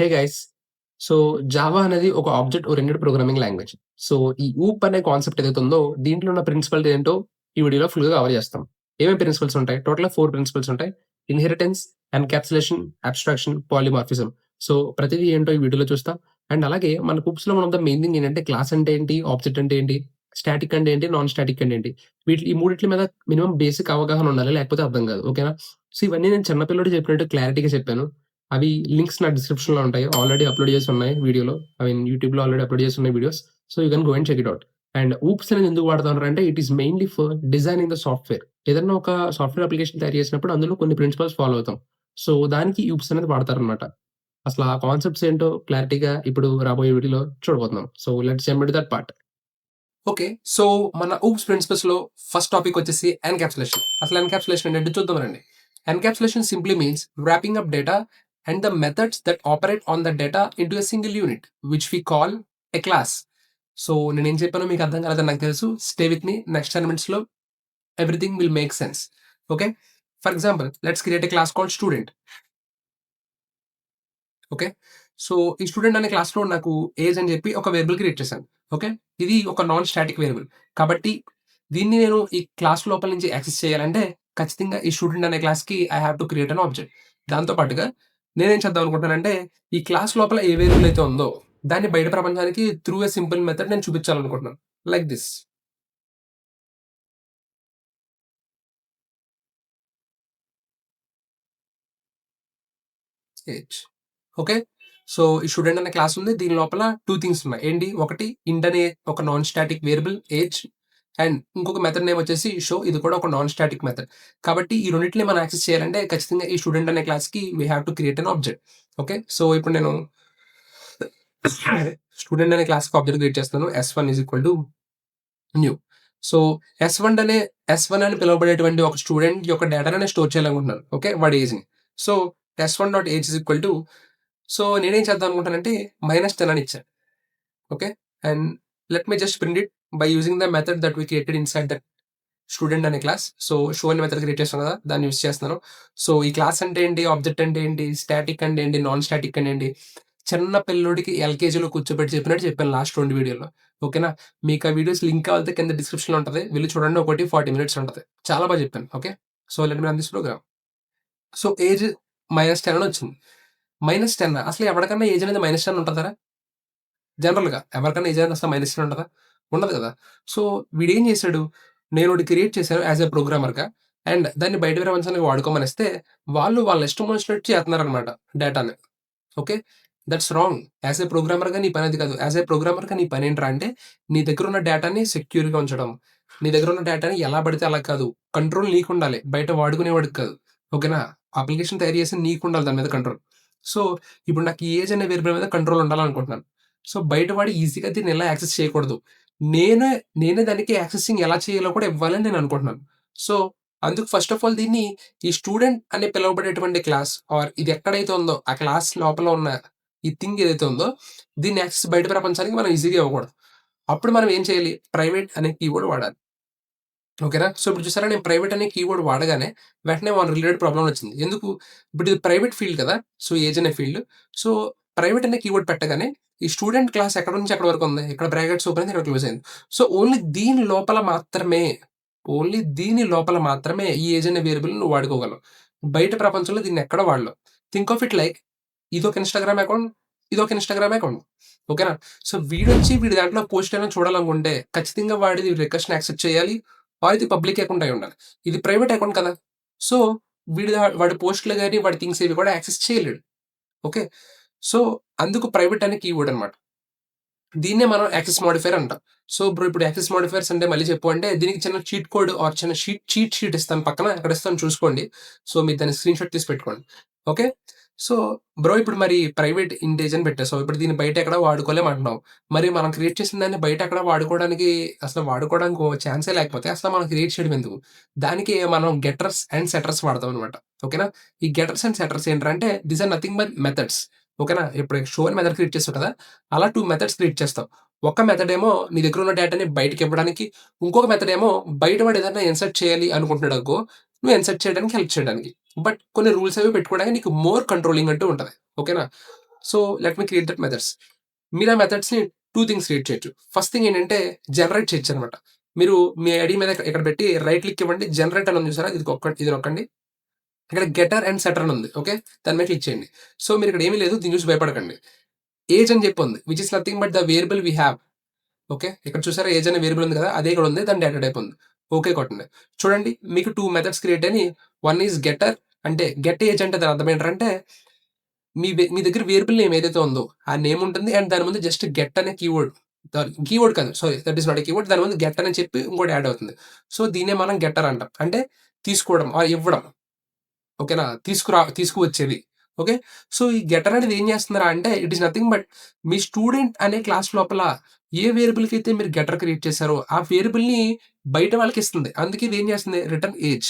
Hey guys! So, Java అనేది ఒక object oriented programming language. So, ఈ ఊప్ అనే కాన్సెప్ట్ ఏదైతే ఉందో, దీంట్లో ఉన్న ప్రిన్సిపల్ ఏంటో ఈ వీడియోలో ఫుల్‌గా కవర్ చేస్తాం. ఏమేం ప్రిన్సిపల్స్ ఉంటాయి? టోటల్‌గా 4 ప్రిన్సిపల్స్ ఉంటాయి. Inheritance, encapsulation, abstraction, polymorphism. So, ప్రతిది ఏంటో ఈ వీడియోలో చూస్తాం. అండ్ అలాగే మన ఊప్స్‌లో one of the main thing ఏంటంటే క్లాస్ అంటే ఏంటి? ఆబ్జెక్ట్ అంటే ఏంటి? స్టాటిక్ అంటే ఏంటి? నాన్ స్టాటిక్ అంటే ఏంటి? ఈ మూడిట్ల మీద మినిమమ్ బేసిక్ అవగాహన ఉండాలి. లేకపోతే అర్థం కాదు. ఓకేనా? సో, ఇవన్నీ నేను చిన్న పిల్లోడికి చెప్పినట్టు క్లారిటీగా చెప్పాను. అవి లింక్స్ నా డిస్క్రిప్షన్‌లో ఉంటాయి. ఆల్రెడీ అప్‌లోడ్ చేసి ఉన్నాయి వీడియోలో. ఐ మీన్ యూట్యూబ్‌లో ఆల్రెడీ అప్‌లోడ్ చేసి ఉన్నాయి videos. So, you can go and check it out. And OOPs అనేది ఎందుకు వాడుతున్నారంటే it is mainly for designing the software. ఏదన్నా ఒక సాఫ్ట్‌వేర్ అప్లికేషన్ తయారు చేసినప్పుడు అందులో కొన్ని ప్రిన్సిపల్స్ ఫాలో అవుతాం. సో, దానికి ఊప్స్ అనేది వాడతారనమాట. అసల ఆ కాన్సెప్ట్స్ ఏంటో క్లారిటీగా ఇప్పుడు రాబోయే వీడియోలో చూడబోతున్నాం. So, let's jump into that part. Okay. So, మన ఊప్స్ ప్రిన్సిపల్స్‌లో ఫస్ట్ టాపిక్ వచ్చేసి ఎన్‌క్యాప్సులేషన్. అసలు ఎన్‌క్యాప్సులేషన్ ఏంటంటే చూద్దాం రండి. Encapsulation simply means wrapping up data and the methods that operate on the data into a single unit which we call a class. So, నేనేం చెప్పానో మీకు అర్థం కాలేదని నాకు తెలుసు. Stay with me. నెక్స్ట్ 10 మినిట్స్‌లో everything will make sense. Okay. For example let's create a class called student. Okay. So, ఈ student అనే క్లాస్‌లో నాకు ఏజ్ అని చెప్పి ఒక వేరియబుల్ క్రియేట్ చేశాను. ఓకే. ఇది ఒక నాన్ స్టాటిక్ వేరియబుల్. కాబట్టి దీన్ని నేను ఈ క్లాస్ లోపల నుంచి యాక్సెస్ చేయాలంటే ఖచ్చితంగా ఈ స్టూడెంట్ అనే క్లాస్‌కి I have to create an object. దాంతో పాటుగా నేనేం చేద్దాం అనుకుంటున్నానంటే ఈ క్లాస్ లోపల ఏ వేరియబుల్ అయితే ఉందో దాన్ని బయట ప్రపంచానికి త్రూ ఎ సింపుల్ మెథడ్ నేను చూపించాలనుకుంటున్నాను. Like this. Age. Okay. So, ఈ స్టూడెంట్ అనే క్లాస్ ఉంది. దీని లోపల 2 థింగ్స్ ఉన్నాయి. ఏంటి? ఒకటి ఇంట్ అనే ఒక non static variable age and ఇంకొక మెథడ్ నేమ్ వచ్చేసి షో. ఇది కూడా ఒక నాన్ స్టాటిక్ మెథడ్. కాబట్టి ఈ రెండిటిని మనం యాక్సెస్ చేయాలంటే ఖచ్చితంగా ఈ స్టూడెంట్ అనే క్లాస్‌కి we have to create an object. Okay. So, ఇప్పుడు నేను స్టూడెంట్ అనే క్లాస్‌కి ఆబ్జెక్ట్ క్రియేట్ చేస్తున్నాను. S1 is equal to new. So, S one అని పిలువబడేటువంటి ఒక స్టూడెంట్ యొక్క డేటాని నేను స్టోర్ చేయాలనుకుంటున్నాను. ఓకే. వాడి ఏజ్‌ని. So, s1 dot age is equal to so, నేనేం చేద్దాం అనుకుంటానంటే -10 అని ఇచ్చా. Okay. And let me just print it by using the method that we created inside that student అనే క్లాస్. సో, షో అనే మెథడ్ క్రియేట్ చేసాం కదా! దాన్ని యూజ్ చేస్తున్నాను. సో, ఈ క్లాస్ అంటే ఏంటి? ఆబ్జెక్ట్ అంటే ఏంటి? స్టాటిక్ అంటే ఏంటి? నాన్ స్టాటిక్ అంటే ఏంటి? చిన్న పిల్లోడికి ఎల్‌కేజీలో కూర్చోబెట్టి చెప్పినట్టు చెప్పాను లాస్ట్ 2 వీడియోలో. ఓకేనా? మీకు ఆ వీడియోస్ లింక్ కావాలంటే కింద డిస్క్రిప్షన్‌లో ఉంటది. వెళ్లి చూడండి. ఒకటి 40 మినిట్స్ ఉంటది. చాలా చెప్పాను. Okay. So, let me run this program. So, age -10 అని వచ్చింది. -10 అసలు ఎవడికన్నా ఏజ్ అనేది -10 ఉంటదా? జనరల్‌గా ఎవరికన్నా ఏజ్ అనేది అసలు -10 ఉంటదా? ఉండదు కదా! సో, వీడేం చేసాడు, నేనొకటి క్రియేట్ చేశాను యాస్ ఎ ప్రోగ్రామర్‌గా అండ్ దాన్ని బయట ప్రపంచానికి వాడుకోమనిస్తే, వాళ్ళు వాళ్ళ ఇష్టం వచ్చినట్టు చేత్తన్నారనమాట డేటాని. Okay. That's wrong. As a ప్రోగ్రామర్‌గా నీ పనది కాదు. యాస్ ఎ ప్రోగ్రామర్‌గా నీ పనేంట్రా అంటే, నీ దగ్గరున్న డేటాని సెక్యూర్‌గా ఉంచడం. నీ దగ్గరున్న డేటాని ఎలా పడితే అలా కాదు. కంట్రోల్ నీకుండాలి. బయట వాడుకునేవాడికి కాదు. ఓకేనా? అప్లికేషన్ తయారు చేసి నీకుండాలి దాని మీద కంట్రోల్. సో, ఇప్పుడు నాకు ఈ ఏజ్ అనే వేరియబుల్ మీద కంట్రోల్ ఉండాలనుకుంటున్నాను. సో, బయట వాడు ఈజీగా దీన్ని ఎలా యాక్సెస్ చేయకూడదు. నేనే నేనే దానికి యాక్సెసింగ్ ఎలా చేయాలో కూడా ఇవ్వాలని నేను అనుకుంటున్నాను. సో, అందుకు ఫస్ట్ ఆఫ్ ఆల్ దీన్ని ఈ స్టూడెంట్ అని పిలువబడేటువంటి క్లాస్ ఆర్ ఇది ఎక్కడైతే ఉందో, ఆ క్లాస్ లోపల ఉన్న ఈ థింగ్ ఏదైతే ఉందో, దీన్ని యాక్సెస్ బయట ప్రపంచానికి మనం ఈజీగా ఇవ్వకూడదు. అప్పుడు మనం ఏం చేయాలి? ప్రైవేట్ అనే కీవర్డ్ వాడాలి. ఓకేనా? సో, ఇప్పుడు చూసారా నేను ప్రైవేట్ అనే కీవర్డ్ వాడగానే వెంటనే వన్ రిలేటెడ్ ప్రాబ్లమ్ వచ్చింది. ఎందుకు? ఇప్పుడు ఇది ప్రైవేట్ ఫీల్డ్ కదా! సో, ఏజ్ అనే ఫీల్డ్. సో, ప్రైవేట్ అనే కీవర్డ్ పెట్టగానే ఈ స్టూడెంట్ క్లాస్ ఎక్కడి నుంచి ఎక్కడి వరకు ఉంది? ఇక్కడ బ్రాకెట్స్ ఓపెన్ అయింది. ఇక్కడ క్లోజ్ అయింది. సో, ఓన్లీ దీని లోపల మాత్రమే ఈ ఏజ్ అనే వేరియబుల్‌ని నువ్వు వాడుకోగలవు. బయట ప్రపంచంలో దీన్ని ఎక్కడ వాడలేవు. థింక్ ఆఫ్ ఇట్ లైక్ ఇదొక ఇన్‌స్టాగ్రామ్ అకౌంట్, ఇదొక ఇన్‌స్టాగ్రామ్ అకౌంట్. ఓకేనా? సో, వీడి దాంట్లో పోస్ట్ ఏమైనా చూడాలనుకుంటే ఖచ్చితంగా వాడిది రిక్వెస్ట్‌ని యాక్సెప్ట్ చేయాలి. ఇది పబ్లిక్ అకౌంట్ అయి ఉండాలి. ఇది ప్రైవేట్ అకౌంట్ కదా! సో, వాడి పోస్ట్‌లు గాని, వాడి థింగ్స్ ఏవి కూడా యాక్సెస్ చేయలేడు. ఓకే. సో, అందుకు ప్రైవేట్ అనే కీవర్డ్ అనమాట. దీన్నే మనం యాక్సెస్ మోడిఫైయర్ అంటాం. సో, బ్రో ఇప్పుడు యాక్సెస్ మోడిఫైయర్స్ అంటే మళ్ళీ చెప్పు అంటే దీనికి చిన్న చీట్ కోడ్ ఆర్ చిన్న చీట్ షీట్ ఇస్తాను పక్కన. అక్కడ ఇస్తాను చూసుకోండి. సో, మీరు దాన్ని స్క్రీన్‌షాట్ తీసి పెట్టుకోండి. ఓకే. సో, బ్రో ఇప్పుడు మరి ప్రైవేట్ ఇంటేజ్ అని పెట్టేసావు. ఇప్పుడు దీన్ని బయట ఎక్కడ వాడుకోలేమంటున్నావు. మరి మనం క్రియేట్ చేసిన దాన్ని బయట ఎక్కడ వాడుకోవడానికి అసలు వాడుకోవడానికి ఛాన్సే లేకపోతే అసలు మనం క్రియేట్ చేయడం ఎందుకు? దానికి మనం గెట్టర్స్ అండ్ సెట్టర్స్ వాడతాం అనమాట. ఓకేనా? ఈ గెట్టర్స్ అండ్ సెట్టర్స్ ఏంట్రా అంటే these are nothing but methods. ఓకేనా? ఇప్పుడు షో అని మెథడ్ క్రియేట్ చేసావు కదా! అలా 2 మెథడ్స్ క్రియేట్ చేస్తావు. ఒక మెథడ్ ఏమో నీ దగ్గర ఉన్న డేటాని బయటికివ్వడానికి, ఇంకొక మెథడ్ ఏమో బయట వాడు ఏదైనా ఇన్సర్ట్ చేయాలి అనుకుంటున్నాడనుకో, నువ్వు ఇన్సర్ట్ చేయడానికి హెల్ప్ చేయడానికి. బట్ కొన్ని రూల్స్ అవి పెట్టుకోవడానికి నీకు మోర్ కంట్రోలింగ్ అంటూ ఉంటది. ఓకేనా? So let me create that methods. మీరు ఆ మెథడ్స్‌ని 2 థింగ్స్ క్రియేట్ చేయొచ్చు. ఫస్ట్ థింగ్ ఏంటంటే జనరేట్ చేయొచ్చనమాట. మీరు మీ ఐడీ మీద ఇక్కడ పెట్టి రైట్ క్లిక్ ఇవ్వండి. జనరేట్ అని ఉంది చూసారా? ఇది నొక్కండి. ఇక్కడ గెటర్ అండ్ సెటర్ అని ఉంది. ఓకే. దాని మీద క్లిక్ చేయండి. సో మీరు ఇక్కడ ఏమీ లేదు. దీన్ని చూసి భయపడకండి. ఏజ్ అని చెప్పి ఉంది. Which is nothing but the variable we have. Okay. ఇక్కడ చూసారా ఏజ్ అనే వేరియబుల్ ఉంది కదా! అదే ఇక్కడ ఉంది. దాని డేటా టైప్ ఉంది. ఓకే కొట్టండి. చూడండి మీకు 2 మెథడ్స్ క్రియేట్ అయినయి. వన్ ఈస్ గెటర్ అంటే గెట్ ఏజ్ అంటే దాని అర్థం ఏంటంటే మీ దగ్గర వేరియబుల్ నేమ్ ఏదైతే ఉందో ఆ నేమ్ ఉంటుంది. అండ్ దాని ముందు జస్ట్ గెట్ అనే కీవర్డ్ కీవర్డ్ కాదు. Sorry that is not a keyword. దాని ముందు గెట్ అని చెప్పి ఇంకోటి యాడ్ అవుతుంది. సో దీన్నే మనం గెటర్ అంటాం. అంటే తీసుకోవడం ఆర్ ఇవ్వడం. ఓకేనా? తీసుకువచ్చేది. ఓకే. సో ఈ గెటర్ అనేది ఏం చేస్తుందిరా అంటే it is nothing but me student అనే క్లాస్ లోపల ఏ వేరియబుల్‌కైతే మీరు గెటర్ క్రియేట్ చేసారో ఆ వేరియబుల్‌ని బయట వాళ్ళకిస్తుంది. అందుకే ఇది ఏం చేస్తుంది రిటర్న్ ఏజ్.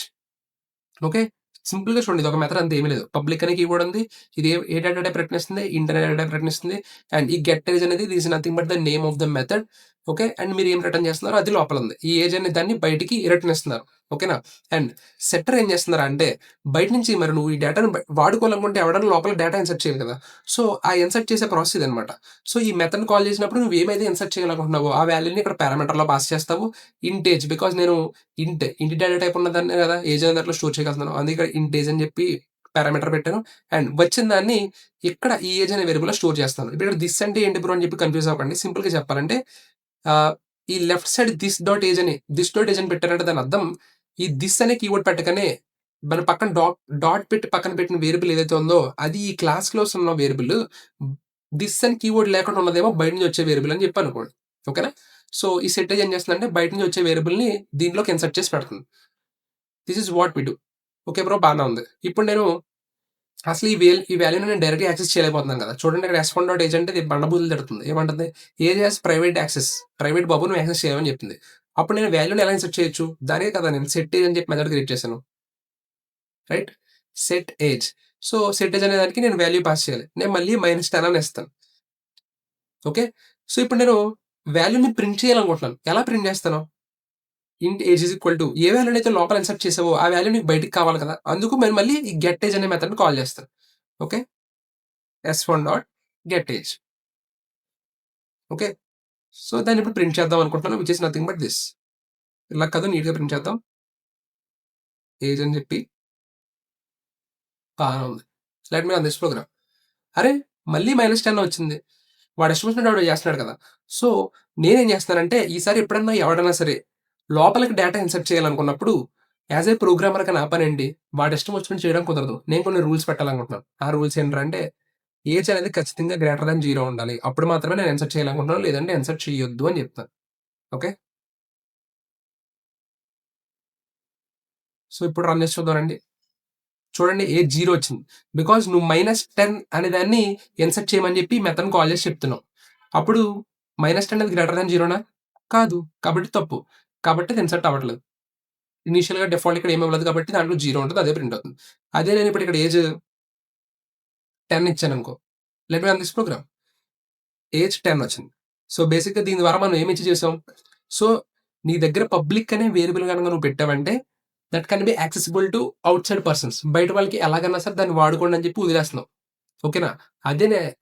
ఓకే. సింపుల్‌గా చూడండి. ఇదొక మెథడ్ అంతే ఏమీ లేదు. పబ్లిక్ అనే కీవర్డ్ ఉంది. ఇది ఏ డేటా టైప్ రిటర్న్ ఇస్తుంది. ఇంట్ అనే డేటా టైప్ రిటర్న్ ఇస్తుంది. అండ్ ఈ గెట్ ఏజ్ అనేది this is nothing but the name of the method. Okay. And మీరు ఏం రిటర్న్ చేస్తున్నారో అది లోపల ఉంది. ఈ ఏజ్ అనే దాన్ని బయటికి రిటర్న్ ఇస్తున్నారు. ఓకేనా? అండ్ సెట్టర్ ఏం చేస్తున్నారా అంటే బయట నుంచి మరి నువ్వు ఈ డేటాను వాడుకోవాలనుకుంటే ఎవడైనా లోపల డేటా ఇన్సర్ట్ చేయాలి కదా! సో ఆ ఇన్సర్ట్ చేసే ప్రాసెస్ ఇదనమాట. సో ఈ మెథడ్‌ని కాల్ చేసినప్పుడు నువ్వు ఏమైతే ఇన్సర్ట్ చేయాలనుకుంటున్నావో ఆ వాల్యూని ఇక్కడ పారామీటర్‌లో పాస్ చేస్తావు. ఇంట్ ఏజ్ బికాజ్ నేను ఇంట్ డేటా టైప్ ఉన్నదాన్నే కదా! ఏజ్ అనే దాంట్లో స్టోర్ చేయగలుగుతున్నాను. అందుకే ఇక్కడ ఇంట్ ఏజ్ అని చెప్పి పారామీటర్ పెట్టాను. అండ్ వచ్చిన దాన్ని ఇక్కడ ఈ ఏజ్ అనే వేరియబుల్‌లో స్టోర్ చేస్తాను. ఇప్పుడు ఇక్కడ థిస్ అంటే ఏంటి బ్రో అని చెప్పి కన్‌ఫ్యూజ్ అవ్వకండి. సింపుల్‌గా చెప్పాలంటే ఆహ్, ఈ left side this dot age అని పెట్టారంటే దాని అర్థం ఈ థిస్ అనే కీవర్డ్ పెట్టగానే మన పక్కన డాట్ పెట్టి పక్కన పెట్టిన వేరియబుల్ ఏదైతే ఉందో అది ఈ క్లాస్‌లో ఉన్న వేరియబుల్. థిస్ అని కీవర్డ్ లేకుండా ఉన్నదేమో బయట నుంచి వచ్చే వేరియబుల్ అని చెప్పి అనుకోండి. ఓకేనా? సో ఈ సెట్ ఏజ్ ఏం చేస్తుందంటే బయట నుంచి వచ్చే వేరియబుల్‌ని దీనిలోకి ఇన్సర్ట్ చేసి పెడుతుంది. This is what we do. Okay bro బానే ఉంది. ఇప్పుడు నేను అసలు ఈ వాల్యూని నేను డైరెక్ట్‌గా యాక్సెస్ చేయలేకపోతున్నాను కదా! చూడండి ఇక్కడ s1 డాట్ ఏజ్ అంటే ఇది బండబూతులు తిడుతుంది. ఏమంటుంది? Age has private access. Private బాబు నువ్వు యాక్సెస్ చేయవని చెప్తుంది. అప్పుడు నేను వాల్యూని ఎలా ఇన్సర్ట్ చేయొచ్చు? దానికే కదా నేను సెట్ ఏజ్ అని చెప్పి మెథడ్ క్రియేట్ చేశాను. Right? Set age. So set age అనే దానికి నేను వాల్యూ పాస్ చేయాలి. నేను మళ్ళీ -10 అని ఇస్తాను. ఓకే. సో ఇప్పుడు నేను వాల్యూని ప్రింట్ చేయాలనుకుంటున్నాను. ఎలా ప్రింట్ చేస్తాను? ఇంట్ ఏజ్ ఈజ్ ఈక్వల్ టు ఏ వాల్యూని అయితే లోపల ఇన్సర్ట్ చేసావో ఆ వాల్యూ నీకు బయటికి కావాలి కదా! అందుకు నేను మళ్ళీ ఈ గెట్ ఏజ్ అనే మెథడ్‌ని కాల్ చేస్తాను. Okay. s1 dot get age. Okay. So దాన్ని ఇప్పుడు ప్రింట్ చేద్దాం అనుకుంటున్నాను. Which is nothing but this. ఇలా కాదు నీట్‌గా ప్రింట్ చేద్దాం. ఏజ్ అని చెప్పి బానే ఉంది. Let me run this program. అరే! మళ్ళీ -10 వచ్చింది. వాడు ఇష్టం వచ్చినట్టు వాడు చేస్తున్నాడు కదా! సో నేనేం చేస్తున్నానంటే ఈసారి ఎప్పుడన్నా ఎవడైనా సరే లోపలికి డేటా ఇన్సర్ట్ చేయాలనుకున్నప్పుడు యాస్ ఏ ప్రోగ్రామర్‌గా నా పనేంటి? వాడి ఇష్టం వచ్చినట్టు చేయడం కుదరదు. నేను కొన్ని రూల్స్ పెట్టాలనుకుంటున్నాను. ఆ రూల్స్ ఏంట్రా అంటే ఏజ్ అనేది ఖచ్చితంగా గ్రేటర్ థాన్ 0 ఉండాలి. అప్పుడు మాత్రమే నేను ఇన్సర్ట్ చేయాలనుకుంటున్నాను. లేదంటే ఇన్సర్ట్ చేయొద్దు అని చెప్తాను. ఓకే. సో ఇప్పుడు రన్ చేసి చూద్దామండి. చూడండి ఏజ్ 0 వచ్చింది. బికాజ్ నువ్వు -10 అనే దాన్ని ఇన్సర్ట్ చేయమని చెప్పి మెథడ్‌ని కాల్ చేసి చెప్తున్నావు. అప్పుడు -10 అనేది గ్రేటర్ థాన్ 0నా? కాదు. కాబట్టి తప్పు. కాబట్టి అది ఇన్సర్ట్ అవ్వట్లేదు. ఇనీషియల్‌గా డిఫాల్ట్ ఇక్కడ ఏమి ఇవ్వలేదు కాబట్టి దాంట్లో 0 ఉంటది. అదే ప్రింట్ అవుతుంది. అదే నేను ఇప్పుడు ఇక్కడ ఏజ్ 10 ఇచ్చాననుకో. Let me run this program. Age 10 వచ్చింది. సో బేసిక్‌గా దీని ద్వారా మనం ఏమి చేసాం? సో నీ దగ్గర పబ్లిక్ అనే వేరియబుల్ గనుక నువ్వు పెట్టావంటే that can be accessible to outside persons. బయట వాళ్ళకి ఎలాగన్నా సరే దాన్ని వాడుకోండి అని చెప్పి వదిలేస్తున్నావు. ఓకేనా?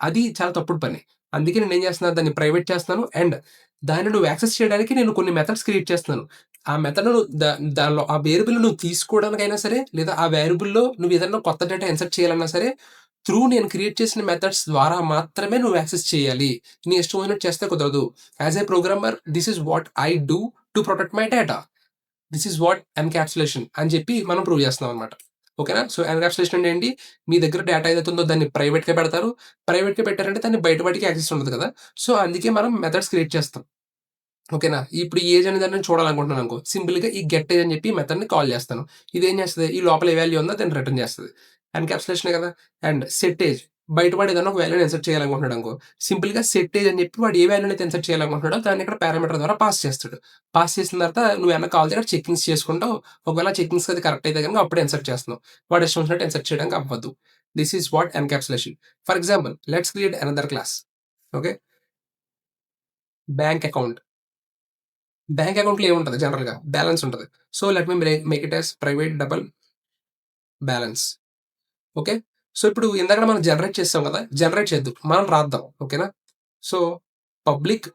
అది చాలా తప్పుడు పని. అందుకే నేనేం చేస్తున్నాను దాన్ని ప్రైవేట్ చేస్తున్నాను. అండ్ దాన్ని నువ్వు యాక్సెస్ చేయడానికి నేను కొన్ని మెథడ్స్ క్రియేట్ చేస్తున్నాను. ఆ మెథడ్‌ను దానిలో ఆ వేరియబుల్‌ని నువ్వు తీసుకోవడానికైనా సరే, లేదా ఆ వేరియబుల్‌లో నువ్వు ఏదన్నా కొత్త డేటా ఇన్సర్ట్ చేయాలన్నా సరే, నేను క్రియేట్ చేసిన మెథడ్స్ ద్వారా మాత్రమే నువ్వు యాక్సెస్ చేయాలి. నీ ఇష్టం వచ్చినట్టు చేస్తే కుదరదు. As a programmer this is what I do to protect my data. This is what encapsulation అని చెప్పి మనం ప్రూవ్ చేస్తున్నాం అనమాట. ఓకేనా? సో ఎన్‌క్యాప్సులేషన్ అంటే ఏంటి? మీ దగ్గర డేటా ఏదైతే ఉందో దాన్ని ప్రైవేట్‌గా పెడతారు. ప్రైవేట్‌గా పెట్టారంటే దాన్ని బయట వాడికి యాక్సెస్ ఉండదు కదా! సో అందుకే మనం మెథడ్స్ క్రియేట్ చేస్తాం. ఓకేనా? ఇప్పుడు ఈ ఏజ్ అనే దాన్ని నేను చూడాలనుకుంటున్నాననుకో, సింపుల్‌గా ఈ గెట్ ఏజ్ అని చెప్పి ఈ మెథడ్‌ని కాల్ చేస్తాను. ఇదేం చేస్తది? ఈ లోపల ఏ వాల్యూ ఉందో దాన్ని రిటర్న్ చేస్తది. ఎన్‌క్యాప్సులేషనే కదా! అండ్ సెట్ ఏజ్ బయట వాడు ఏదైనా ఒక వాల్యూని ఇన్సర్ట్ చేయాలనుకుంటున్నాడనుకో, సింపుల్‌గా సెట్ ఏజ్ అని చెప్పి వాడు ఏ వాల్యూని అయితే ఇన్సర్ట్ చేయాలనుకుంటున్నాడో దాన్ని ఇక్కడ పారామీటర్ ద్వారా పాస్ చేస్తాడు. పాస్ చేసిన తర్వాత నువ్వేమన్నా కావాలంటే ఇక్కడ చెకింగ్స్ చేసుకుంటావు. ఒకవేళ చెకింగ్స్ అది కరెక్ట్ అయితే గనుక అప్పుడే ఇన్సర్ట్ చేస్తున్నావు. వాడు ఇష్టం వచ్చినట్టు ఇన్సర్ట్ చేయడానికి అవ్వదు. This is what encapsulation. For example let's create another class. Okay. Bank account. Bank అకౌంట్‌లో ఏముంటది జనరల్‌గా? బ్యాలెన్స్ ఉంటది. So, let me make it as private double balance. Okay. So, ఇప్పుడు ఇందాకడ మనం జనరేట్ చేసాం గదా! జనరేట్ చేద్దు. మనం రాద్దాం. ఓకేనా? సో, పబ్లిక్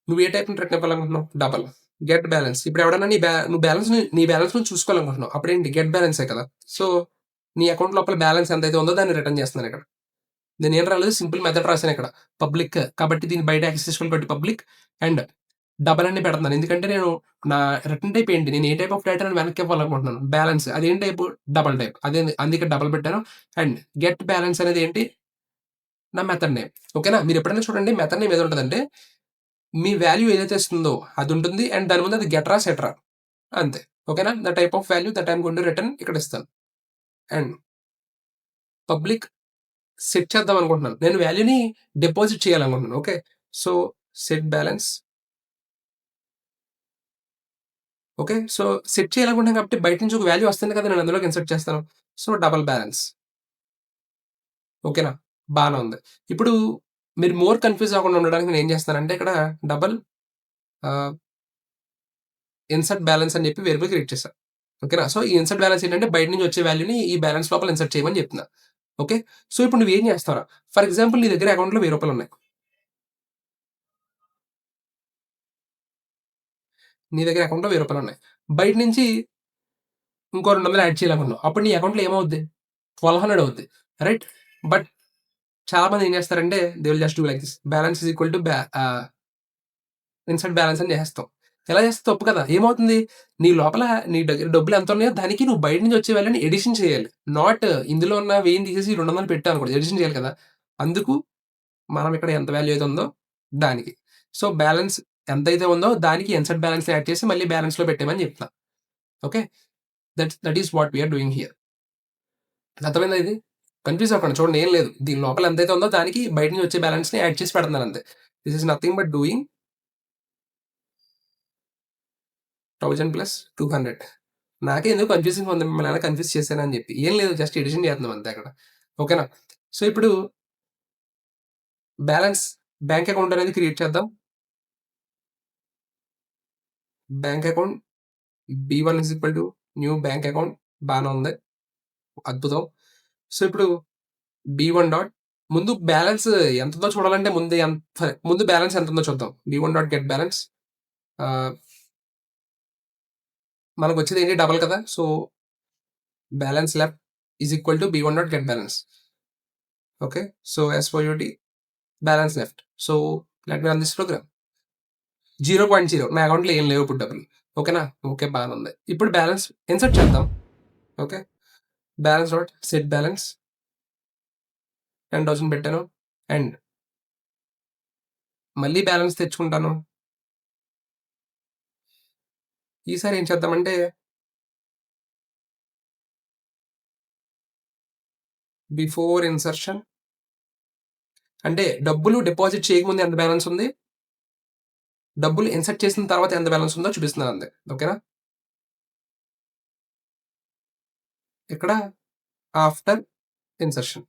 నువ్వు ఏ టైప్‌ని రిటర్న్ ఇవ్వాలనుకుంటున్నావు? డబల్. Get balance. ఇప్పుడు ఎవడన్నా నువ్వు నీ బ్యాలెన్స్ నువ్వు చూసుకోవాలనుకుంటున్నావు. అప్పుడేంటి గెట్ బ్యాలెన్సే కదా! సో, నీ అకౌంట్ లోపల బ్యాలెన్స్ ఎంతైతే ఉందో దాన్ని రిటర్న్ చేస్తున్నానిక్కడ. నేనేం రాలేదు సింపుల్ మెథడ్ రాసానిక్కడ. పబ్లిక్ కాబట్టి దీన్ని బయట యాక్సెస్ చేసుకోవాలి కాబట్టి పబ్లిక్ అండ్ డబల్ అని పెడుతున్నాను. ఎందుకంటే నేను నా రిటర్న్ టైప్ ఏంటి? నేను ఏ టైప్ ఆఫ్ డేటాని వెనక్కి ఇవ్వాలనుకుంటున్నాను. బ్యాలెన్స్ అదేం టైపు? Double type. అందుకే డబుల్ పెట్టాను. అండ్ గెట్ బ్యాలెన్స్ అనేది ఏంటి? నా మెథడ్ నేమ్. ఓకేనా? మీరెప్పుడైనా చూడండి మెథడ్ నేమ్ ఏదుంటదంటే, మీ వాల్యూ ఏదైతే ఇస్తుందో అదుంటుంది. అండ్ దాని ముందు అది గెట్ రా, సెట్ రా అంతే. ఓకేనా? The type of value that I'm going to return ఇక్కడ ఇస్తాను. అండ్ పబ్లిక్ సెట్ చేద్దాం అనుకుంటున్నాను. నేను వాల్యూని డిపాజిట్ చేయాలనుకుంటున్నాను. Okay. So, set balance. Okay. So, set చేయాలనుకుంటున్నాను కాబట్టి బయట నుంచి ఒక వాల్యూ వస్తుంది కదా! నేను అందులోకి ఇన్సర్ట్ చేస్తాను. So, double balance. ఓకేనా? బానే ఉంది. ఇప్పుడు మీరు మోర్ కన్‌ఫ్యూజ్ అవ్వకుండా ఉండడానికి నేనేం చేస్తానంటే ఇక్కడ డబుల్ ఆహ్, ఇన్సర్ట్ బ్యాలెన్స్ అని చెప్పి వేరియబుల్ క్రియేట్ చేశా. ఓకేనా? సో, ఈ ఇన్సర్ట్ బ్యాలెన్స్ ఏంటంటే బయట నుంచి వచ్చే వాల్యూని ఈ బ్యాలెన్స్ లోపల ఇన్సర్ట్ చేయమని చెప్తున్నా. ఓకే. సో, ఇప్పుడు నువ్వేం చేస్తావురా? ఫర్ ఎగ్జాంపుల్ నీ దగ్గర అకౌంట్‌లో రూ. 1000 ఉన్నాయి. నీ దగ్గర అకౌంట్‌లో రూ. 1000 ఉన్నాయి. బయట నుంచి ఇంకో 200 యాడ్ చేయాలనుకున్నావు. అప్పుడు నీ అకౌంట్‌లో ఏమవుద్ది? 1200 అవుద్ది. రైట్? బట్ చాలా మంది ఏం చేస్తారంటే they will just do like this. Balance is equal to insert balance అని చేసేస్తాం. ఎలా చేస్తే తప్పు కదా! ఏమవుతుంది? నీ లోపల నీ దగ్గర డబ్బులు ఎంతున్నాయో దానికి నువ్వు బయట నుంచి వచ్చే వాల్యూని ఎడిషన్ చేయాలి. నాట్ ఇందులో ఉన్న 1000 తీసేసి 200 పెట్టావు అనుకోండి. ఎడిషన్ చేయాలి కదా! అందుకు మనం ఇక్కడ ఎంత వాల్యూ అయితే ఉందో దానికి. సో, బ్యాలెన్స్ ఎంతైతే ఉందో దానికి ఇన్సర్ట్ బ్యాలెన్స్‌ని యాడ్ చేసి మళ్ళీ బ్యాలెన్స్‌లో పెట్టేయమని చెప్తున్నా. ఓకే. That is what we are doing here. అర్థమైందా ఇది? కన్‌ఫ్యూజ్ అవ్వకండి. చూడండి ఏం లేదు. దీని లోపల ఎంతైతే ఉందో దానికి బయట నుంచి వచ్చే బ్యాలెన్స్‌ని యాడ్ చేసి పెడుతున్నాను అంతే. This is nothing but doing 1000 plus 200. నాకే ఎందుకో కన్‌ఫ్యూజింగ్‌గా ఉంది. మిమ్మల్ని ఎలా కన్‌ఫ్యూజ్ చేశానా అని చెప్పి. ఏం లేదు జస్ట్ ఎడిషన్ చేస్తున్నాం అంతే అక్కడ. ఓకేనా? సో, ఇప్పుడు బ్యాలెన్స్ బ్యాంక్ అకౌంట్ అనేది క్రియేట్ చేద్దాం. Bank account B one is equal to new bank account బానే ఉంది. అద్భుతం. సో, ఇప్పుడు బి1 డాట్ ముందు బ్యాలెన్స్ ఎంతుందో చూడాలంటే ముందు బ్యాలెన్స్ ఎంతుందో చూద్దాం. బి1 డాట్ గెట్ బ్యాలెన్స్ ఆహ్, మనకొచ్చేది ఏంటి డబుల్ కదా! So, balance left is equal to B one dot get balance. Okay. So, SYOT balance left. So, let me run this program. 0.0 నా అకౌంట్‌లో ఏం లేవు ఇప్పుడు డబ్బులు. ఓకేనా? ఓకే. బానే ఉంది. ఇప్పుడు బ్యాలెన్స్ ఇన్సర్ట్ చేద్దాం. Okay. Balance dot set balance 10,000 పెట్టాను. అండ్ మళ్ళీ బ్యాలెన్స్ తెచ్చుకుంటాను. ఈసారి ఏం చేద్దామంటే బిఫోర్ ఇన్సర్షన్ అంటే డబ్బులు డిపాజిట్ చేయకముందు ఎంత బ్యాలెన్స్ ఉంది? డబ్బులు ఇన్సర్ట్ చేసిన తర్వాత ఎంత బ్యాలెన్స్ ఉందో చూపిస్తున్నాను అంతే. ఓకేనా? ఇక్కడ ఆఫ్టర్ ఇన్సర్షన్.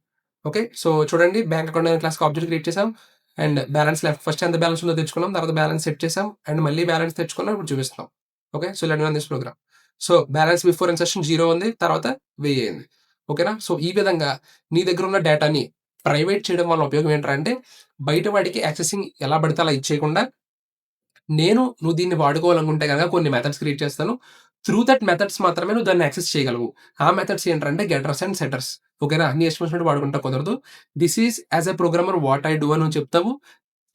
ఓకే. సో, చూడండి బ్యాంక్ అకౌంట్ అనే క్లాస్‌కి ఆబ్జెక్ట్ క్రియేట్ చేసాం. అండ్ బ్యాలెన్స్ లెఫ్ట్ ఫస్ట్ ఎంత బ్యాలెన్స్ ఉందో తెచ్చుకున్నాం. తర్వాత బ్యాలెన్స్ సెట్ చేసాం. అండ్ మళ్ళీ బ్యాలెన్స్ తెచ్చుకున్నాం. ఇప్పుడు చూపిస్తున్నాం. Okay. So, let me run this program. So, balance before insertion 0 ఉంది. తర్వాత 1000 అయింది. ఓకేనా? సో, ఈ విధంగా నీ దగ్గర ఉన్న డేటాని ప్రైవేట్ చేయడం వల్ల ఉపయోగం ఏంట్రా అంటే బయట వాడికి యాక్సెసింగ్ ఎలా పడితే అలా ఇచ్చేయకుండా నువ్వు దీన్ని వాడుకోవాలనుకుంటే గనక కొన్ని మెథడ్స్ క్రియేట్ చేస్తాను. త్రూ దట్ మెథడ్స్ మాత్రమే నువ్వు దాన్ని యాక్సెస్ చేయగలవు. ఆ మెథడ్స్ ఏంట్రంటే గెటర్స్ అండ్ సెటర్స్. ఓకేనా? నీ ఇష్టం వచ్చినట్టు వాడుకుంటా కుదరదు. This is as a programmer what I do అని నువ్వు చెప్తావు.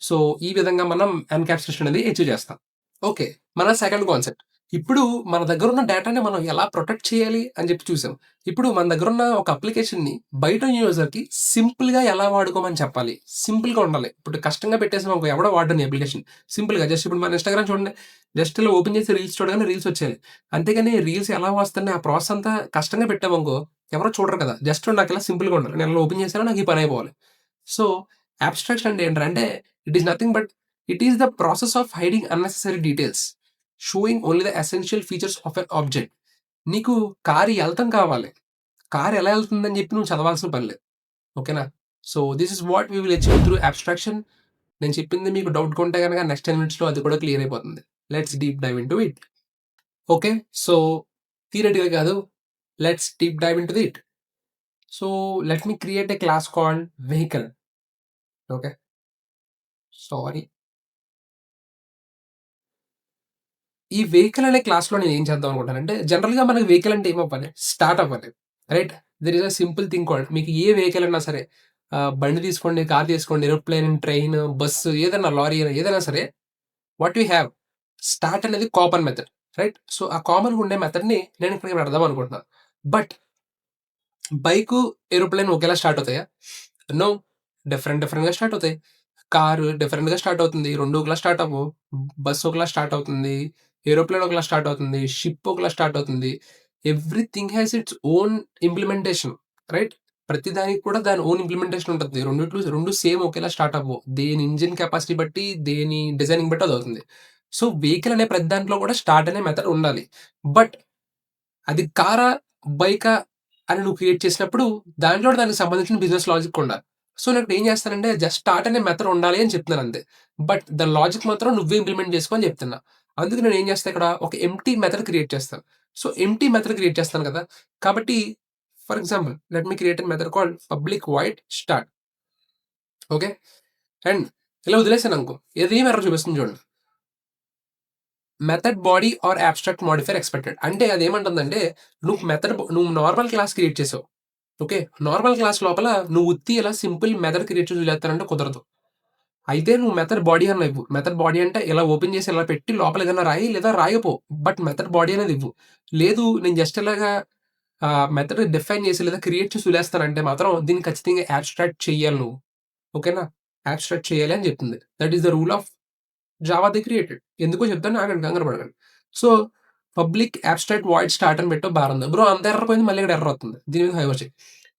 సో, ఈ విధంగా మనం ఎన్‌క్యాప్సులేషన్ అనేది అచీవ్ చేస్తాం. ఓకే. మన సెకండ్ కాన్సెప్ట్. ఇప్పుడు మన దగ్గరున్న డేటాని మనం ఎలా ప్రొటెక్ట్ చేయాలి అని చెప్పి చూసాం. ఇప్పుడు మన దగ్గరున్న ఒక అప్లికేషన్‌ని బయట యూజర్‌కి సింపుల్‌గా ఎలా వాడుకోమని చెప్పాలి. సింపుల్‌గా ఉండాలి. ఇప్పుడు కష్టంగా పెట్టేసామనుకో ఎవడో వాడని అప్లికేషన్. సింపుల్‌గా జస్ట్ ఇప్పుడు మన ఇన్‌స్టాగ్రామ్ చూడండి. జస్ట్ ఇలా ఓపెన్ చేసి రీల్స్ చూడగానే రీల్స్ వచ్చేయాలి. అంతేగాని రీల్స్ ఎలా వస్తున్నాయి ఆ ప్రాసెస్ అంతా కష్టంగా పెట్టామనుకో ఎవరు చూడరు కదా! జస్ట్ నాకిలా సింపుల్‌గా ఉండాలి. నేను ఇలా ఓపెన్ చేశాను నాకు ఈ పని అయిపోవాలి. సో, అబ్స్ట్రాక్షన్ అంటే ఏంట్రా it is nothing but it is the process of hiding unnecessary details. Showing only the essential features of an object. నీకు కారు ఎళ్తం కావాలి. కారు ఎలా ఎళ్తుందని జెప్పి నువ్వు చదవాల్సిన పని లేదు. ఓకేనా? So, this is what we will achieve through abstraction. నేను చెప్పింది మీకు డౌట్‌గా ఉంటే గనక నెక్స్ట్ 10 మినిట్స్‌లో అది కూడా క్లియర్ అయిపోతుంది. Let's deep dive into it. Okay. So, theoretical కాదు. Let's deep dive into it. So let me create a class called vehicle. Okay. Sorry. ఈ వెహికల్ అనే క్లాస్‌లో నేను ఏం చేద్దాం అనుకుంటానంటే, జనరల్‌గా మనకి వెహికల్ అంటే ఏమవ్వాలి? స్టార్ట్ అవ్వాలి. Right? There is a simple thing called మీకు ఏ వెహికల్ అన్నా సరే బండి తీసుకోండి, కార్ తీసుకోండి, ఏరోప్లేన్, ట్రైన్, బస్సు ఏదన్నా లారీ ఏదైనా సరే వాట్ వి హావ్ స్టార్ట్ అనేది కామన్ మెథడ్. రైట్? సో, ఆ కామన్‌గా ఉండే మెథడ్‌ని నేను ఇక్కడ పెడదాం అనుకుంటున్నాను. బట్ బైకు, ఏరోప్లేన్ ఒకేలా స్టార్ట్ అవుతాయా? నో. డిఫరెంట్‌గా స్టార్ట్ అవుతాయి. కారు డిఫరెంట్‌గా స్టార్ట్ అవుతుంది. 2 ఒకలా స్టార్ట్ అవ్వవు. బస్ ఒకలా స్టార్ట్ అవుతుంది. ఏరోప్లేన్ ఒకలా స్టార్ట్ అవుతుంది. షిప్ ఒకలా స్టార్ట్ అవుతుంది. Everything has its own implementation. Right? ప్రతి దానికి కూడా దాని ఓన్ ఇంప్లిమెంటేషన్ ఉంటది. 2 సేమ్ ఒకేలా స్టార్ట్ అవ్వవు. దేని ఇంజిన్ కెపాసిటీ బట్టి, దేని డిజైనింగ్ బట్టి అదవుతుంది. సో, వెహికల్ అనే ప్రతి దాంట్లో కూడా స్టార్ట్ అనే మెథడ్ ఉండాలి. బట్ అది కారా, బైకా అని నువ్వు క్రియేట్ చేసినప్పుడు దాంట్లో కూడా దానికి సంబంధించిన బిజినెస్ లాజిక్ ఉండాలి. సో, నేనిప్పుడు ఏం చేస్తానంటే జస్ట్ స్టార్ట్ అనే మెథడ్ ఉండాలి అని చెప్తున్నాను అంతే. బట్ దాని లాజిక్ మాత్రం నువ్వే ఇంప్లిమెంట్ చేసుకో అని చెప్తున్నా. అందుకు నేనేం చేస్తా ఇక్కడ ఒక ఎంప్టీ మెథడ్ క్రియేట్ చేస్తాను. సో, ఎంప్టీ మెథడ్ క్రియేట్ చేస్తాను కదా! కాబట్టి for example let me create a method called public void start. Okay. And ఇలా వదిలేసాననుకో ఇదేం ఎర్రర్ చూపిస్తుంది చూడండి. Method body or abstract modifier expected. అంటే అదేమంటుందంటే నువ్వు నార్మల్ క్లాస్ క్రియేట్ చేసావు. ఓకే. నార్మల్ క్లాస్ లోపల నువ్వు ఉత్తి ఇలా సింపుల్ మెథడ్ క్రియేట్ చేసి వదిలేత్తానంటే కుదరదు. అయితే నువ్వు మెథడ్ బాడీ అన్నా ఇవ్వు. మెథడ్ బాడీ అంటే ఇలా ఓపెన్ చేసి ఇలా పెట్టి లోపల ఏదైనా రాయి లేదా రాయపో. బట్ మెథడ్ బాడీ అనేది ఇవ్వు. లేదు నేను జస్ట్ ఇలాగా మెథడ్ డిఫైన్ చేసి లేదా క్రియేట్ చేసి వదిలేస్తానంటే మాత్రం దీన్ని ఖచ్చితంగా అబ్స్ట్రాక్ట్ చెయ్యాలి నువ్వు. ఓకేనా? అబ్స్ట్రాక్ట్ చేయాలి అని చెప్తుంది. That is the rule of Java the created. ఎందుకో చెప్తాను ఆగండి కంగారు పడకండి. So, public abstract void start అని పెట్టావు బానే ఉంది. బ్రో అంత ఎర్రర్ పోయింది మళ్ళీ ఇక్కడ ఎర్రర్ వస్తుంది. దీని మీద ఫైవర్ చెయి.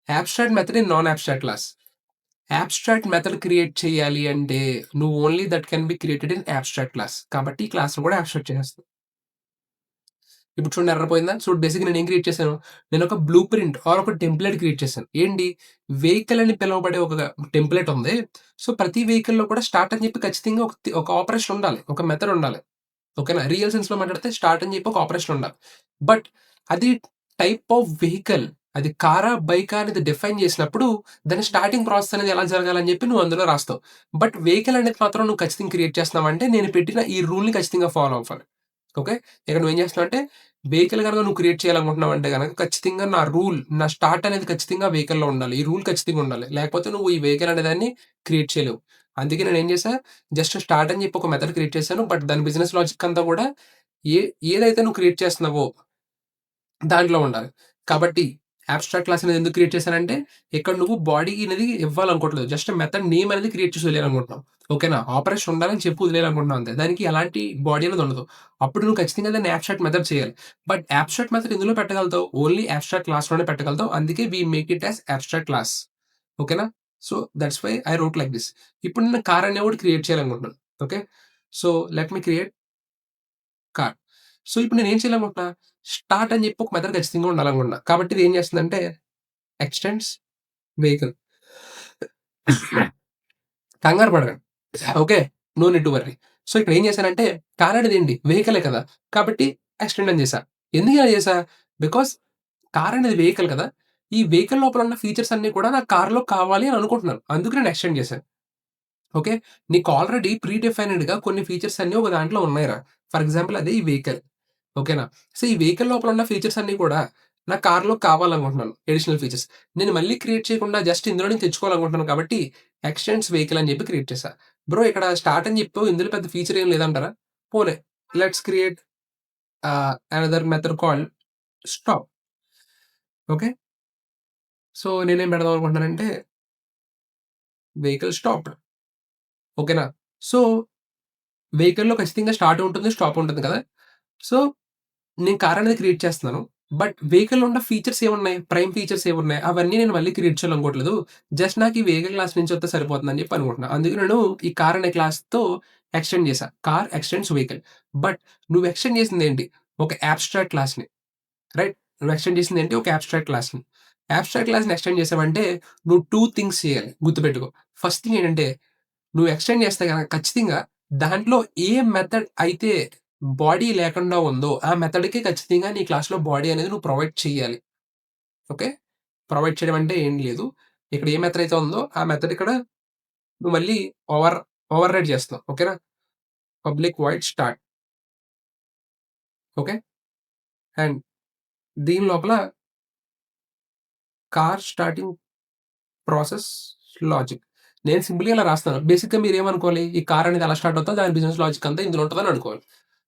Abstract method in non abstract class. Abstract method create చేయాలి అంటే నువ్వు only that can be created in abstract class. కాబట్టి ఈ క్లాస్‌ని కూడా అబ్స్ట్రాక్ట్ చేసేస్తా. ఇప్పుడు చూడండి ఎర్రర్ పోయిందా? చూడు బేసిక్‌గా నేనేం క్రియేట్ చేశాను? నేనొక బ్లూ ప్రింట్ ఆర్ ఒక టెంప్లేట్ క్రియేట్ చేశాను. ఏంటి? వెహికల్ అని పిలువబడే ఒక టెంప్లేట్ ఉంది. సో, ప్రతి వెహికల్‌లో కూడా స్టార్ట్ అని చెప్పి ఖచ్చితంగా ఒక ఆపరేషన్ ఉండాలి. ఒక మెథడ్ ఉండాలి. ఓకేనా. రియల్ సెన్స్‌లో మాట్లాడితే స్టార్ట్ అని చెప్పి ఒక ఆపరేషన్ ఉండాలి. బట్ అది టైప్ ఆఫ్ వెహికల్ అది కారా, బైకా అనేది డిఫైన్ చేసినప్పుడు దాని స్టార్టింగ్ ప్రాసెస్ అనేది ఎలా జరగాలని చెప్పి నువ్వు అందులో రాస్తావు. బట్ వెహికల్ అనేది మాత్రం నువ్వు ఖచ్చితంగా క్రియేట్ చేస్తున్నావంటే నేను పెట్టిన ఈ రూల్‌ని ఖచ్చితంగా ఫాలో అవ్వాలి. ఓకే. ఇక్కడ నువ్వేం చేస్తున్నావంటే వెహికల్ గనక నువ్వు క్రియేట్ చేయాలనుకుంటున్నావంటే గనక ఖచ్చితంగా నా స్టార్ట్ అనేది ఖచ్చితంగా వెహికల్‌లో ఉండాలి. ఈ రూల్ ఖచ్చితంగా ఉండాలి. లేకపోతే నువ్వు ఈ వెహికల్ అనే దాన్ని క్రియేట్ చేయలేవు. అందుకే నేనేం చేశా జస్ట్ స్టార్ట్ అని చెప్పి ఒక మెథడ్ క్రియేట్ చేశాను. బట్ దాని బిజినెస్ లాజిక్ అంతా కూడా ఏ ఏదైతే నువ్వు క్రియేట్ చేస్తున్నావో దాంట్లో ఉండాలి. కాబట్టి అబ్స్ట్రాక్ట్ క్లాస్ అనేది ఎందుకు క్రియేట్ చేశానంటే, ఇక్కడ నువ్వు బాడీ అనేది ఇవ్వాలనుకోవట్లేదు. జస్ట్ మెథడ్ నేమ్ అనేది క్రియేట్ చేసి వదిలేయాలనుకుంటున్నావు. ఓకేనా? ఆపరేషన్ ఉండాలని చెప్పి వదిలేయాలనుకుంటున్నావు అంతే. దానికి ఎలాంటి బాడీ అనేది ఉండదు. అప్పుడు నువ్వు ఖచ్చితంగా దాన్ని అబ్స్ట్రాక్ట్ మెథడ్ చేయాలి. బట్ అబ్స్ట్రాక్ట్ మెథడ్ ఎందులో పెట్టగలుగుతావు? ఓన్లీ అబ్స్ట్రాక్ట్ క్లాస్‌లోనే పెట్టగలుగుతావు. అందుకే we make it as abstract class. ఓకేనా? So, that's why I wrote like this. ఇప్పుడు నేను కార్ అనేవి ఒకటి క్రియేట్ చేయాలనుకుంటున్నాను. Okay. So, let me create car. So, ఇప్పుడు నేనేం చేయాలనుకుంటున్నా, స్టార్ట్ అని చెప్పి ఒక మెథడ్ ఖచ్చితంగా ఉండాలనుకుంటున్నా. కాబట్టి ఇది ఏం చేస్తుందంటే ఎక్స్‌టెండ్స్ వెహికల్. కంగారు పడకండి. Okay. No need to worry. So, ఇక్కడ ఏం చేశానంటే కార్ అనేది ఏంటి వెహికలే కదా! కాబట్టి ఎక్స్‌టెండ్ అని చేశా. ఎందుకు ఇలా చేశా? బికాజ్ కార్ అనేది వెహికల్ కదా! ఈ వెహికల్ లోపల ఉన్న ఫీచర్స్ అన్నీ కూడా నాకు కార్‌లో కావాలి అని అనుకుంటున్నాను. అందుకు నేను ఎక్స్‌టెండ్ చేశాను. ఓకే. నీకు ఆల్రెడీ ప్రీ డిఫైన్డ్‌గా కొన్ని ఫీచర్స్ అన్నీ ఒక దాంట్లో ఉన్నాయిరా. ఫర్ ఎగ్జాంపుల్ అదే ఈ వెహికల్. ఓకేనా? సో, ఈ వెహికల్ లోపల ఉన్న ఫీచర్స్ అన్నీ కూడా నా కార్‌లో కావాలనుకుంటున్నాను. Additional features. నేను మళ్ళీ క్రియేట్ చేయకుండా జస్ట్ ఇందులో నుంచి తెచ్చుకోవాలనుకుంటున్నాను కాబట్టి ఎక్స్‌టెండ్స్ వెహికల్ అని చెప్పి క్రియేట్ చేశా. బ్రో ఇక్కడ స్టార్ట్ అని చెప్పావు. ఇందులో పెద్ద ఫీచర్ ఏం లేదంటారా? పోనీ let's create another method called stop. Okay. So, నేనేం పెడదాం అనుకుంటున్నానంటే వెహికల్ స్టాప్డ్. ఓకేనా? సో, వెహికల్‌లో ఖచ్చితంగా స్టార్ట్ ఉంటుంది, స్టాప్ ఉంటుంది కదా! సో, నేను కార్ అనేది క్రియేట్ చేస్తున్నాను. బట్ వెహికల్‌లో ఉన్న ఫీచర్స్ ఏమున్నాయి? ప్రైమ్ ఫీచర్స్ ఏమున్నాయి? అవన్నీ నేను మళ్ళీ క్రియేట్ చేయాలనుకోవట్లేదు. జస్ట్ నాకు ఈ వెహికల్ క్లాస్ నుంచి వస్తే సరిపోతుందని చెప్పి అనుకుంటున్నా. అందుకే నేను ఈ కార్ అనే క్లాస్‌తో ఎక్స్‌టెండ్ చేశా. Car extends vehicle. బట్ నువ్వు ఎక్స్‌టెండ్ చేసిందేంటి? ఒక అబ్స్ట్రాక్ట్ క్లాస్‌ని. రైట్? నువ్వు ఎక్స్‌టెండ్ చేసిందేంటి? ఒక అబ్స్ట్రాక్ట్ క్లాస్‌ని. అబ్స్ట్రాక్ట్ క్లాస్‌ని ఎక్స్‌టెండ్ చేసావంటే నువ్వు 2 థింగ్స్ చేయాలి. గుర్తుపెట్టుకో. ఫస్ట్ థింగ్ ఏంటంటే నువ్వు ఎక్స్‌టెండ్ చేస్తే గనక ఖచ్చితంగా దాంట్లో ఏ మెథడ్ అయితే బాడీ లేకుండా ఉందో, ఆ మెథడ్‌కి ఖచ్చితంగా నీ క్లాస్‌లో బాడీ అనేది నువ్వు ప్రొవైడ్ చేయాలి. ఓకే. ప్రొవైడ్ చేయడం అంటే ఏం లేదు. ఇక్కడ ఏ మెథడ్ అయితే ఉందో ఆ మెథడ్ ఇక్కడ నువ్వు మళ్ళీ ఓవర్ రైడ్ చేస్తున్నావు. ఓకేనా? Public void start. Okay. And దీని లోపల కార్ స్టార్టింగ్ ప్రాసెస్ లాజిక్. నేను సింపుల్‌గా ఇలా రాస్తాను. బేసిక్‌గా మీరేమనుకోవాలి? ఈ కార్ అనేది ఎలా స్టార్ట్ అవుతదో దాని బిజినెస్ లాజిక్ అంతా ఇందులో ఉంటదని అనుకోవాలి.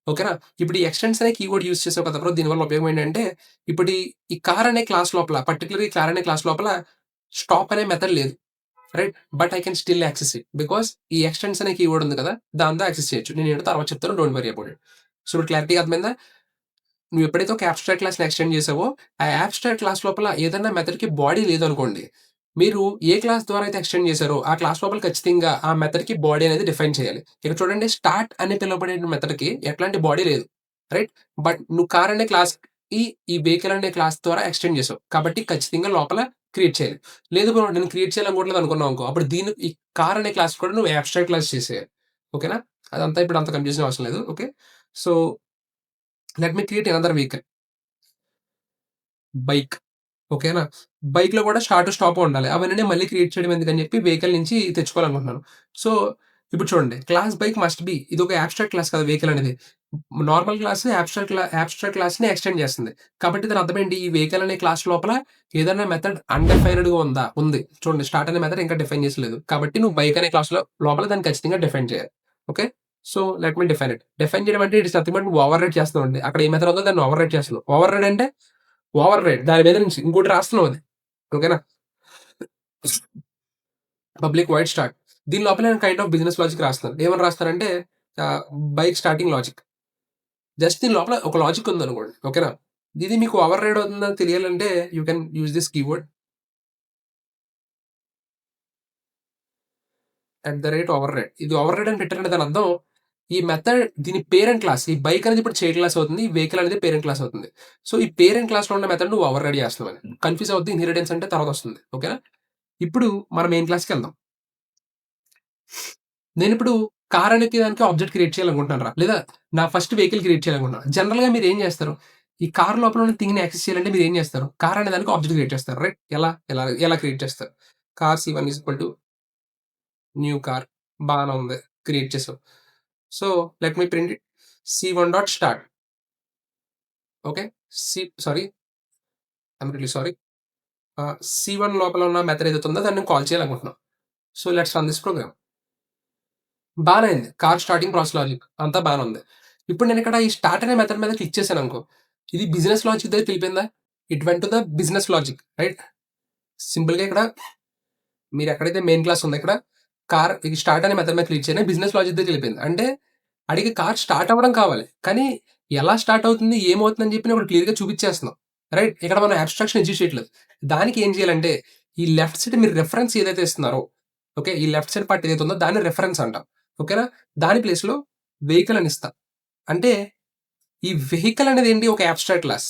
ఓకేనా? ఇప్పుడు ఈ ఎక్స్‌టెన్స్ అనే కీవర్డ్ యూజ్ చేసావు కదా బ్రో! దీనివల్ల ఉపయోగం ఏంటంటే, ఇప్పుడు ఈ కార్ అనే క్లాస్ లోపల పర్టిక్యులర్‌గా ఈ కార్ అనే క్లాస్ లోపల స్టాప్ అనే మెథడ్ లేదు. Right? But I can still access it. Because ఈ ఎక్స్‌టెన్స్ అనే కీవర్డ్ ఉంది కదా! దాంతో యాక్సెస్ చేయొచ్చు. నేనేంటో తర్వాత చెప్తాను. Don't worry about it. So, ఇప్పుడు క్లారిటీగా అర్థమైందా? నువ్వు ఎప్పుడైతే ఒక అబ్స్ట్రాక్ట్ క్లాస్‌ని ఎక్స్‌టెండ్ చేసావో, ఆ అబ్స్ట్రాక్ట్ క్లాస్ లోపల ఏదన్నా మెథడ్‌కి బాడీ లేదనుకోండి, మీరు ఏ క్లాస్ ద్వారా అయితే ఎక్స్‌టెండ్ చేసారో, ఆ క్లాస్ లోపల ఖచ్చితంగా ఆ మెథడ్‌కి బాడీ అనేది డిఫైన్ చేయాలి. ఇక్కడ చూడండి స్టార్ట్ అని పిలువబడే మెథడ్‌కి ఎట్లాంటి బాడీ లేదు. రైట్? బట్ నువ్వు కార్ అనే క్లాస్‌కి ఈ వెహికల్ అనే క్లాస్ ద్వారా ఎక్స్‌టెండ్ చేసావు. కాబట్టి ఖచ్చితంగా లోపల క్రియేట్ చేయాలి. లేదు బ్రో నేను క్రియేట్ చేయాలనుకోవట్లేదు అనుకున్నావనుకో, అప్పుడు ఈ కార్ అనే క్లాస్ కూడా నువ్వు అబ్స్ట్రాక్ట్ క్లాస్ చేసేయాలి. ఓకేనా? అదంతా ఇప్పుడు అంత కన్‌ఫ్యూజన్ అవసరం లేదు. Okay. So, let me create another vehicle. Bike. ఓకేనా? బైక్‌లో కూడా స్టార్ట్, స్టాప్ ఉండాలి. అవన్నీ నేను మళ్ళీ క్రియేట్ చేయడం ఎందుకని చెప్పి వెహికల్ నుంచి తెచ్చుకోవాలనుకుంటున్నాను. సో, ఇప్పుడు చూడండి క్లాస్ బైక్ మస్ట్ బి ఇదొక అబ్స్ట్రాక్ట్ క్లాస్ కదా! వెహికల్ అనేది. నార్మల్ క్లాస్ అబ్స్ట్రాక్ట్ క్లాస్‌ని ఎక్స్‌టెండ్ చేస్తుంది. కాబట్టి దాని అర్థం ఏంటి? ఈ వెహికల్ అనే క్లాస్ లోపల ఏదైనా మెథడ్ అన్‌డిఫైన్డ్‌గా ఉందా? ఉంది. చూడండి స్టార్ట్ అనే మెథడ్ ఇంకా డిఫైన్ చేసలేదు. కాబట్టి నువ్వు బైక్ అనే క్లాస్‌లో లోపల దాన్ని ఖచ్చితంగా డిఫైన్ చేయాలి. Okay. So, let me define it. Define చేయడం అంటే ఇట్ ఈస్ నథింగ్ బట్ నువ్వు ఓవర్ రైడ్ చేస్తున్నావండి. అక్కడ ఏ మెథడ్ ఉందో దాన్ని ఓవర్ రైడ్ చేస్తున్నావు. ఓవర్ రైడ్ అంటే ఓవర్ రైడ్. దాని మీద నుంచి ఇంకోటి రాస్తున్నావు అది. ఓకేనా? Public void start. దీని లోపల నేను కైండ్ ఆఫ్ బిజినెస్ లాజిక్ రాస్తాను. ఏమని రాస్తానంటే ఆహ్, బైక్ స్టార్టింగ్ లాజిక్. జస్ట్ దీని లోపల ఒక లాజిక్ ఉందనుకోండి. ఓకేనా? ఇది మీకు ఓవర్ రైడ్ అవుతుందని తెలియాలంటే you can use this keyword override. ఇది ఓవర్ రైడ్ అని పెట్టారంటే దాని అర్థం ఈ మెథడ్ దీని పేరెంట్ క్లాస్. ఈ బైక్ అనేది ఇప్పుడు చైల్డ్ క్లాస్ అవుతుంది. ఈ వెహికల్ అనేది పేరెంట్ క్లాస్ అవుతుంది. సో, ఈ పేరెంట్ క్లాస్‌లో ఉన్న మెథడ్ నువ్వు ఓవర్ రైడ్ చేస్తున్నావని. కన్‌ఫ్యూజ్ అవుద్ది. ఇన్హెరిటెన్స్ అంటే తర్వాత వస్తుంది. ఓకేనా? ఇప్పుడు మన మెయిన్ క్లాస్‌కెళ్దాం. నేనిప్పుడు కార్ అనే దానికి ఆబ్జెక్ట్ క్రియేట్ చేయాలనుకుంటున్నానురా. లేదా నా ఫస్ట్ వెహికల్ క్రియేట్ చేయాలనుకుంటున్నాను. జనరల్‌గా మీరేం చేస్తారు? ఈ కార్ లోపల ఉన్న థింగ్‌ని యాక్సెస్ చేయాలంటే మీరేం చేస్తారు? కార్ అనే దానికి ఆబ్జెక్ట్ క్రియేట్ చేస్తారు. రైట్? ఎలా క్రియేట్ చేస్తారు? Car C one is equal to new car బానే ఉంది. క్రియేట్ చేసావు. So, let me print it C one dot start. Okay. Sorry. I am really sorry. C one లోపల ఉన్న మెథడ్ ఏదైతే ఉందో దాన్ని నేను కాల్ చేయాలనుకుంటున్నాను. So, let's run this program. బానే అయింది. కార్ స్టార్టింగ్ ప్రాసెస్ లాజిక్ అంతా బానే ఉంది. ఇప్పుడు నేనిక్కడ ఈ స్టార్ట్ అనే మెథడ్ మీద క్లిక్ చేశాననుకో, ఇది బిజినెస్ లాజిక్ దగ్గరికెళ్ళిపోయిందా? It went to the business logic right? సింపుల్‌గా ఇక్కడ మీరెక్కడైతే మెయిన్ క్లాస్ ఉందో ఇక్కడ ఇది స్టార్ట్ అనే మెథడ్ మీద క్లిక్ చేయగానే బిజినెస్ లాజిక్ దగ్గరికెళ్ళిపోయింది. అంటే ఆడికి కార్ స్టార్ట్ అవ్వడం కావాలి. కానీ ఎలా స్టార్ట్ అవుతుంది? ఏమవుతుందని చెప్పి నేను ఇక్కడ క్లియర్‌గా చూపిచ్చేస్తున్నాం. రైట్? ఇక్కడ మనం అబ్స్ట్రాక్షన్ యూజ్ చేయట్లేదు. దానికి ఏం చేయాలంటే ఈ లెఫ్ట్ సైడ్ మీరు రిఫరెన్స్ ఏదైతే ఇస్తున్నారో ఓకే. ఈ లెఫ్ట్ సైడ్ పార్ట్ ఏదైతే ఉందో దాన్ని రిఫరెన్స్ అంటాం. ఓకేనా? దాని ప్లేస్‌లో వెహికల్ అని ఇస్తా. అంటే ఈ వెహికల్ అనేది ఏంటి? ఒక అబ్స్ట్రాక్ట్ క్లాస్.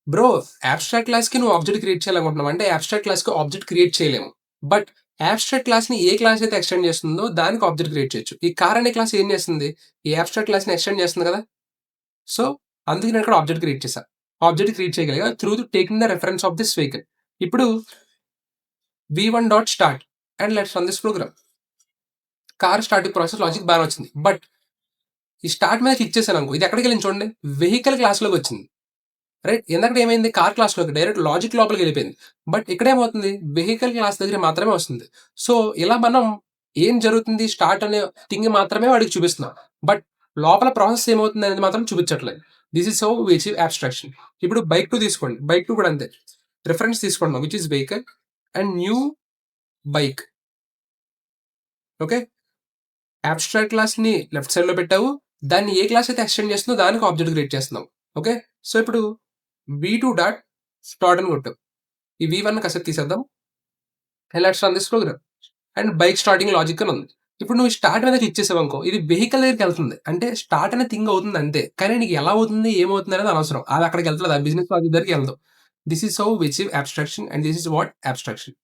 బ్రో అబ్స్ట్రాక్ట్ క్లాస్‌కి నువ్వు ఆబ్జెక్ట్ క్రియేట్ చేయాలనుకుంటున్నావు. అంటే అబ్స్ట్రాక్ట్ క్లాస్‌కి ఆబ్జెక్ట్ క్రియేట్ చేయలేము. బట్ అబ్స్ట్రాక్ట్ క్లాస్‌ని ఏ క్లాస్ అయితే ఎక్స్‌టెండ్ చేస్తుందో దానికి ఆబ్జెక్ట్ క్రియేట్ చేయొచ్చు. ఈ కార్ అనే క్లాస్ ఏం చేస్తుంది? ఈ అబ్స్ట్రాక్ట్ క్లాస్‌ని ఎక్స్‌టెండ్ చేస్తుంది కదా! సో, అందుకే నేను ఇక్కడ ఆబ్జెక్ట్ క్రియేట్ చేశా. ఆబ్జెక్ట్ క్రియేట్ చేయగలిగా through taking the reference of this vehicle. ఇప్పుడు V one dot start and let's run this program. Car starting process logic బానే వచ్చింది. బట్ ఈ స్టార్ట్ మీద క్లిక్ చేశాననుకో ఇది ఎక్కడికెళ్ళింది చూడండి. వెహికల్ క్లాస్‌లోకొచ్చింది. రైట్? ఇందాకడ ఏమైంది? కార్ క్లాస్‌లోకి డైరెక్ట్ లాజిక్ లోపలికెళ్ళిపోయింది. బట్ ఇక్కడేమవుతుంది? వెహికల్ క్లాస్ దగ్గర మాత్రమే వస్తుంది. సో, ఇలా మనం ఏం జరుగుతుంది స్టార్ట్ అనే థింగ్ మాత్రమే వాడికి చూపిస్తున్నాం. బట్ లోపల ప్రాసెస్ ఏమవుతుందనేది మాత్రం చూపించట్లేదు. This is how we achieve abstraction. ఇప్పుడు బైక్ 2 తీసుకోండి. బైక్ 2 కూడా అంతే. రిఫరెన్స్ తీసుకుంటున్నాం which is vehicle and new bike. Okay. Abstract క్లాస్‌ని లెఫ్ట్ సైడ్‌లో పెట్టావు. దాన్ని ఏ క్లాస్ అయితే ఎక్స్‌టెండ్ చేస్తుందో దానికి ఆబ్జెక్ట్ క్రియేట్ చేస్తున్నావు. ఓకే. సో, ఇప్పుడు వి2 డాట్ స్టార్ట్ అని కొట్టావు. ఈ వి1 కాసేపు తీసేద్దాం. And let's run this program. And bike starting logic అని ఉంది. ఇప్పుడు నువ్వు స్టార్ట్ మీద క్లిక్ చేసావనుకో ఇది వెహికల్ దగ్గరికెళ్తుంది. అంటే స్టార్ట్ అనే థింగ్ అవుతుంది అంతే. కానీ నీకు ఎలా అవుతుంది? ఏమవుతుంది? అనేది అనవసరం. అది అక్కడికెళ్తలేదు. ఆ బిజినెస్ లాజిక్ దగ్గరికి ఎళ్ళదు. This is how we achieve abstraction and this is what abstraction.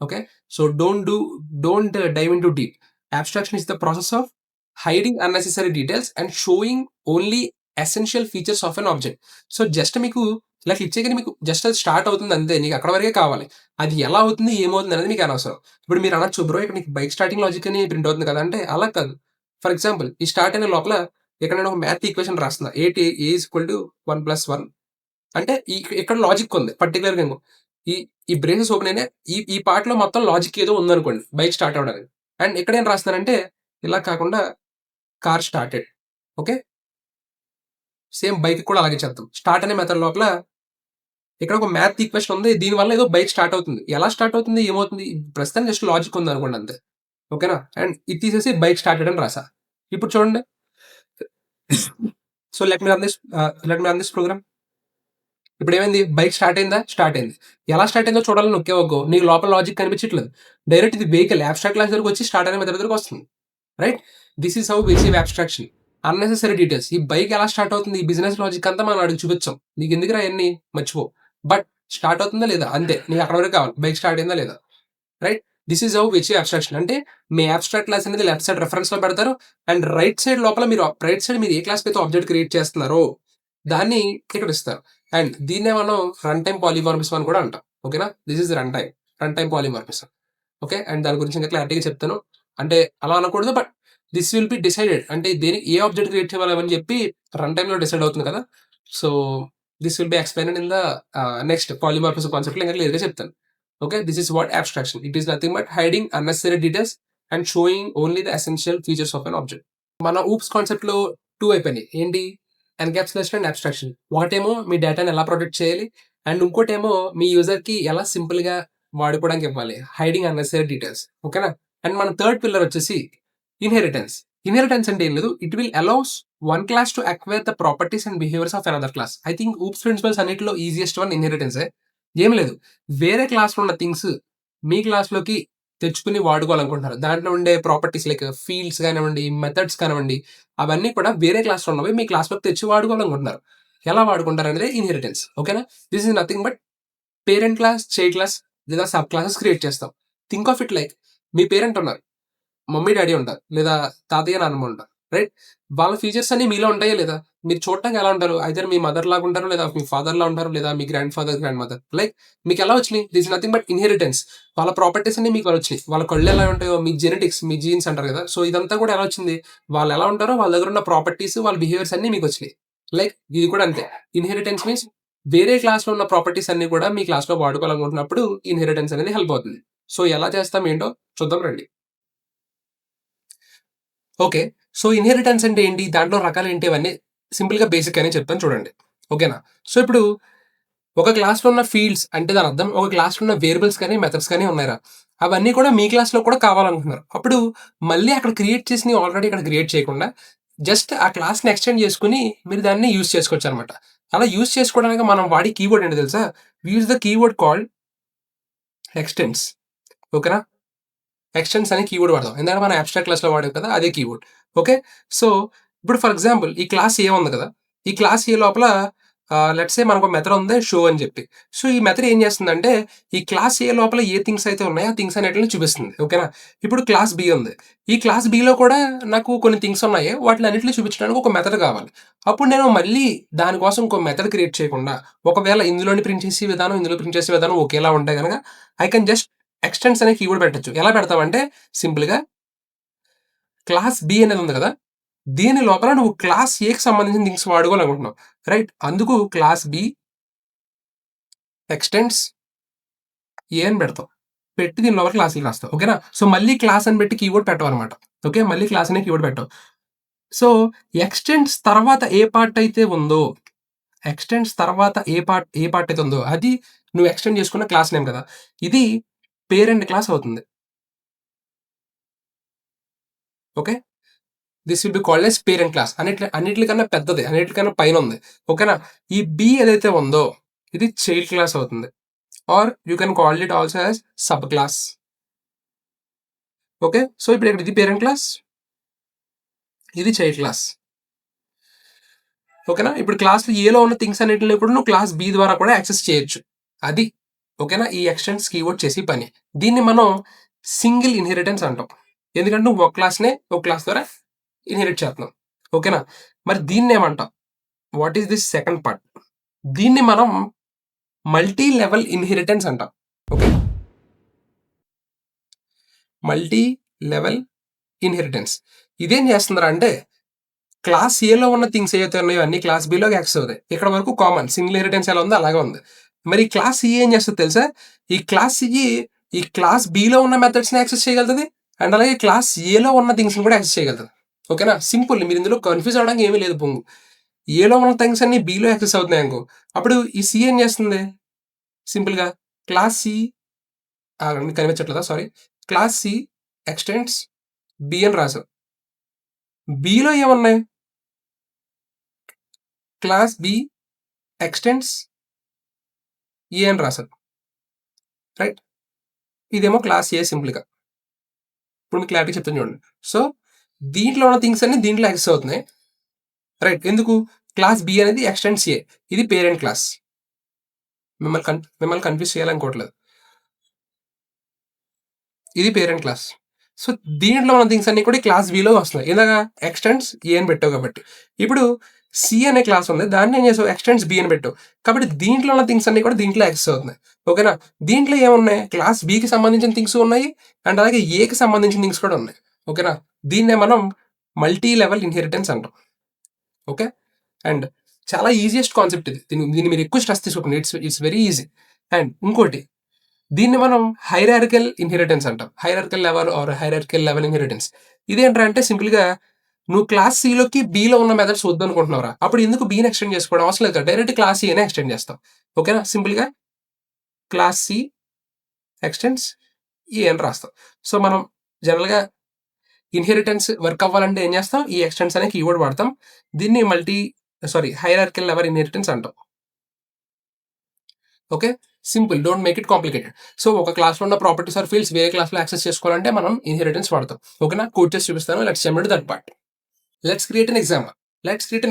Okay, so don't dive into deep. Abstraction is the process of hiding unnecessary details and showing only essential features of an object. So just మీకు ఇలా click చేయగానే మీకు just అది start అవుతుంది అంతే. నీకు అక్కడ వరకే కావాలి. అది ఎలా అవుతుంది, ఏమవుతుంది అనేది మీకు అనవసరం. ఇప్పుడు మీరు అనొచ్చు, బ్రో ఇక్కడ నీకు బైక్ స్టార్టింగ్ లాజిక్ అని ప్రింట్ అవుతుంది కదా అంటే, అలా కాదు. ఫర్ ఎగ్జాంపుల్ ఈ స్టార్ట్ అయిన లోపల ఇక్కడ నేను ఒక మ్యాథ్ ఈక్వేషన్ రాస్తున్నా. ఏ ఈక్వల్ టు 1+1 అంటే ఇక్కడ లాజిక్ ఉంది. పర్టిక్యులర్‌గా ఇంగో ఈ ఈ బ్రేసెస్ ఓపెన్ అయినాయి. ఈ పార్ట్‌లో మొత్తం లాజిక్ ఏదో ఉందనుకోండి బైక్ స్టార్ట్ అవ్వడానికి. అండ్ ఇక్కడ ఏం రాస్తున్నానంటే ఇలా కాకుండా car started. Okay. Same bike కూడా అలాగే చేద్దాం. స్టార్ట్ అనే మెథడ్ లోపల ఇక్కడ ఒక మ్యాథ్ ఈక్వేషన్ ఉంది. దీనివల్ల ఏదో బైక్ స్టార్ట్ అవుతుంది. ఎలా స్టార్ట్ అవుతుంది? ఏమవుతుంది? ప్రస్తుతానికి జస్ట్ లాజిక్ ఉందనుకోండి అంతే. ఓకేనా? అండ్ ఇది తీసేసి బైక్ స్టార్టెడ్ అని రాసా. ఇప్పుడు చూడండి. So let me run this program. ఇప్పుడేమైంది? బైక్ స్టార్ట్ అయిందా? స్టార్ట్ అయింది. ఎలా స్టార్ట్ అయిందో చూడాలని నొక్కావనుకో, నీకు లోపల లాజిక్ కనిపించట్లేదు. డైరెక్ట్ ఇది వెహికల్ అబ్స్ట్రాక్ట్ క్లాస్ దగ్గరకొచ్చి స్టార్ట్ అనే మెథడ్ దగ్గరకొస్తుంది. Right? This is how we achieve abstraction. Unnecessary details. ఈ బైక్ ఎలా స్టార్ట్ అవుతుంది? ఈ బిజినెస్ లాజిక్ అంతా మనం ఆడికి చూపించాం. నీకెందుకురా అయన్నీ? మర్చిపో. బట్ స్టార్ట్ అవుతుందా లేదా? అంతే. నీకు అక్కడ వరకు కావాలి. బైక్ స్టార్ట్ అయిందా లేదా? Right? This is how we achieve abstraction. అంటే మీ అబ్స్ట్రాక్ట్ క్లాస్ అనేది లెఫ్ట్ సైడ్ రిఫరెన్స్‌లో పెడతారు. అండ్ రైట్ సైడ్ లోపల రైట్ సైడ్ మీరు ఏ క్లాస్‌కైతే ఆబ్జెక్ట్ క్రియేట్ చేస్తున్నారో దాన్ని ఇక్కడ ఇస్తారు. అండ్ దీన్నే మనం రన్ టైమ్ పాలిమార్ఫిజం అని కూడా అంటాం. ఓకేనా? This is run time polymorphism. Okay. And దాని గురించి ఇంకా క్లారిటీగా చెప్తాను. అంటే అలా అనకూడదు. But this will be decided. అంటే ఏ ఆబ్జెక్ట్ క్రియేట్ చేయాలి అని చెప్పి రన్ టైమ్‌లో డిసైడ్ అవుతుంది కదా! So, this will B explained in the next polymorphism కాన్సెప్ట్‌లో ఇంకా క్లియర్‌గా చెప్తాను. Okay. This is what abstraction. It is nothing but hiding unnecessary details and sowing only the essential features of an object. మన oops కాన్సెప్ట్‌లో 2 అయిపోయినాయి. ఏంటి? Encapsulation and abstraction. ఒకటేమో మీ డేటాని ఎలా ప్రొటెక్ట్ చేయాలి. అండ్ ఇంకోటేమో మీ యూజర్‌కి ఎలా సింపుల్‌గా వాడుకోవడానికి ఇవ్వాలి. Hiding unnecessary details. ఓకేనా? అండ్ మన థర్డ్ పిల్లర్ వచ్చేసి ఇన్హెరిటెన్స్. ఇన్హెరిటెన్స్ అంటే ఏం లేదు. It will allows one class to acquire the properties and behaviours of another class. I think OOPs principles అన్నిటిలో ఈజియెస్ట్ వన్ ఇన్హెరిటెన్సే. ఏం లేదు. వేరే క్లాస్‌లో ఉన్న థింగ్స్ మీ క్లాస్‌లోకి తెచ్చుకొని వాడుకోవాలనుకుంటున్నారు. దాంట్లో ఉండే ప్రాపర్టీస్ లైక్ ఫీల్డ్స్ కానివ్వండి, మెథడ్స్ కానివ్వండి, అవన్నీ కూడా వేరే క్లాస్‌లో ఉన్నవి మీ క్లాస్‌లోకి తెచ్చి వాడుకోవాలనుకుంటున్నారు. ఎలా వాడుకుంటారు అనేది ఇన్హెరిటెన్స్. ఓకేనా? This is nothing but parent class, child class లేదా సబ్ క్లాసెస్ క్రియేట్ చేస్తాం. Think of it like me parent ఉన్నారు. మమ్మీ, డ్యాడీ ఉంటారు. లేదా తాతయ్య, నాన్నమ్మ ఉంటారు. రైట్? వాళ్ళ ఫీచర్స్ అన్నీ మీలో ఉంటాయా లేదా? మీరు చూడటానికి ఎలా ఉంటారు? ఐదర్ మీ మదర్ లాగా ఉంటారు, లేదా మీ ఫాదర్ లా ఉంటారు, లేదా మీ grand father, grand mother. Like మీకెలా వచ్చినియి? This is nothing but inheritance. వాళ్ళ ప్రాపర్టీస్ అన్నీ మీకు వచ్చినియి. వాళ్ళ కళ్ళు ఎలా ఉంటాయో మీ జెనెటిక్స్, మీ జీన్స్ అంటారు కదా! సో, ఇదంతా కూడా ఎలా వచ్చింది? వాళ్ళు ఎలా ఉంటారో వాళ్ళ దగ్గర ఉన్న ప్రాపర్టీస్, వాళ్ళ బిహేవియర్స్ అన్నీ మీకొచ్చినియి. లైక్ ఇది కూడా అంతే. ఇన్హెరిటెన్స్ మీన్స్ వేరే క్లాస్‌లో ఉన్న ప్రాపర్టీస్ అన్నీ కూడా మీ క్లాస్‌లో వాడుకోవాలనుకుంటున్నప్పుడు ఇన్హెరిటెన్స్ అనేది హెల్ప్ అవుతుంది. సో, ఎలా చేస్తాం ఏంటో చూద్దాం రండి. ఓకే. సో, ఇన్హెరిటెన్స్ అంటే ఏంటి? దాంట్లో రకాలేంటి? ఇవన్నీ సింపుల్‌గా బేసిక్ అనే చెప్తాను చూడండి. ఓకేనా? సో, ఇప్పుడు ఒక క్లాస్‌లో ఉన్న ఫీల్డ్స్ అంటే దాని అర్థం ఒక క్లాస్‌లో ఉన్న వేరియబుల్స్ కానీ, మెథడ్స్ కానీ ఉన్నాయిరా. అవన్నీ కూడా మీ క్లాస్‌లో కూడా కావాలనుకుంటున్నారు. అప్పుడు మళ్ళీ అక్కడ క్రియేట్ చేసినయి ఆల్రెడీ ఇక్కడ క్రియేట్ చేయకుండా జస్ట్ ఆ క్లాస్‌ని ఎక్స్‌టెండ్ చేసుకొని మీరు దాన్ని యూజ్ చేసుకోవచ్చనమాట. అలా యూజ్ చేసుకోవడానికి మనం వాడే కీవర్డ్ ఏంటో తెలుసా? We use the keyword called extends. ఓకేనా? ఎక్స్‌టెండ్స్ అనే కీవర్డ్ వాడదాం. ఎందుకంటే మనం అబ్స్ట్రాక్ట్ క్లాస్‌లో వాడాం కదా! అదే కీవర్డ్. ఓకే. సో, ఇప్పుడు ఫర్ ఎగ్జాంపుల్ ఈ క్లాస్ ఏ ఉంది కదా! ఈ క్లాస్ ఏ లోపల లెట్స్ సే మనకు మెథడ్ ఉంది షో అని చెప్పి. సో, ఈ మెథడ్ ఏం చేస్తుందంటే ఈ క్లాస్ ఏ లోపల ఏ థింగ్స్ అయితే ఉన్నాయో ఆ థింగ్స్ అన్నిటిని చూపిస్తుంది. ఓకేనా? ఇప్పుడు క్లాస్ బి ఉంది. ఈ క్లాస్ బిలో కూడా నాకు కొన్ని థింగ్స్ ఉన్నాయి. వాటిలన్నిటిని చూపించడానికి ఒక మెథడ్ కావాలి. అప్పుడు నేను మళ్ళీ దాని కోసం ఇంకో మెథడ్ క్రియేట్ చేయకుండా ఒకవేళ ఇందులోని ప్రింట్ చేసే విధానం, ఇందులో ప్రింట్ చేసే విధానం ఒకేలా ఉంటే గనక ఐ కెన్ జస్ట్ ఎక్స్‌టెండ్స్ అనే కీవర్డ్ పెట్టొచ్చు. ఎలా పెడతామంటే సింపుల్‌గా క్లాస్ బి అనేది ఉంది కదా! దీని లోపల నువ్వు క్లాస్ ఏకి సంబంధించిన థింగ్స్ వాడుకోవాలనుకుంటున్నావు. రైట్? అందుకు క్లాస్ బి ఎక్స్‌టెండ్స్ ఏ అని పెడతావు. పెట్టి దీని లోపల క్లాస్‌లు రాస్తావు. ఓకేనా? సో, మళ్ళీ క్లాస్ అని పెట్టి కీవర్డ్ పెట్టవనమాట. ఓకే. మళ్ళీ క్లాస్ అనే కీవర్డ్ పెట్టావు. సో, ఎక్స్‌టెండ్స్ తర్వాత ఏ పార్ట్ అయితే ఉందో, ఎక్స్‌టెండ్స్ తర్వాత ఏ పార్ట్ అయితే ఉందో అది నువ్వు ఎక్స్‌టెండ్ చేసుకున్న క్లాస్ నేమ్ కదా! ఇది పేరెంట్ క్లాస్ అవుతుంది. Okay. This will be called as parent class. అన్నిట్లికన్నా పెద్దది. అన్నిట్లికన్నా పైనుంది. ఓకేనా? ఈ బి ఏదైతే ఉందో ఇది చైల్డ్ క్లాస్ అవుతుంది. Or you can call it also as sub class. Okay. So, ఇప్పుడు ఇక్కడ ఇది పేరెంట్ క్లాస్. ఇది చైల్డ్ క్లాస్. ఓకేనా? ఇప్పుడు క్లాస్‌లో ఏలో ఉన్న థింగ్స్ అన్నిటిని కూడా నువ్వు క్లాస్ బి ద్వారా కూడా యాక్సెస్ చేయొచ్చు. అది. ఓకేనా? ఈ ఎక్స్‌టెండ్స్ కీవర్డ్ చేసే పని. దీన్ని మనం సింగిల్ ఇన్హెరిటెన్స్ అంటాం. ఎందుకంటే నువ్వు ఒక క్లాస్‌నే ఒక క్లాస్ ద్వారా ఇన్హెరిట్ చేస్తున్నావు. ఓకేనా? మరి దీన్నేమంటాం? What is this second part? దీన్ని మనం మల్టీ లెవెల్ ఇన్హెరిటెన్స్ అంటాం. ఓకే, మల్టీ లెవెల్ ఇన్హెరిటెన్స్ ఇదేం చేస్తుందిరా అంటే క్లాస్ ఏలో ఉన్న థింగ్స్ ఏవైతే ఉన్నాయో అన్ని క్లాస్ బిలోకి యాక్సెస్ అవుతాయి. ఇక్కడ వరకు కామన్ సింగిల్ ఇన్హెరిటెన్స్ ఎలా ఉందో అలాగే ఉంది. మరి క్లాస్ సి ఏం చేస్తుంది తెలుసా? ఈ క్లాస్ సి ఈ క్లాస్ బిలో ఉన్న మెథడ్స్ని యాక్సెస్ చేయగలుగుతుంది అండ్ అలాగే క్లాస్ ఏలో ఉన్న థింగ్స్ని కూడా యాక్సెస్ చేయగలుగుతుంది. ఓకేనా, సింపుల్. మీరు ఇందులో కన్ఫ్యూజ్ అవడానికి ఏమీ లేదు. పొంగు ఏలో ఉన్న థింగ్స్ అన్ని బిలో యాక్సెస్ అవుతున్నాయి అనుకో, అప్పుడు ఈ సి ఏం చేస్తుంది? సింపుల్గా క్లాస్ సి కనిపించట్లేదా? Sorry, class C extends B అని రాశారు. బిలో ఏమున్నాయి? క్లాస్ బి ఎక్స్టెండ్స్ ఏ అని రాశారు, రైట్? ఇదేమో క్లాస్ ఏ సింపుల్గా. ఇప్పుడు మీకు క్లారిటీ చెప్తాను చూడండి. సో దీంట్లో ఉన్న థింగ్స్ అన్ని దీంట్లో యాక్సెస్ అవుతున్నాయి, రైట్? ఎందుకు? క్లాస్ బి అనేది ఎక్స్టెండ్స్ ఏ, ఇది పేరెంట్ క్లాస్. మిమ్మల్ని కన్ఫ్యూజ్ చేయాలనుకోవట్లేదు, ఇది పేరెంట్ క్లాస్. సో దీంట్లో ఉన్న థింగ్స్ అన్ని కూడా క్లాస్ బిలో వస్తున్నాయి. ఇలాగా ఎక్స్టెండ్స్ ఏ అని పెట్టావు కాబట్టి. ఇప్పుడు సి అనే క్లాస్ ఉంది, దాన్ని ఏం చేసావు? ఎక్స్టెండ్స్ బి అని పెట్టావు కాబట్టి దీంట్లో ఉన్న థింగ్స్ అన్ని కూడా దీంట్లో యాక్సెస్ అవుతున్నాయి. ఓకేనా, దీంట్లో ఏమున్నాయి? క్లాస్ బికి సంబంధించిన థింగ్స్ ఉన్నాయి అండ్ అలాగే ఏకి సంబంధించిన థింగ్స్ కూడా ఉన్నాయి. ఓకేనా, దీన్నే మనం మల్టీ లెవెల్ ఇన్హెరిటెన్స్ అంటాం. ఓకే, అండ్ చాలా ఈజియెస్ట్ కాన్సెప్ట్ ఇది. దీన్ని మీరు ఎక్కువ స్ట్రెస్ తీసుకోండి. It's very easy. అండ్ ఇంకోటి, దీన్ని మనం హైరార్కికల్ ఇన్హెరిటెన్స్ అంటాం. Hierarchical level or hierarchical level inheritance. ఇదేంటంటే సింపుల్గా నువ్వు క్లాస్ సిలోకి బిలో ఉన్న మెథడ్స్ వద్దు అనుకుంటున్నావురా, అప్పుడు ఎందుకు బీని ఎక్స్టెండ్ చేసుకోవడం అవసరం లేదు కదా, డైరెక్ట్ క్లాస్ సి అనే ఎక్స్టెండ్ చేస్తాం. ఓకేనా, సింపుల్గా క్లాస్ సి ఎక్స్టెండ్స్ ఈ అని రాస్తాం. సో మనం జనరల్గా ఇన్హెరిటెన్స్ వర్క్ అవ్వాలంటే ఏం చేస్తాం? ఈ ఎక్స్టెండ్స్ అనే కీవర్డ్ వాడతాం. దీన్ని హైరార్కికల్ లెవెల్ ఇన్హెరిటెన్స్ అంటాం. Okay, simple, don't make it complicated. So ఒక క్లాస్లో ఉన్న ప్రాపర్టీస్ ఆర్ ఫీల్డ్స్ వేరే క్లాస్లో యాక్సెస్ చేసుకోవాలంటే మనం ఇన్హెరిటెన్స్ వాడతాం. ఓకేనా, కోడ్ చేసి చూపిస్తాను. Let's jump into that part. Let's create an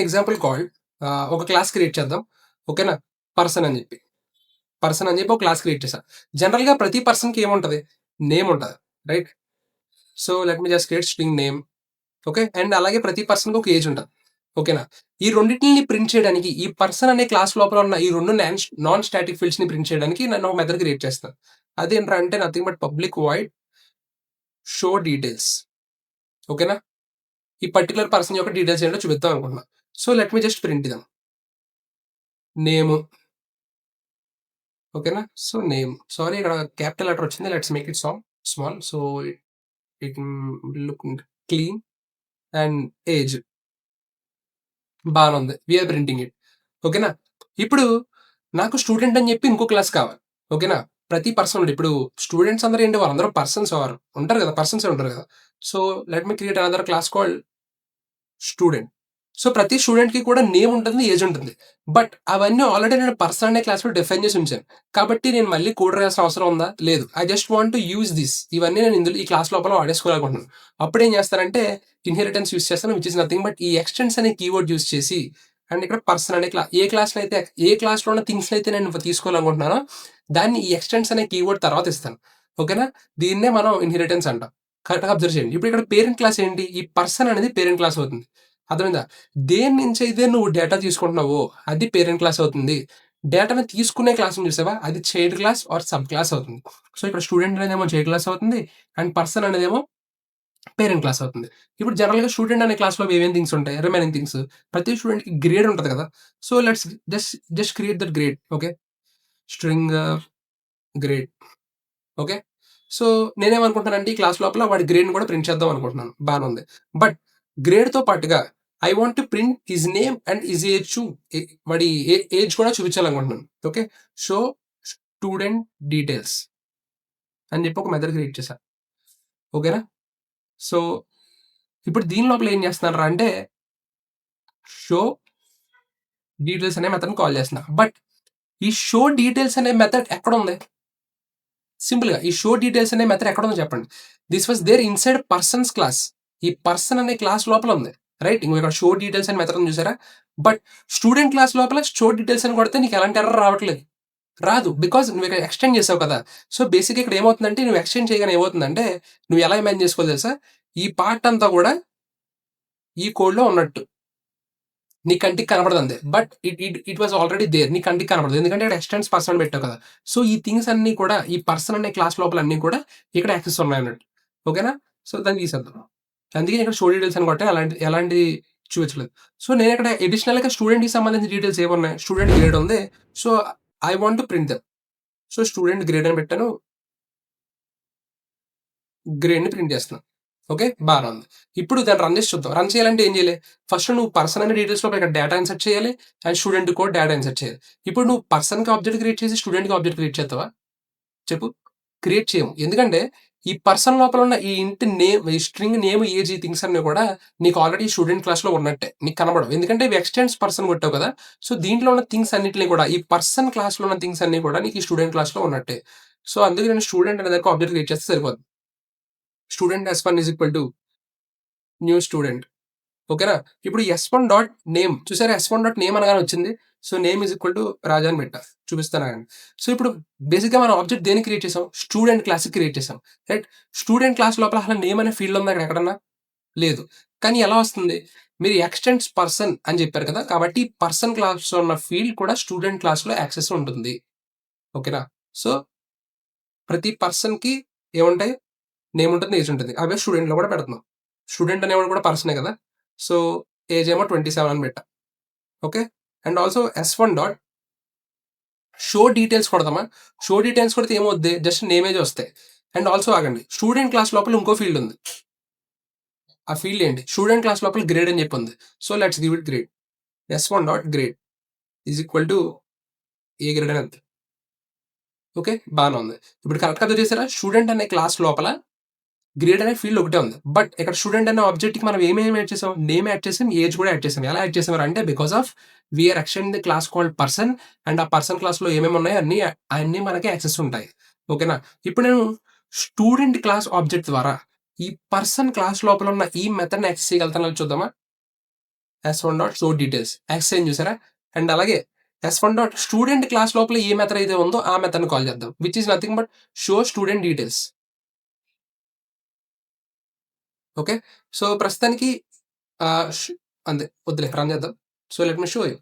example. Called ఒక క్లాస్ క్రియేట్ చేద్దాం. ఓకేనా, పర్సన్ అని చెప్పి ఒక క్లాస్ క్రియేట్ చేశాను. జనరల్గా ప్రతి పర్సన్కి ఏముంటుంది? నేమ్ ఉంటుంది, right? So let me just create string name. Okay, and అలాగే ప్రతి పర్సన్కి ఒక ఏజ్ ఉంటుంది. ఓకేనా, ఈ రెండింటిని ప్రింట్ చేయడానికి ఈ పర్సన్ అనే క్లాస్ లోపల ఉన్న ఈ రెండు నాన్ స్టాటిక్ ఫీల్డ్స్ ని ప్రింట్ చేయడానికి నేను ఒక మెథడ్ క్రియేట్ చేస్తాను. అదేంటంటే nothing but public void show details. ఓకేనా, ఈ పర్టికులర్ పర్సన్ యొక్క డీటెయిల్స్ ఏంటో చూపిద్దాం అనుకుంటున్నా. So let me just print ఇదాం నేమ్. ఓకేనా, సో నేమ్, సారీ ఇక్కడ క్యాపిటల్ లెటర్ వచ్చింది. Let's make it small so it look clean. And age బాగానే ఉంది, వీఆర్ ప్రింటింగ్ ఇట్. ఓకేనా, ఇప్పుడు నాకు స్టూడెంట్ అని చెప్పి ఇంకో క్లాస్ కావాలి. ఓకేనా, ప్రతి పర్సన్ ఇప్పుడు స్టూడెంట్స్ అందరూ ఏంటి? వాళ్ళందరూ పర్సన్స్ ఉంటారు కదా, పర్సన్స్ ఉంటారు కదా. So let me create another class called student. So ప్రతి స్టూడెంట్కి కూడా నేమ్ ఉంటుంది, ఏజ్ ఉంటుంది. బట్ అవన్నీ ఆల్రెడీ నేను పర్సన్ అనే క్లాస్లో డిఫైన్ చేసి ఉంచాను కాబట్టి నేను మళ్ళీ కోడ్ రాయాల్సిన అవసరం ఉందా? లేదు. I just want to use this. ఇవన్నీ నేను ఇందులో ఈ క్లాస్ లోపల వాడేసుకోవాలనుకుంటున్నాను. అప్పుడు ఏం చేస్తానంటే ఇన్హెరిటెన్స్ యూస్ చేస్తాను, విచ్ ఇస్ నథింగ్ బట్ ఈ ఎక్స్టెండ్స్ అనే కీవర్డ్ యూస్ చేసి అండ్ ఇక్కడ పర్సన్ అనే ఏ క్లాస్లో ఉన్న థింగ్స్ అయితే నేను తీసుకోవాలనుకుంటున్నానో దాన్ని ఈ ఎక్స్టెండ్స్ అనే కీవర్డ్ తర్వాత ఇస్తాను. ఓకేనా, దీన్నే మనం ఇన్హెరిటెన్స్ అంటాం. కరెక్ట్గా అబ్జర్వ్ చేయండి. ఇప్పుడు ఇక్కడ పేరెంట్ క్లాస్ ఏంటి? ఈ పర్సన్ అనేది పేరెంట్ క్లాస్ అవుతుంది. అర్థమైందా? దేని నుంచి అయితే నువ్వు డేటా తీసుకుంటున్నావో అది పేరెంట్ క్లాస్ అవుతుంది. డేటాని తీసుకునే క్లాస్‌ని చూసావా? అది child class or sub class అవుతుంది. సో ఇక్కడ స్టూడెంట్ అనేదేమో చైల్డ్ క్లాస్ అవుతుంది అండ్ పర్సన్ అనేదేమో పేరెంట్ క్లాస్ అవుతుంది. ఇప్పుడు జనరల్‌గా స్టూడెంట్ అనే క్లాస్‌లో ఏమేం థింగ్స్ ఉంటాయి? Remaining things. ప్రతి స్టూడెంట్‌కి గ్రేడ్ ఉంటది కదా! So let's just create that grade. Okay, string grade. Okay, so నేనేమనుకుంటున్నానంటే ఈ క్లాస్ లోపల వాడి గ్రేడ్‌ని కూడా ప్రింట్ చేద్దాం అనుకుంటున్నాను. బానే ఉంది. బట్ గ్రేడ్‌తో పాటుగా I want to print his name and his age to వాడి ఏజ్ కూడా చూపించాలనుకుంటున్నాను. ఓకే, షో స్టూడెంట్ డీటెయిల్స్ అని చెప్పి ఒక మెథడ్ క్రియేట్ చేశా. ఓకేనా, సో ఇప్పుడు దీని లోపల ఏం చేస్తున్నానురా అంటే షో డీటెయిల్స్ అనే మెథడ్‌ని కాల్ చేస్తున్నా. బట్ ఈ షో డీటెయిల్స్ అనే మెథడ్ ఎక్కడుంది? సింపుల్‌గా ఈ షో డీటెయిల్స్ అనే మెథడ్ ఎక్కడుందో చెప్పండి. This was there inside person's class. ఈ పర్సన్ అనే క్లాస్ లోపల ఉంది, రైట్? ఇంగో ఇక్కడ షో డీటెయిల్స్ అనే మెథడ్ ఉంది చూసారా? బట్ స్టూడెంట్ క్లాస్ లోపల షో డీటెయిల్స్ అని కొడితే నీకు ఎలాంటి ఎర్రర్ రావట్లేదు. రాదు. బికాజ్ నువ్వు ఇక్కడ ఎక్స్టెండ్ చేసావు కదా! సో బేసిక్‌గా ఇక్కడ ఏమవుతుందంటే నువ్వు ఎక్స్టెండ్ చేయగానే ఏమవుతుందంటే నువ్వు ఎలా ఇమాజిన్ చేసుకోవాలో తెలుసా? ఈ పార్ట్ అంతా కూడా ఈ కోడ్‌లో ఉన్నట్టు. నీ కంటికి కనపడదు అంతే. But it was already there. నీ కంటికి కనపడదు. ఎందుకంటే ఇక్కడ ఎక్స్‌టెన్స్ పర్సన్ అని పెట్టావు కదా! సో, ఈ థింగ్స్ అన్నీ కూడా ఈ పర్సన్ అనే క్లాస్ లోపల అన్నీ కూడా ఇక్కడ యాక్సెస్ ఉన్నాయన్నట్టు. ఓకేనా? సో, దాన్ని తీసేద్దాం. అందుకే ఇక్కడ షో డీటెయిల్స్ అని కొట్టాను. ఎలాంటిది చూపించలేదు. సో, నేనిక్కడ అడిషనల్‌గా స్టూడెంట్‌కి సంబంధించిన డీటెయిల్స్ ఏమున్నాయి? స్టూడెంట్ గ్రేడ్ ఉంది. So, I want to print them. So, student grade అని పెట్టాను. గ్రేడ్‌ని ప్రింట్ చేస్తున్నాను. ఓకే. బానే ఉంది. ఇప్పుడు దాన్ని రన్ చేసి చూద్దాం. రన్ చేయాలంటే ఏం చేయాలి? ఫస్ట్ నువ్వు పర్సన్ అనే డీటెయిల్స్ లోపల ఇక్కడ డేటా ఇన్సర్ట్ చేయాలి. అండ్ స్టూడెంట్ కూడా డేటా ఇన్సర్ట్ చేయాలి. ఇప్పుడు నువ్వు పర్సన్‌కి ఆబ్జెక్ట్ క్రియేట్ చేసి స్టూడెంట్‌కి ఆబ్జెక్ట్ క్రియేట్ చేస్తావా? చెప్పు. క్రియేట్ చేయము. ఎందుకంటే ఈ పర్సన్ లోపల ఉన్న ఈ ఇంటి నేమ్, ఈ స్ట్రింగ్ నేమ్, ఏజ్ ఈ థింగ్స్ అన్నీ కూడా నీకు ఆల్రెడీ స్టూడెంట్ క్లాస్‌లో ఉన్నట్టే. నీకు కనపడవు. ఎందుకంటే ఇవి ఎక్స్‌టెన్స్ పర్సన్ కొట్టావు కదా! సో, దీంట్లో ఉన్న థింగ్స్ అన్నిటిని కూడా ఈ పర్సన్ క్లాస్‌లో ఉన్న థింగ్స్ అన్నీ కూడా నీకు ఈ స్టూడెంట్ క్లాస్‌లో ఉన్నట్టే. సో, అందుకే నేను స్టూడెంట్ అనే దానికి ఆబ్జెక్ట్ క్రియేట్ చేస్తే సరిపోద్ది. Student S1 is equal to new student. ఓకేనా? ఇప్పుడు S1 డాట్ నేమ్ చూసారా? S1 డాట్ నేమ్ అనగానే వచ్చింది. So, name is equal to Raja అని పెట్టా. చూపిస్తాను ఆగండి. సో, ఇప్పుడు బేసిక్‌గా మనం ఆబ్జెక్ట్ దేనికి క్రియేట్ చేసాం? స్టూడెంట్ క్లాస్‌కి క్రియేట్ చేసాం. రైట్? స్టూడెంట్ క్లాస్ లోపల అసలు నేమ్ అనే ఫీల్డ్ ఉందా అక్కడ ఎక్కడన్నా? లేదు. కానీ ఎలా వస్తుంది? మీరు ఎక్స్‌టెన్స్ పర్సన్ అని చెప్పారు కదా! కాబట్టి పర్సన్ క్లాస్‌లో ఉన్న ఫీల్డ్ కూడా స్టూడెంట్ క్లాస్‌లో యాక్సెస్ ఉంటుంది. ఓకేనా? సో, ప్రతి పర్సన్‌కి ఏముంటాయి? నేమ్ ఉంటుంది, ఏజ్ ఉంటుంది. అవే స్టూడెంట్‌లో కూడా పెడుతున్నాం. స్టూడెంట్ అనేవాడు కూడా పర్సనే కదా! సో, ఏజ్ ఏమో 27 అని పెట్టా. Okay. And also S1 dot show details కొడదామా? షో డీటెయిల్స్ కొడితే ఏమవుద్ది? జస్ట్ నేమేజే వస్తాయి. అండ్ ఆల్సో ఆగండి. స్టూడెంట్ క్లాస్ లోపల ఇంకో ఫీల్డ్ ఉంది. ఆ ఫీల్డ్ ఏంటి? స్టూడెంట్ క్లాస్ లోపల గ్రేడ్ అని చెప్పి ఉంది. So, let's give it grade. S1 dot grade is equal to A grade అని అంతే. ఓకే. బానే ఉంది. ఇప్పుడు కరెక్ట్‌గా అబ్జర్వ్ చేసారా? స్టూడెంట్ అనే క్లాస్ లోపల గ్రేడ్ అనే ఫీల్డ్ ఒకటే ఉంది. బట్ ఇక్కడ స్టూడెంట్ అనే ఆబ్జెక్ట్‌కి మనం ఏమేమి యాడ్ చేసాం? నేమ్ యాడ్ చేసాం, ఏజ్ కూడా యాడ్ చేసాం. ఎలా యాడ్ చేసామంటే because of we are extending the class called person and ఆ పర్సన్ క్లాస్‌లో ఏమేమి ఉన్నాయో అన్నీ మనకి యాక్సెస్ ఉంటాయి. ఓకేనా? ఇప్పుడు నేను స్టూడెంట్ క్లాస్ ఆబ్జెక్ట్ ద్వారా ఈ పర్సన్ క్లాస్ లోపల ఉన్న ఈ మెథడ్‌ని యాక్సెస్ చేయగలుగుతానో లేదో చూద్దామా? S1 dot show details access అయింది చూసారా? అండ్ అలాగే S1 డాట్ స్టూడెంట్ క్లాస్ లోపల ఏ మెథడ్ అయితే ఉందో ఆ మెథడ్‌ని కాల్ చేద్దాం. Which is nothing but show student details. Okay. So, ప్రస్తుతానికి ష్ అంతే వద్దులే రన్ చేద్దాం. So, let me show you.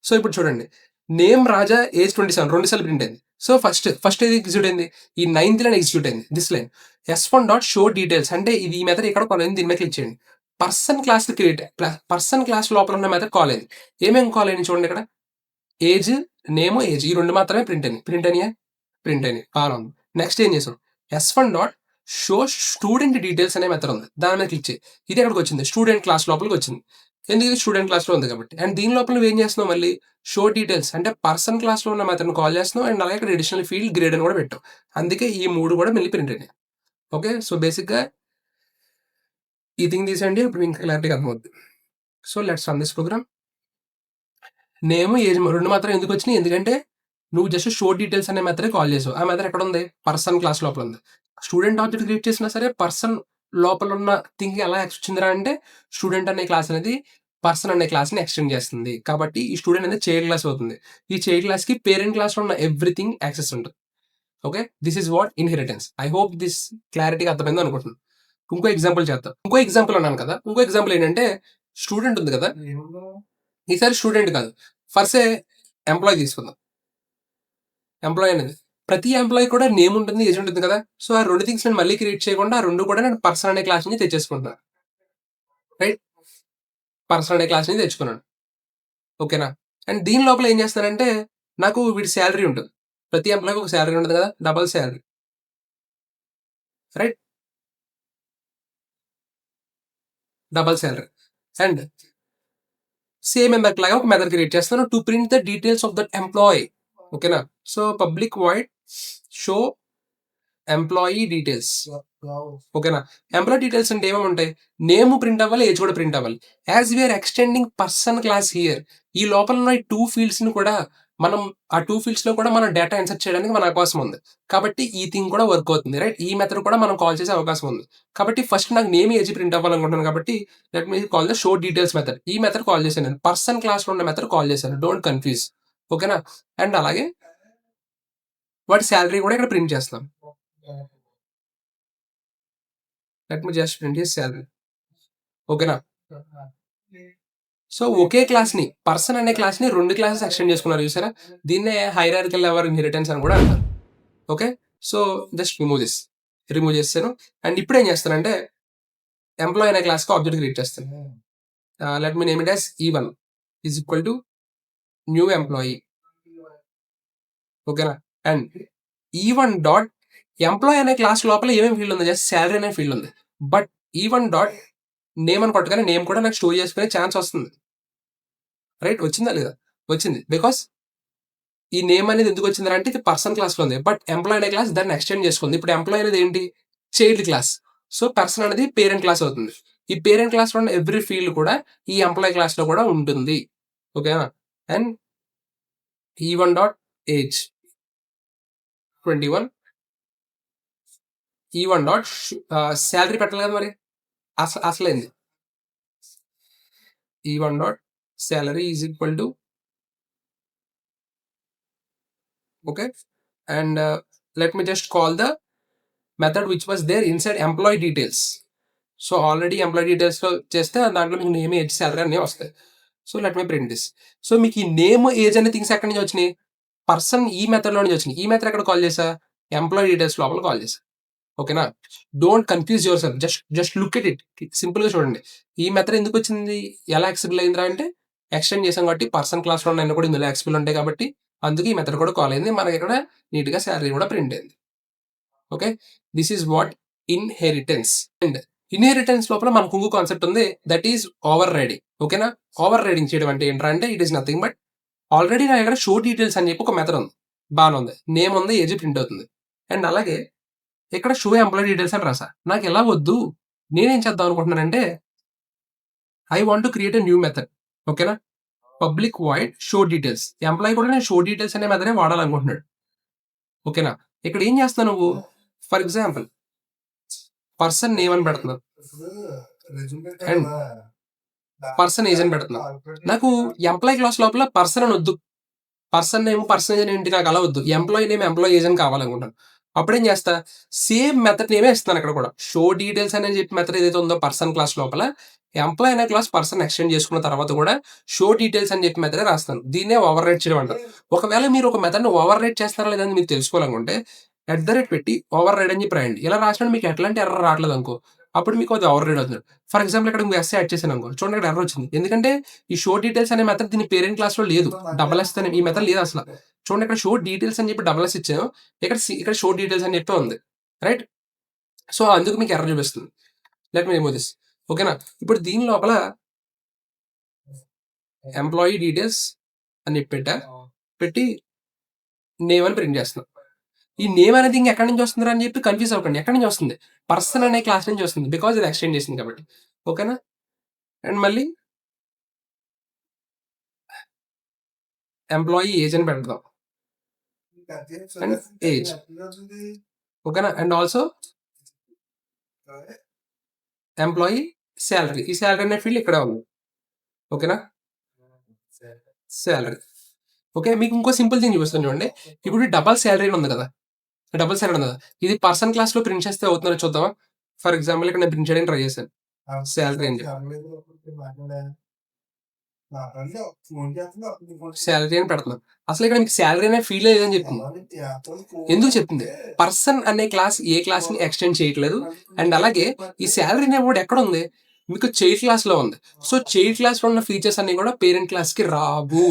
So, ఇప్పుడు చూడండి. నేమ్ రాజా ఏజ్ 27 2 సార్లు ప్రింట్ అయింది. సో, ఫస్ట్ ఏది ఎగ్జిక్యూట్ అయింది? ఈ నైన్త్ లైన్ ఎగ్జిక్యూట్ అయింది. This line. S1 dot show details అంటే ఇది ఈ మెథడ్ ఎక్కడ కాల్ అయింది? దీని మీద క్లిక్ చేయండి. పర్సన్ క్లాస్ లోపల ఉన్న మెథడ్ కాల్ అయింది. ఏమేమి కాల్ అయింది చూడండి ఇక్కడ. ఏజ్, నేమ్, ఏజ్ ఈ 2 మాత్రమే ప్రింట్ అయినాయి. ప్రింట్ అయినాయా? ప్రింట్ అయినాయి. బానే ఉంది. నెక్స్ట్ ఏం చేసాం? S1 dot show student details అనే మెథడ్ ఉంది. దాని మీద క్లిక్ చేయి. ఇది ఎక్కడికొచ్చింది? Student class లోపలికొచ్చింది. ఎందుకు? ఇది స్టూడెంట్ క్లాస్‌లో ఉంది కాబట్టి. అండ్ దీని లోపల నువ్వేం చేస్తున్నావు మళ్ళీ? షో డీటెయిల్స్ అంటే పర్సన్ క్లాస్‌లో ఉన్న మెథడ్‌ని కాల్ చేస్తున్నావు. అండ్ అలాగే ఇక్కడ అడిషనల్ ఫీల్డ్ గ్రేడ్ అని కూడా పెట్టావు. అందుకే ఈ 3 కూడా మళ్ళీ ప్రింట్ అయినాయి. ఓకే. సో, బేసిక్‌గా ఈ థింగ్ తీసేయండి. ఇప్పుడు ఇంకా క్లారిటీగా అర్థమవుద్ది. So, let's run this program. Name, age 2 మాత్రం ఎందుకొచ్చినియి? ఎందుకంటే నువ్వు జస్ట్ షో డీటెయిల్స్ అనే మెథడే కాల్ చేసావు. ఆ మెథడ్ ఎక్కడుంది? పర్సన్ క్లాస్ లోపల ఉంది. స్టూడెంట్ ఆబ్జెక్ట్ క్రియేట్ చేసినా సరే పర్సన్ లోపలున్న థింగ్ ఎలా వచ్చిందిరా అంటే స్టూడెంట్ అనే క్లాస్ అనేది పర్సన్ అనే క్లాస్‌ని ఎక్స్టెండ్ చేస్తుంది. కాబట్టి ఈ స్టూడెంట్ అనేది చైల్డ్ క్లాస్ అవుతుంది. ఈ చైల్డ్ క్లాస్‌కి పేరెంట్ క్లాస్‌లో ఉన్న ఎవ్రీథింగ్ యాక్సెస్ ఉంటది. Okay. This is what inheritance. I hope this క్లారిటీగా అర్థమైంది అనుకుంటున్నాను. ఇంకో ఎగ్జాంపుల్ చేద్దాం. ఇంకో ఎగ్జాంపుల్ అన్నాను కదా! ఇంకో ఎగ్జాంపుల్ ఏంటంటే స్టూడెంట్ ఉంది కదా! ఈసారి స్టూడెంట్ కాదు. ఫర్ సే ఎంప్లాయీ తీసుకుందాం. ఎంప్లాయీ అనేది. ప్రతి ఎంప్లాయీ కూడా నేమ్ ఉంటుంది, ఏజ్ ఉంటుంది కదా! సో, ఆ 2 థింగ్స్ నేను మళ్ళీ క్రియేట్ చేయకుండా ఆ 2 కూడా నేను పర్సన్ అనే క్లాస్ నుంచి తెచ్చేసుకుంటున్నా. రైట్? పర్సన్ అనే క్లాస్ నుంచి తెచ్చుకున్నాను. ఓకేనా? అండ్ దీని లోపల ఏం చేస్తానంటే నాకు వీడి సాలరీ ఉంటుంది. ప్రతి ఎంప్లాయీకి ఒక సాలరీ ఉంటది కదా! Double salary. Right? Double salary. And same ఇందాకలాగా ఒక మెథడ్ క్రియేట్ చేస్తాను to print the details of that employee. ఓకేనా? So, public void show employee details. ఓకేనా? ఎంప్లాయీ డీటెయిల్స్ అంటే ఏమేముంటాయి? నేమ్ ప్రింట్ అవ్వాలి, ఏజ్ కూడా ప్రింట్ అవ్వాలి. As we are extending person class here ఈ లోపల ఉన్న ఈ 2 ఫీల్డ్స్‌ని కూడా మనం ఆ 2 ఫీల్డ్స్‌లో కూడా మనం డేటా ఇన్సర్ట్ చేయడానికి మన అవకాశం ఉంది. కాబట్టి ఈ థింగ్ కూడా వర్క్ అవుతుంది. రైట్? ఈ మెథడ్ కూడా మనం కాల్ చేసే అవకాశం ఉంది. కాబట్టి ఫస్ట్ నాకు నేమ్, ఏజ్ ప్రింట్ అవ్వాలనుకుంటున్నాను కాబట్టి let me call the show details method. ఈ మెథడ్ కాల్ చేశాను నేను. పర్సన్ క్లాస్‌లో ఉన్న మెథడ్ కాల్ చేశాను. Don't confuse. ఓకేనా? అండ్ అలాగే వాడి సాలరీ కూడా ఇక్కడ ప్రింట్ చేస్తున్నాం. Let me just print his salary. ఓకేనా? సో ఒకే క్లాస్ని పర్సన్ అనే క్లాస్ని 2 క్లాసెస్ ఎక్స్టెండ్ చేసుకున్నారు చూసారా? దీన్నే హైరార్కికల్ లెవెల్ ఇన్హెరిటెన్స్ అని కూడా అంటారు. ఓకే. సో జస్ట్ రిమూవ్ చేసేసాను. అండ్ ఇప్పుడు ఏం చేస్తానంటే ఎంప్లాయీ అనే క్లాస్కి ఆబ్జెక్ట్ క్రియేట్ చేస్తాను. Let me name it as E1 is equal to new employee. ఓకేనా? అండ్ E1 డాట్ ఎంప్లాయీ అనే క్లాస్ లోపల ఏమేమి ఫీల్డ్ ఉంది? జస్ట్ శాలరీ అనే ఫీల్డ్ ఉంది. బట్ E1 డాట్ నేమ్ అని కొట్టగానే నేమ్ కూడా నాకు స్టోర్ చేసుకునే ఛాన్స్ వస్తుంది. రైట్? వచ్చిందా లేదా? వచ్చింది. బికాస్ ఈ నేమ్ అనేది ఎందుకు వచ్చిందంటే అంటే ఇది పర్సన్ క్లాస్లో ఉంది. బట్ ఎంప్లాయీ అనే క్లాస్ దాన్ని ఎక్స్టెండ్ చేసుకుంది. ఇప్పుడు ఎంప్లాయీ అనేది ఏంటి? Child class. సో పర్సన్ అనేది పేరెంట్ క్లాస్ అవుతుంది. ఈ పేరెంట్ క్లాస్లో ఉన్న ఎవ్రీ ఫీల్డ్ కూడా ఈ ఎంప్లాయీ క్లాస్లో కూడా ఉంటుంది. ఓకేనా? And E1 dot age 21 E1 dot salary పెట్టాలి కదా మరి అసలైంది. E1 dot salary is equal to okay, and let me just call the method which was there inside employee details. So already employee డీటెయిల్స్లో చేస్తే దాంట్లో మీకు నేమ్ ఏజ్ శాలరీ అన్నీ వస్తాయి. So let me print this. So మీకు ఈ name age అనే things ఎక్కడి నుంచి వచ్చినాయి? పర్సన్ ఈ మెథడ్లో నుంచి వచ్చినాయి. ఈ మెథడ్ ఎక్కడ కాల్ చేసా? ఎంప్లాయీ డీటెయిల్స్ లోపల కాల్ చేసా. ఓకేనా? Don't confuse your self. Just look at it. సింపుల్గా చూడండి. ఈ మెథడ్ ఎందుకు వచ్చింది? ఎలా యాక్సెసిబుల్ అయిందిరా అంటే ఎక్స్టెండ్ చేసాం కాబట్టి పర్సన్ క్లాస్లో ఉన్న కూడా ఇందులో యాక్సెసిబుల్ ఉంటాయి కాబట్టి అందుకే ఈ మెథడ్ కూడా కాల్ అయింది. మనకి ఇక్కడ నీట్గా శాలరీ కూడా ప్రింట్ అయింది. Okay, this is what inheritance. And inheritance లోపల మనకు ఇంకో కాన్సెప్ట్ ఉంది, దట్ ఈజ్ ఓవర్ రైడింగ్. ఓకేనా? ఓవర్ రైడింగ్ చేయడం అంటే ఏంటంటే it is nothing but already నా దగ్గర షో డీటెయిల్స్ అని చెప్పి ఒక మెథడ్ ఉంది, బాగానే ఉంది, నేమ్ ఉంది, ఏజ్ ప్రింట్ అవుతుంది. అండ్ అలాగే ఇక్కడ షో ఎంప్లాయీ డీటెయిల్స్ అని రాసా. నాకు ఎలా వద్దు, నేనేం చేద్దాం అనుకుంటున్నానంటే I want to create a new method. ఓకేనా? Public void show details. Employee కూడా నేను షో డీటెయిల్స్ అనే మెథడే వాడాలనుకుంటున్నాడు. ఓకేనా? ఇక్కడ ఏం చేస్తావు నువ్వు? ఫర్ ఎగ్జాంపుల్ పర్సన్ నేమ్ అని పెడుతున్నావు అండ్ పర్సన్ ఏజ్ అని పెడుతున్నావు. నాకు ఎంప్లాయీ క్లాస్ లోపల పర్సన్ అని వద్దు, పర్సన్ నేమ్ పర్సన్ ఏజ్ అని ఏంటి నాకు అలా వద్దు, ఎంప్లాయీ నేమ్ ఎంప్లాయీ ఏజ్ అని కావాలనుకుంటాను. అప్పుడేం చేస్తా? సేమ్ మెథడ్ నేమే ఇస్తాను అక్కడ కూడా. షో డీటెయిల్స్ అని చెప్పి మెథడ్ ఏదైతే ఉందో పర్సన్ క్లాస్ లోపల ఎంప్లాయీ అనే క్లాస్ పర్సన్ ఎక్స్టెండ్ చేసుకున్న తర్వాత కూడా షో డీటెయిల్స్ అని చెప్పి మెథడే రాస్తాను. దీన్నే ఓవర్ రైట్ చేయడం అంటారు. ఒకవేళ మీరు ఒక మెథడ్ని ఓవర్ రైట్ చేస్తారా లేదని మీకు తెలుసుకోవాలనుకుంటే @ పెట్టి ఓవర్ రైడ్ అని చెప్పి రాయండి. ఇలా రాసినప్పుడు మీకు ఎట్లాంటి ఎర్రర్ రావట్లేదు అనుకో, అప్పుడు మీకు అది ఓవర్ రైడ్ అవుతుంది. ఫర్ ఎగ్జాంపుల్ ఇక్కడ ఇంకో ఎస్ యాడ్ చేశాను అనుకో, చూడండి ఇక్కడ ఎర్రర్ వచ్చింది. ఎందుకంటే ఈ షో డీటెయిల్స్ అనే మెథడ్ దీని పేరెంట్ క్లాస్లో లేదు. డబల్ ఎస్ ఈ మెథడ్ లేదు అసలు. చూడండి ఇక్కడ షో డీటెయిల్స్ అని చెప్పి డబల్ ఎస్ ఇచ్చాను, ఇక్కడ షో డీటెయిల్స్ అని చెప్పి ఉంది. రైట్? సో అందుకు మీకు ఎర్రర్ చూపిస్తుంది. Let me remove this. ఓకేనా? ఇప్పుడు దీని లోపల ఎంప్లాయీ డీటెయిల్స్ అని చెప్పి పెట్టి నేమ్ అని ప్రింట్ చేస్తున్నాం. ఈ నేమ్ అనేది ఇంకా ఎక్కడి నుంచి వస్తుంది అని చెప్పి కన్ఫ్యూజ్ అవ్వకండి. ఎక్కడి నుంచి వస్తుంది? పర్సన్ అనే క్లాస్ నుంచి వస్తుంది, బికాజ్ ఇది ఎక్స్టెండ్ చేసింది కాబట్టి. ఓకేనా? అండ్ మళ్ళీ ఎంప్లాయీ ఏజ్ అని పెడదాం అండ్ ఏజ్. ఓకేనా? And also employee salary. ఈ శాలరీ అనే ఫీల్డ్ ఇక్కడే ఉంది. ఓకేనా? శాలరీ. ఓకే, మీకు ఇంకో సింపుల్ థింగ్ చూపిస్తాను చూడండి. ఇప్పుడు డబల్ శాలరీ ఉంది కదా, డబుల్ సైడ్ ఉంది కదా, ఇది పర్సన్ క్లాస్ లో ప్రింట్ చేస్తే అవుతుందో చూద్దామా? ఫర్ ఎగ్జాంపుల్ ఇక్కడ నేను ప్రింట్ చేయడానికి ట్రై చేశాను శాలరీ అని శాలరీ అని పెడుతున్నాను. అసలు ఇక్కడ మీకు శాలరీ అనే ఫీల్ లేదని చెప్తుంది. ఎందుకు చెప్తుంది? పర్సన్ అనే క్లాస్ ఏ క్లాస్ ని ఎక్స్టెండ్ చేయట్లేదు. అండ్ అలాగే ఈ శాలరీ అనే వర్డ్ ఎక్కడ ఉంది? మీకు చైల్డ్ క్లాస్ లో ఉంది. సో చైల్డ్ క్లాస్ లో ఉన్న ఫీచర్స్ అన్ని కూడా పేరెంట్ క్లాస్ కి రావు.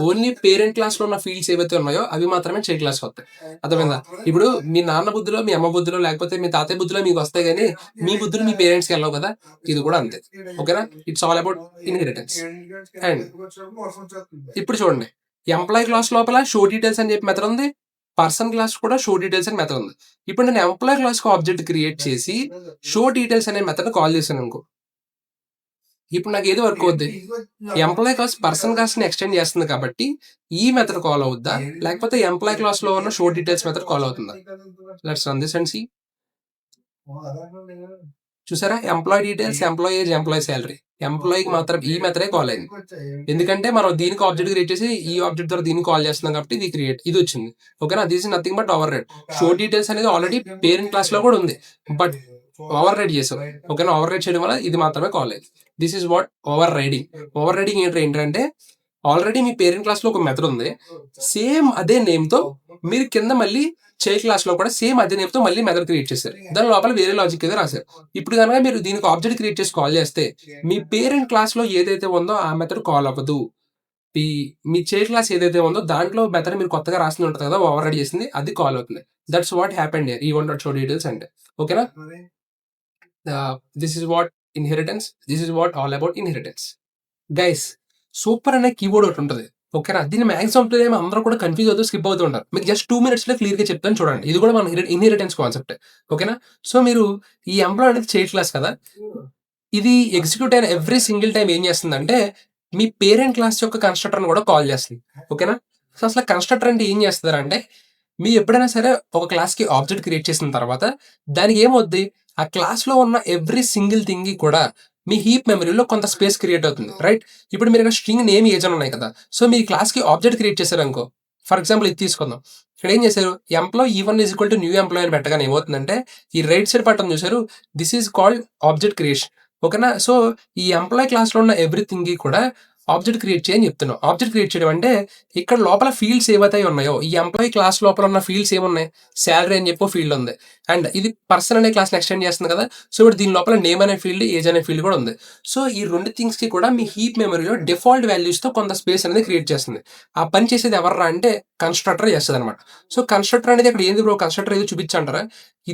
ఓన్లీ పేరెంట్ క్లాస్ లో ఉన్న ఫీల్డ్స్ ఏవైతే ఉన్నాయో అవి మాత్రమే చైల్డ్ క్లాస్ వస్తాయి. అర్థమైందా? ఇప్పుడు మీ నాన్న బుద్ధిలో, మీ అమ్మ బుద్ధిలో, లేకపోతే మీ తాతయ్య బుద్ధిలో మీకు వస్తాయి, కానీ మీ బుద్ధులు మీ పేరెంట్స్కి వెళ్ళవు కదా. ఇది కూడా అంతే. ఓకేనా? It's all about inheritance. And ఇప్పుడు చూడండి, ఎంప్లాయీ క్లాస్ లోపల షో డీటెయిల్స్ అని చెప్పి మెథడ్ ఉంది, పర్సన్ క్లాస్ కూడా షో డీటెయిల్స్ అని మెథడ్ ఉంది. ఇప్పుడు నేను ఎంప్లాయీ క్లాస్ కు ఆబ్జెక్ట్ క్రియేట్ చేసి షో డీటెయిల్స్ అనే మెథడ్ కాల్ చేశాను అనుకో, ఇప్పుడు నాకు ఏది వర్క్ అవుద్ది? ఎంప్లాయీ క్లాస్ పర్సన్ క్లాస్ ని ఎక్స్టెండ్ చేస్తుంది కాబట్టి ఈ మెథడ్ కాల్ అవుద్దా, లేకపోతే ఎంప్లాయీ క్లాస్ లో ఉన్న షో డీటెయిల్స్ మెథడ్ కాల్ అవుతుందా? Let's run this and see. చూసారా? Employee details, employee age, employee salary. ఎంప్లాయీకి మాత్రం ఈ మెథడే కాల్ అయింది. ఎందుకంటే మనం దీనికి ఆబ్జెక్ట్ క్రియేట్ చేసి ఈ ఆబ్జెక్ట్ ద్వారా దీనికి కాల్ చేస్తున్నాం కాబట్టి ఇది వచ్చింది. ఓకేనా? This is nothing but override. Show details అనేది ఆల్రెడీ పేరెంట్ క్లాస్ లో కూడా ఉంది, బట్ ఓవర్ రైడ్ చేసాం. ఓకేనా, ఓవర్ రైడ్ చేయడం వల్ల ఇది మాత్రమే కాల్ అయింది. This is what over riding. Over riding ఏంటంటే ఆల్రెడీ మీ పేరెంట్ క్లాస్ లో ఒక మెథడ్ ఉంది, సేమ్ అదే నేమ్ తో మీరు కింద మళ్ళీ చైల్డ్ క్లాస్ లో కూడా సేమ్ అదే నేమ్ తో మళ్ళీ మెథడ్ క్రియేట్ చేశారు. దాని లోపల వేరే లాజిక్ ఏదో రాశారు. ఇప్పుడు కనుక మీరు దీనికి ఆబ్జెక్ట్ క్రియేట్ చేసి కాల్ చేస్తే మీ పేరెంట్ క్లాస్ లో ఏదైతే ఉందో ఆ మెథడ్ కాల్ అవ్వదు. మీ మీ చైల్డ్ క్లాస్ ఏదైతే ఉందో దాంట్లో మెథడ్ మీరు కొత్తగా రాసింది ఉంటుంది కదా, ఓవర్ రైడ్ చేసింది, అది కాల్ అవుతుంది. That's what happened here. ఈ వన్ నాట్ షో డీటెయిల్స్ అంటే ఓకేనా. This is what inheritance. This is what all about inheritance. Guys, super అనే కీవర్డ్ ఒకటి ఉంటుంది. ఓకేనా, దీన్ని మ్యాక్సిమం అందరూ కూడా కన్ఫ్యూజ్ అవుతూ స్కిప్ అవుతూ ఉంటారు. మీకు జస్ట్ 2 minutes లో క్లియర్ గా చెప్తాను చూడండి. ఇది కూడా మన ఇన్హెరిటెన్స్ కాన్సెప్ట్. ఓకేనా, సో మీరు ఈ ఎంప్లాయ్ అనేది చైల్డ్ క్లాస్ కదా, ఇది ఎగ్జిక్యూట్ అయిన ఎవ్రీ సింగిల్ టైం ఏం చేస్తుందంటే మీ పేరెంట్ క్లాస్ యొక్క కన్స్ట్రక్టర్ కూడా కాల్ చేస్తుంది. ఓకేనా, సో అసలు కన్స్ట్రక్టర్ అంటే ఏం చేస్తారంటే మీ ఎప్పుడైనా సరే ఒక క్లాస్ కి ఆబ్జెక్ట్ క్రియేట్ చేసిన తర్వాత దానికి ఏమవుద్ది, ఆ క్లాస్ లో ఉన్న ఎవ్రీ సింగిల్ థింగ్ కూడా మీ హీప్ మెమరీలో కొంత స్పేస్ క్రియేట్ అవుతుంది. రైట్, ఇప్పుడు మీరు స్ట్రింగ్ నేమ్ ఏజ్ అని ఉన్నాయి కదా, సో మీ క్లాస్ కి ఆబ్జెక్ట్ క్రియేట్ చేశారు అనుకో. ఫర్ ఎగ్జాంపుల్ ఇది తీసుకుందాం. ఇక్కడ ఏం చేశారు, employee E1 is equal to new employee అని పెట్టగానే ఏమవుతుందంటే ఈ రైట్ సైడ్ బటన్ చూసారు, this is called object creation. ఓకేనా, సో ఈ ఎంప్లాయ్ క్లాస్ లో ఉన్న ఎవ్రీథింగ్ కూడా ఆబ్జెక్ట్ క్రియేట్ చేయని చెప్తున్నాం. ఆబ్జెక్ట్ క్రియేట్ చేయడం అంటే ఇక్కడ లోపల ఫీల్డ్స్ ఏవైతే ఉన్నాయో, ఈ ఎంప్లాయీ క్లాస్ లోపల ఉన్న ఫీల్డ్స్ ఏమున్నాయి, శాలరీ అని చెప్పి ఫీల్డ్ ఉంది, అండ్ ఇది పర్సన్ అనే క్లాస్ ఎక్స్టెండ్ చేస్తుంది కదా, సో ఇప్పుడు దీని లోపల నేమ్ అనే ఫీల్డ్, ఏజ్ అనే ఫీల్డ్ కూడా ఉంది. సో ఈ రెండు థింగ్స్ కి కూడా మీ హీప్ మెమరీలో డిఫాల్ట్ వాల్యూస్ తో కొంత స్పేస్ అనేది క్రియేట్ చేస్తుంది. ఆ పని చేసేది ఎవర్రా అంటే కన్స్ట్రక్టర్ చేస్తుంది అనమాట. సో కన్స్ట్రక్టర్ అనేది ఇక్కడ ఏంది బ్రో, కన్స్ట్రక్టర్ ఏదో చూపించంటారా,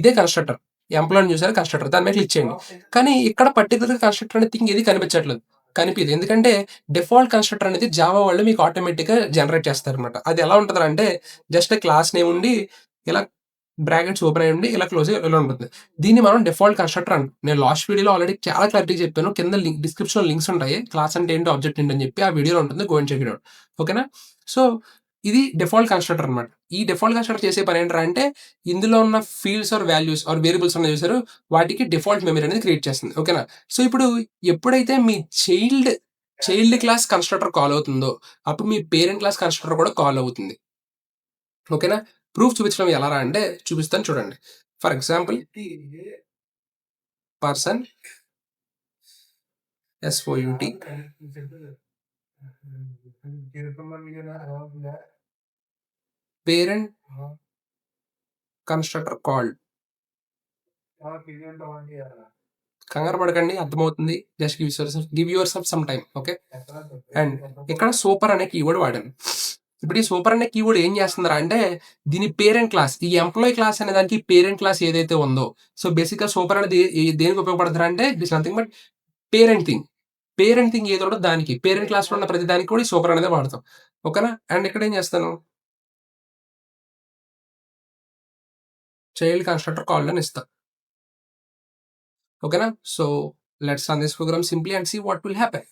ఇదే కన్స్ట్రక్టర్. ఎంప్లాయ్ చూసారు కన్స్ట్రక్టర్, దాని మీద క్లిక్ చేయండి. కానీ ఇక్కడ పర్టికులర్ కన్స్ట్రక్టర్ అనే థింగ్ ఏది కనిపించట్లేదు, కనిపించదు. ఎందుకంటే డిఫాల్ట్ కన్స్ట్రక్టర్ అనేది జావా వాళ్ళు మీకు ఆటోమేటిక్గా జనరేట్ చేస్తారు అనమాట. అది ఎలా ఉంటుంది అంటే జస్ట్ క్లాస్ నేమ్ ఉండి ఇలా బ్రాకెట్స్ ఓపెన్ అయ్యి ఉండి ఇలా క్లోజ్ ఇలా ఉంటుంది. దీన్ని మనం డిఫాల్ట్ కన్స్ట్రక్టర్ అంటాం. నేను లాస్ట్ వీడియోలో ఆల్రెడీ చాలా క్లారిటీ చెప్పాను. కింద డిస్క్రిప్షన్ లింక్స్ ఉంటాయి, క్లాస్ అంటే ఏంటి, ఆబ్జెక్ట్ ఏంటి అని చెప్పి ఆ వీడియోలో ఉంటుంది, go and check it out. ఓకేనా, సో ఇది డిఫాల్ట్ కన్స్ట్రక్టర్ అనమాట. ఈ డిఫాల్ట్ కన్స్ట్రక్టర్ చేసే పని ఏంటంటే అంటే ఇందులో ఉన్న fields or values or variables ఉన్నాయి చూసారు, వాటికి డిఫాల్ట్ మెమరీ అనేది క్రియేట్ చేస్తుంది. ఓకేనా, సో ఇప్పుడు ఎప్పుడైతే మీ చైల్డ్ క్లాస్ కన్స్ట్రక్టర్ కాల్ అవుతుందో అప్పుడు మీ పేరెంట్ క్లాస్ కన్స్ట్రక్టర్ కూడా కాల్ అవుతుంది. ఓకేనా, ప్రూఫ్ చూపించడం ఎలా అంటే చూపిస్తాను చూడండి. For example person SOUT parent constructor called. కంగారు పడకండి, అర్థమవుతుంది. Just give your self some time. Okay, and ఇక్కడ సూపర్ అనే కీవర్డ్ వాడాను. ఇప్పుడు ఈ సూపర్ అనే కీవర్డ్ ఏం చేస్తుందా అంటే దీని పేరెంట్ క్లాస్, ఈ ఎంప్లాయీ క్లాస్ అనే దానికి పేరెంట్ క్లాస్ ఏదైతే ఉందో, సో బేసిక్ గా సూపర్ అనేది దేనికి ఉపయోగపడుతుంది అంటే it is nothing but parent thing. Parent thing ఏదో ఉంటుందో దానికి పేరెంట్ క్లాస్ లో ఉన్న ప్రతి దానికి కూడా ఈ సూపర్ అనేది వాడతాం. ఓకేనా, అండ్ ఇక్కడ ఏం చేస్తాను, చైల్డ్ కన్స్ట్రక్టర్ కాల్ అని ఇస్తా. ఓకేనా, so let's run this program simply and see what will happen.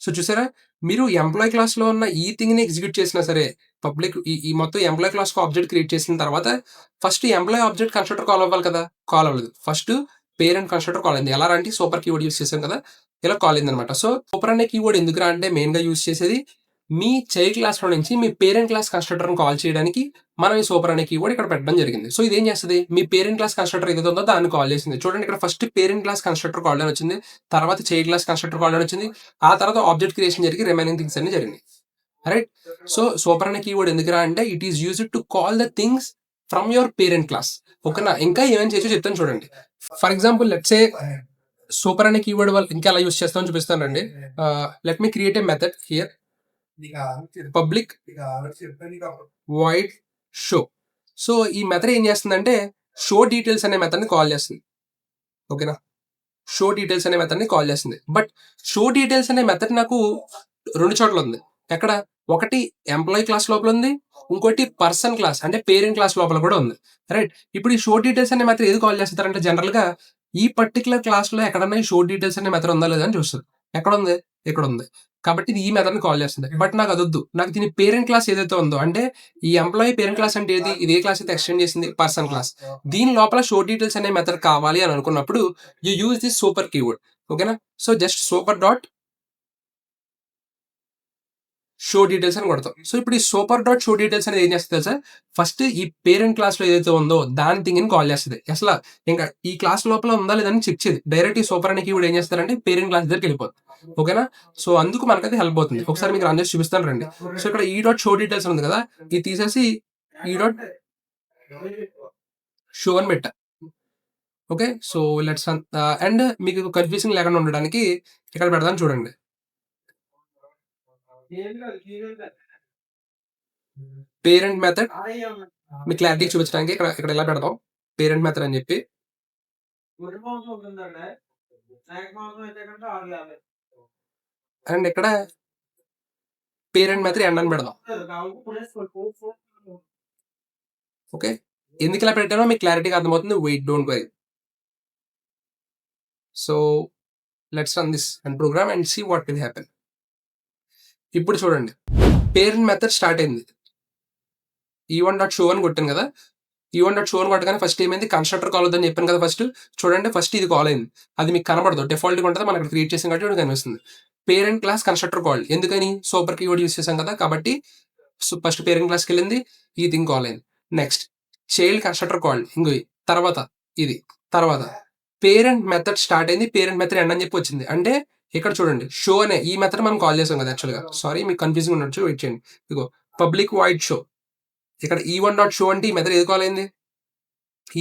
So చూసారా, మీరు ఎంప్లాయీ క్లాస్ లో ఉన్న ఈ థింగ్ ని ఎగ్జిక్యూట్ చేసినా సరే పబ్లిక్ ఈ మొత్తం ఎంప్లాయీ క్లాస్ కు ఆబ్జెక్ట్ క్రియేట్ చేసిన తర్వాత first employee object constructor call అవ్వాలి కదా, కాల్ అవ్వలేదు. ఫస్ట్ పేరెంట్ కన్స్ట్రక్టర్ కాల్ అయింది. ఎలా అంటే సూపర్ కీవర్డ్ యూస్ చేసాం కదా, ఇలా కాల్ అయింది అనమాట. సో సూపర్ అనే కీవర్డ్ ఎందుకురా అంటే మెయిన్ గా యూస్ చేసేది మీ చైల్డ్ క్లాస్ లో నుంచి మీ పేరెంట్ క్లాస్ కన్స్ట్రక్టర్ కాల్ చేయడానికి మనం ఈ సూపర్ అనే కీవర్డ్ ఇక్కడ పెట్టడం జరిగింది. సో ఇదేం చేస్తుంది, మీ పేరెంట్ క్లాస్ కన్స్ట్రక్టర్ ఏదైతే ఉందో దాన్ని కాల్ చేసింది. చూడండి, ఇక్కడ first parent class constructor call అని వచ్చింది, తర్వాత చైల్డ్ క్లాస్ కన్స్ట్రక్టర్ కాల్ అని వచ్చింది, ఆ తర్వాత ఆబ్జెక్ట్ క్రియేషన్ జరిగి రిమైనింగ్ థింగ్స్ అన్ని జరిగింది. రైట్, సో సూపర్ అనే కీవర్డ్ ఎందుకురా అంటే it is used to call the things from your parent class. ఓకేనా, ఇంకా ఏమేమి చేసో చెప్తాను చూడండి. For example let's say super అనే కీవర్డ్ వాళ్ళు ఇంకా ఎలా యూస్ చేస్తామని చూపిస్తానండి. Let me create A method here, public void show. So ఈ మెథడ్ ఏం చేస్తుందంటే షో డీటెయిల్స్ అనే మెథడ్ ని కాల్ చేస్తుంది. ఓకేనా, షో డీటెయిల్స్ అనే మెథడ్ ని కాల్ చేస్తుంది. బట్ షో డీటెయిల్స్ అనే మెథడ్ నాకు రెండు చోట్ల ఉంది. ఎక్కడ, ఒకటి ఎంప్లాయీ క్లాస్ లోపల ఉంది, ఇంకోటి పర్సన్ క్లాస్ అంటే పేరెంట్ క్లాస్ లోపల కూడా ఉంది. రైట్, ఇప్పుడు ఈ షో డీటెయిల్స్ అనే మెథడ్ ఏది కాల్ చేస్తారంటే జనరల్ గా ఈ పర్టికులర్ క్లాస్ లో ఎక్కడన్నా ఈ షో డీటెయిల్స్ అనే మెథడ్ ఉందా లేదా అని చూస్తుంది. ఎక్కడ ఉంది, ఇక్కడ ఉంది, కాబట్టి ఇది ఈ మెథడ్ ని కాల్ చేస్తుంది. బట్ నాకు అదొద్దు, నాకు దీని పేరెంట్ క్లాస్ ఏదైతే ఉందో అంటే ఈ ఎంప్లాయీ పేరెంట్ క్లాస్ అంటే ఏది, ఇది ఏ క్లాస్ అయితే ఎక్స్టెండ్ చేసింది, పర్సన్ క్లాస్, దీని లోపల షో డీటెయిల్స్ అనే మెథడ్ కావాలి అని అనుకున్నప్పుడు you use this super keyword. ఓకేనా, so just super dot show details అని కొడతాం. సో ఇప్పుడు ఈ సూపర్ డాట్ షో డీటెయిల్స్ అనేది ఏం చేస్తుంది తెలుసా, ఫస్ట్ ఈ పేరెంట్ క్లాస్లో ఏదైతే ఉందో దాని థింగ్ని కాల్ చేస్తుంది. అసలు ఇంకా ఈ క్లాస్ లోపల ఉందా లేదని చెక్ చేయదు. డైరెక్ట్ ఈ సూపర్ అనే కీవర్డ్ ఏం చేస్తారంటే పేరెంట్ క్లాస్ దగ్గరికి వెళ్ళిపోతుంది. ఓకేనా, సో అందుకు మనకైతే హెల్ప్ అవుతుంది. ఒకసారి మీకు రన్ చేసి చూపిస్తాను రండి. సో ఇక్కడ ఈ డాట్ షో డీటెయిల్స్ ఉంది కదా, ఇది తీసేసి ఈ డాట్ షో అని పెట్టా. ఓకే, సో లెట్స్ అండ్ మీకు కన్ఫ్యూజింగ్ లేకుండా ఉండడానికి ఇక్కడ పెడదాం చూడండి. పేరెంట్ మెథడ్ మీ క్లారిటీ చూపించడానికి ఇక్కడ ఇక్కడ ఎలా పెడదాం, పేరెంట్ మెథడ్ అని చెప్పి. అండ్ ఇక్కడ పేరెంట్ మెథడ్ ఎండ్ అని పెడదాం. ఓకే, ఎందుకు ఇలా పెట్టానో మీకు క్లారిటీగా అర్థమవుతుంది. Wait, don't worry. So let's run this and program and see what will happen. ఇప్పుడు చూడండి, పేరెంట్ మెథడ్ స్టార్ట్ అయింది. E1 డాట్ షో అని కొట్టాను కదా, E1 డాట్ షో అని కొట్టగానే ఫస్ట్ ఏమైంది, కన్స్ట్రక్టర్ కాల్ అవుతుందని చెప్పాను కదా. ఫస్ట్ చూడండి, ఫస్ట్ ఇది కాల్ అయింది. అది మీకు కనబడదు, డిఫాల్ట్గా ఉంటుంది, మనకి క్రియేట్ చేసాం కాబట్టి ఇది కనిపిస్తుంది. పేరెంట్ క్లాస్ కన్స్ట్రక్టర్ కాల్, ఎందుకని సూపర్ కీవర్డ్ యూస్ చేసాం కదా కాబట్టి. ఫస్ట్ పేరెంట్ క్లాస్కి వెళ్ళింది, ఈ థింగ్ కాల్ అయింది. నెక్స్ట్ చైల్డ్ కన్స్ట్రక్టర్ కాల్, ఇంకో తర్వాత ఇది, తర్వాత పేరెంట్ మెథడ్ స్టార్ట్ అయింది, పేరెంట్ మెథడ్ ఎండ్ అని చెప్పి వచ్చింది. అంటే ఇక్కడ చూడండి, షో అనే ఈ మెథడ్ మనం కాల్ చేసాం కదా యాక్చువల్గా. సారీ మీకు కన్ఫ్యూజింగ్ ఉండొచ్చు, వెయిట్ చేయండి. ఇదిగో పబ్లిక్ వాయిడ్ షో, ఇక్కడ E1 డాట్ షో అంటే ఈ మెథడ్ ఏది కాల్ అయింది,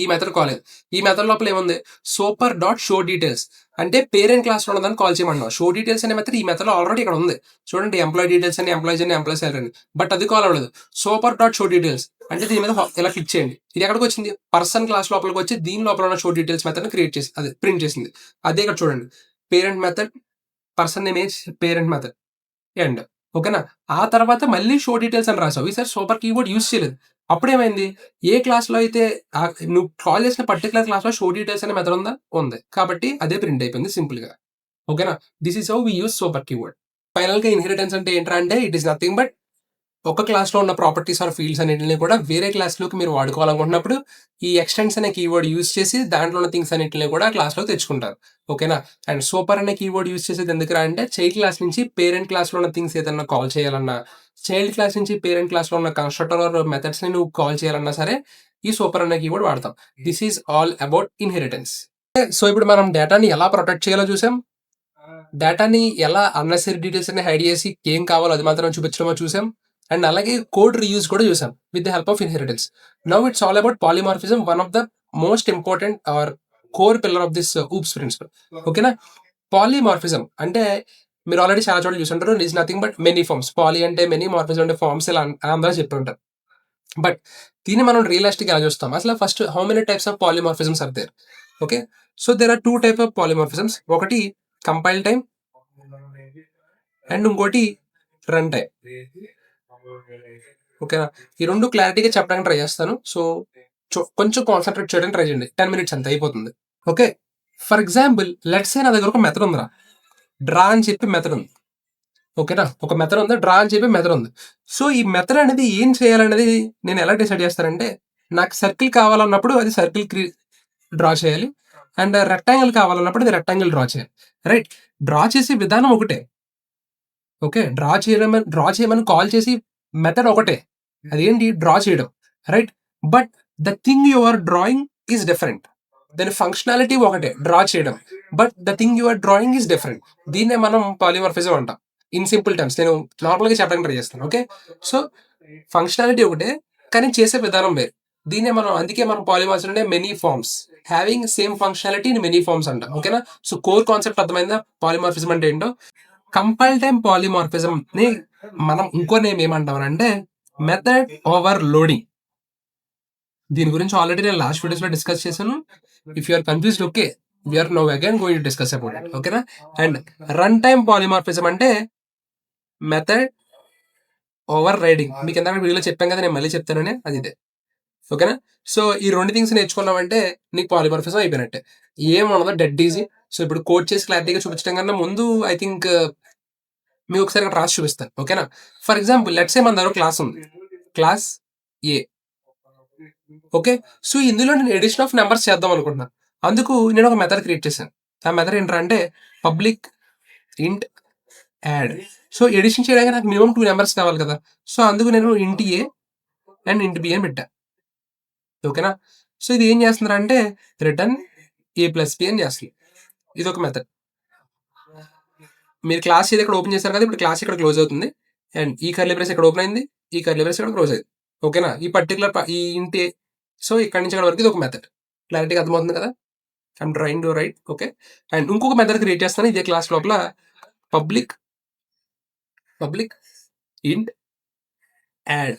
ఈ మెథడ్ కాల్ అయింది. ఈ మెథడ్ లోపల ఏముంది, సూపర్ డాట్ షో డీటెయిల్స్ అంటే పేరెంట్ క్లాస్లో ఉన్నదాన్ని కాల్ చేయమన్నాం. షో డీటెయిల్స్ అనే మెథడ్ ఈ మెథడ్లో ఆల్రెడీ ఇక్కడ ఉంది. చూడండి, ఎంప్లాయీ డీటెయిల్స్ అని, ఎంప్లాయీస్ అని, ఎంప్లాయీ సాలరీ అని, బట్ అది కాల్ అవ్వలేదు. సూపర్ డాట్ షో డీటెయిల్స్ అంటే దీని మీద ఇలా క్లిక్ చేయండి. ఇది ఎక్కడికి వచ్చింది, పర్సన్ క్లాస్ లోపలికి వచ్చి దీని లోపల ఉన్న షో డీటెయిల్స్ మెథడ్ని క్రియేట్ చేసి అదే ప్రింట్ చేసింది. అదే ఇక్కడ చూడండి, parent method, person image, parent method end. ఓకేనా, ఆ తర్వాత మళ్ళీ షో డీటెయిల్స్ అని రాసావు. ఈసారి సూపర్ కీవర్డ్ యూస్ చేయలేదు. అప్పుడేమైంది, ఏ క్లాస్లో అయితే నువ్వు కాల్ చేసిన పర్టికులర్ క్లాస్లో షో డీటెయిల్స్ అనే మెథడ్ ఉందా, ఉంది కాబట్టి అదే ప్రింట్ అయిపోయింది సింపుల్గా. ఓకేనా, this is how we use super keyword. ఫైనల్గా ఇన్హెరిటెన్స్ అంటే ఏంట్రా అంటే, ఇట్ ఈస్ నథింగ్ బట్ ఒక క్లాస్లో ఉన్న ప్రాపర్టీస్ ఆర్ ఫీల్డ్స్ అన్నింటినీ కూడా వేరే క్లాస్లోకి మీరు వాడుకోవాలనుకుంటున్నప్పుడు ఈ ఎక్స్టెన్స్ అనే కీవర్డ్ యూస్ చేసి దాంట్లో ఉన్న థింగ్స్ అన్నింటినీ కూడా క్లాస్లోకి తెచ్చుకుంటారు. ఓకేనా, అండ్ సూపర్ అనే కీవర్డ్ యూస్ చేసేది ఎందుకురా అంటే, చైల్డ్ క్లాస్ నుంచి పేరెంట్ క్లాస్లో ఉన్న థింగ్స్ ఏదన్నా కాల్ చేయాలన్నా, చైల్డ్ క్లాస్ నుంచి పేరెంట్ క్లాస్లో ఉన్న కన్స్ట్రక్టర్ ఆర్ మెథడ్స్ని నువ్వు కాల్ చేయాలన్నా సరే ఈ సూపర్ అనే కీవర్డ్ వాడతాం. This is all about inheritance. So ఇప్పుడు మనం డేటాని ఎలా ప్రొటెక్ట్ చేయాలో చూసాం, డేటాని ఎలా అన్నెసరీ డీటెయిల్స్ అని హైడ్ చేసి ఏం కావాలో అది మాత్రం చూపించడమో చూసాం, అండ్ అలాగే కోడ్ రీయూజ్ కూడా చూసాం with the help of inheritance. Now it's all about polymorphism, one of the most important or core pillar of this oops principle. ఓకేనా, పాలిమార్ఫిజం అంటే మీరు ఆల్రెడీ చాలా చోట్ల చూసుంటారు, it is nothing but many forms. Poly అంటే many, మార్ఫిజం అంటే forms, ఇలా అందరూ చెప్పి ఉంటారు. బట్ దీన్ని మనం రియలిస్టిక్ ఎలా చూస్తాం, అసలు first how many types of polymorphisms are there. Okay, so there are 2 type of polymorphisms. ఒకటి కంపైల్ టైం అండ్ ఇంకోటి రన్ టైం. ఓకేనా, ఈ రెండు క్లారిటీగా చెప్పడానికి ట్రై చేస్తాను. సో కొంచెం కాన్సన్ట్రేట్ చేయడానికి ట్రై చేయండి. 10 minutes అంత అయిపోతుంది. Okay, for example let's say నా దగ్గర ఒక మెథడ్ ఉందిరా, డ్రా అని చెప్పి మెథడ్ ఉంది. ఓకేనా, ఒక మెథడ్ ఉంది, డ్రా అని చెప్పి మెథడ్ ఉంది. సో ఈ మెథడ్ అనేది ఏం చేయాలనేది నేను ఎలా డిసైడ్ చేస్తానంటే, నాకు సర్కిల్ కావాలన్నప్పుడు అది సర్కిల్ డ్రా చేయాలి, అండ్ రెక్టాంగిల్ కావాలన్నప్పుడు అది రెక్టాంగిల్ డ్రా చేయాలి. రైట్, డ్రా చేసే విధానం ఒకటే. ఓకే, డ్రా చేయమని కాల్ చేసి మెథడ్ ఒకటే, అదేంటి డ్రా చేయడం. Right, but the thing you are drawing is different. దాని ఫంక్షనాలిటీ ఒకటే, డ్రా చేయడం, but the thing you are drawing is different. దీన్నే మనం పాలిమార్ఫిజం అంటాం. ఇన్ సింపుల్ టర్మ్స్ నేను నార్మల్గా చెప్పడానికి ట్రై చేస్తాను. ఓకే, సో ఫంక్షనాలిటీ ఒకటే కానీ చేసే విధానం వేరు. దీన్నే మనం, అందుకే మనం పాలిమార్ఫిజం అంటే many forms having same functionality in many forms అంటాం. ఓకేనా, సో కోర్ కాన్సెప్ట్ అర్థమైందా, పాలిమార్ఫిజం అంటే ఏంటో. కంపైల్ టైమ్ పాలిమార్ఫిజం ని మనం ఇంకో నేమ్ ఏమంటాం అంటే మెథడ్ ఓవర్ లోడింగ్. దీని గురించి ఆల్రెడీ నేను లాస్ట్ వీడియోస్ లో డిస్కస్ చేశాను. If you are confused, okay, we are now again going to discuss about it. ఓకేనా, అండ్ రన్ టైమ్ పాలిమార్ఫిజం అంటే మెథడ్ ఓవర్ రైడింగ్. మీకు ఎంత వీడియోలో చెప్పాం కదా, నేను మళ్ళీ చెప్తానని, అది ఇదే. ఓకేనా, సో ఈ రెండు థింగ్స్ నేర్చుకున్నామంటే నీకు పాలిమార్ఫిజం అయిపోయినట్టే. ఏమన్నదో డెడ్ ఈజీ. సో ఇప్పుడు కోడ్ చేసి క్లారిటీగా చూపించడం కన్నా ముందు ఐ థింక్ మీకు ఒకసారి ఇక్కడ రాసి చూపిస్తాను. ఓకేనా, ఫర్ ఎగ్జాంపుల్ లెట్స్ సే మన దగ్గర క్లాస్ ఉంది, క్లాస్ ఏ. ఓకే, సో ఇందులో నేను ఎడిషన్ ఆఫ్ నెంబర్స్ చేద్దాం అనుకుంటున్నాను. అందుకు నేను ఒక మెథడ్ క్రియేట్ చేశాను. ఆ మెథడ్ ఏంటంటే పబ్లిక్ ఇంట్ యాడ్. సో ఎడిషన్ చేయడానికి నాకు మినిమం 2 నెంబర్స్ కావాలి కదా. సో అందుకు నేను ఇంట్ ఏ అండ్ ఇంట్ బి అని పెట్టా. ఓకేనా. సో ఇది ఏం చేస్తుందంటే రిటర్న్ ఏ ప్లస్ బి అని చేస్తుంది. ఇది ఒక మెథడ్. మీరు క్లాస్ ఏది ఇక్కడ ఓపెన్ చేశారు కదా, ఇప్పుడు క్లాస్ ఇక్కడ క్లోజ్ అవుతుంది అండ్ ఈ కర్లీ బ్రేస్ ఇక్కడ ఓపెన్ అయింది, ఈ కర్లీ బ్రేస్ ఇక్కడ క్లోజ్ అయింది. ఓకేనా. ఈ పర్టికులర్ ఈ ఇంటి సో ఇక్కడ నుంచి ఇక్కడ వరకు ఇది ఒక మెథడ్. క్లారిటీగా అర్థమవుతుంది కదా. I'm trying to right. Okay. And ఇంకొక మెథడ్ క్రియేట్ చేస్తాను ఇదే క్లాస్ లోపల. పబ్లిక్ ఇంట్ యాడ్.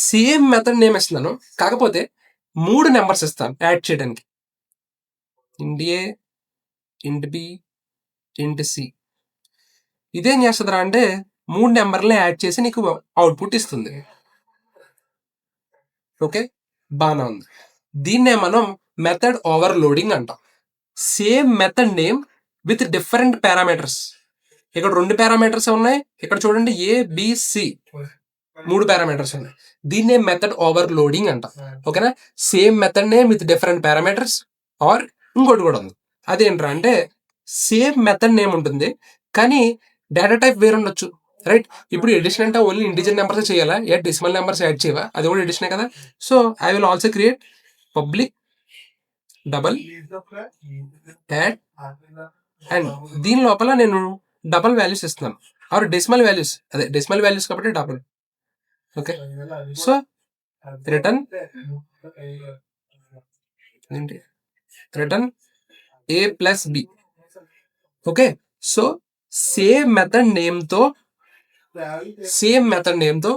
సేమ్ మెథడ్ నేమ్ ఇస్తున్నాను, కాకపోతే 3 నెంబర్స్ ఇస్తాను యాడ్ చేయడానికి. ఇంట్ ఏ, ఇంట్ బి, ఇంట్ సి. ఇదేం చేస్తుందిరా అంటే 3 నెంబర్లని యాడ్ చేసి నీకు అవుట్పుట్ ఇస్తుంది. ఓకే, బాగా ఉంది. దీన్నే మనం మెథడ్ ఓవర్లోడింగ్ అంటాం. Same method name with different parameters. ఇక్కడ 2 పారామీటర్స్ ఉన్నాయి, ఇక్కడ చూడండి ఏబిసి 3 పారామీటర్స్ ఉన్నాయి. దీన్నే మెథడ్ ఓవర్లోడింగ్ అంటాం. ఓకేనా. Same method name with different parameters. Or ఇంకోటి కూడా ఉంది, అదేంట్రా అంటే సేమ్ మెథడ్ నేమ్ ఉంటుంది కానీ డేటా టైప్ వేరు ఉండొచ్చు. రైట్. ఇప్పుడు ఎడిషన్ అంటే ఓన్లీ ఇంటిజర్ నెంబర్స్ చేయాలా, ఏ డెసిమల్ నెంబర్స్ యాడ్ చేయవా, అది కూడా ఎడిషనే కదా. So I will also create public double add and దీని లోపల నేను డబల్ వాల్యూస్ ఇస్తున్నాను, ఆర్ డెసిమల్ వాల్యూస్. అదే డెసిమల్ వాల్యూస్ కాబట్టి double. Okay. So return a plus b. Okay. So same method name తో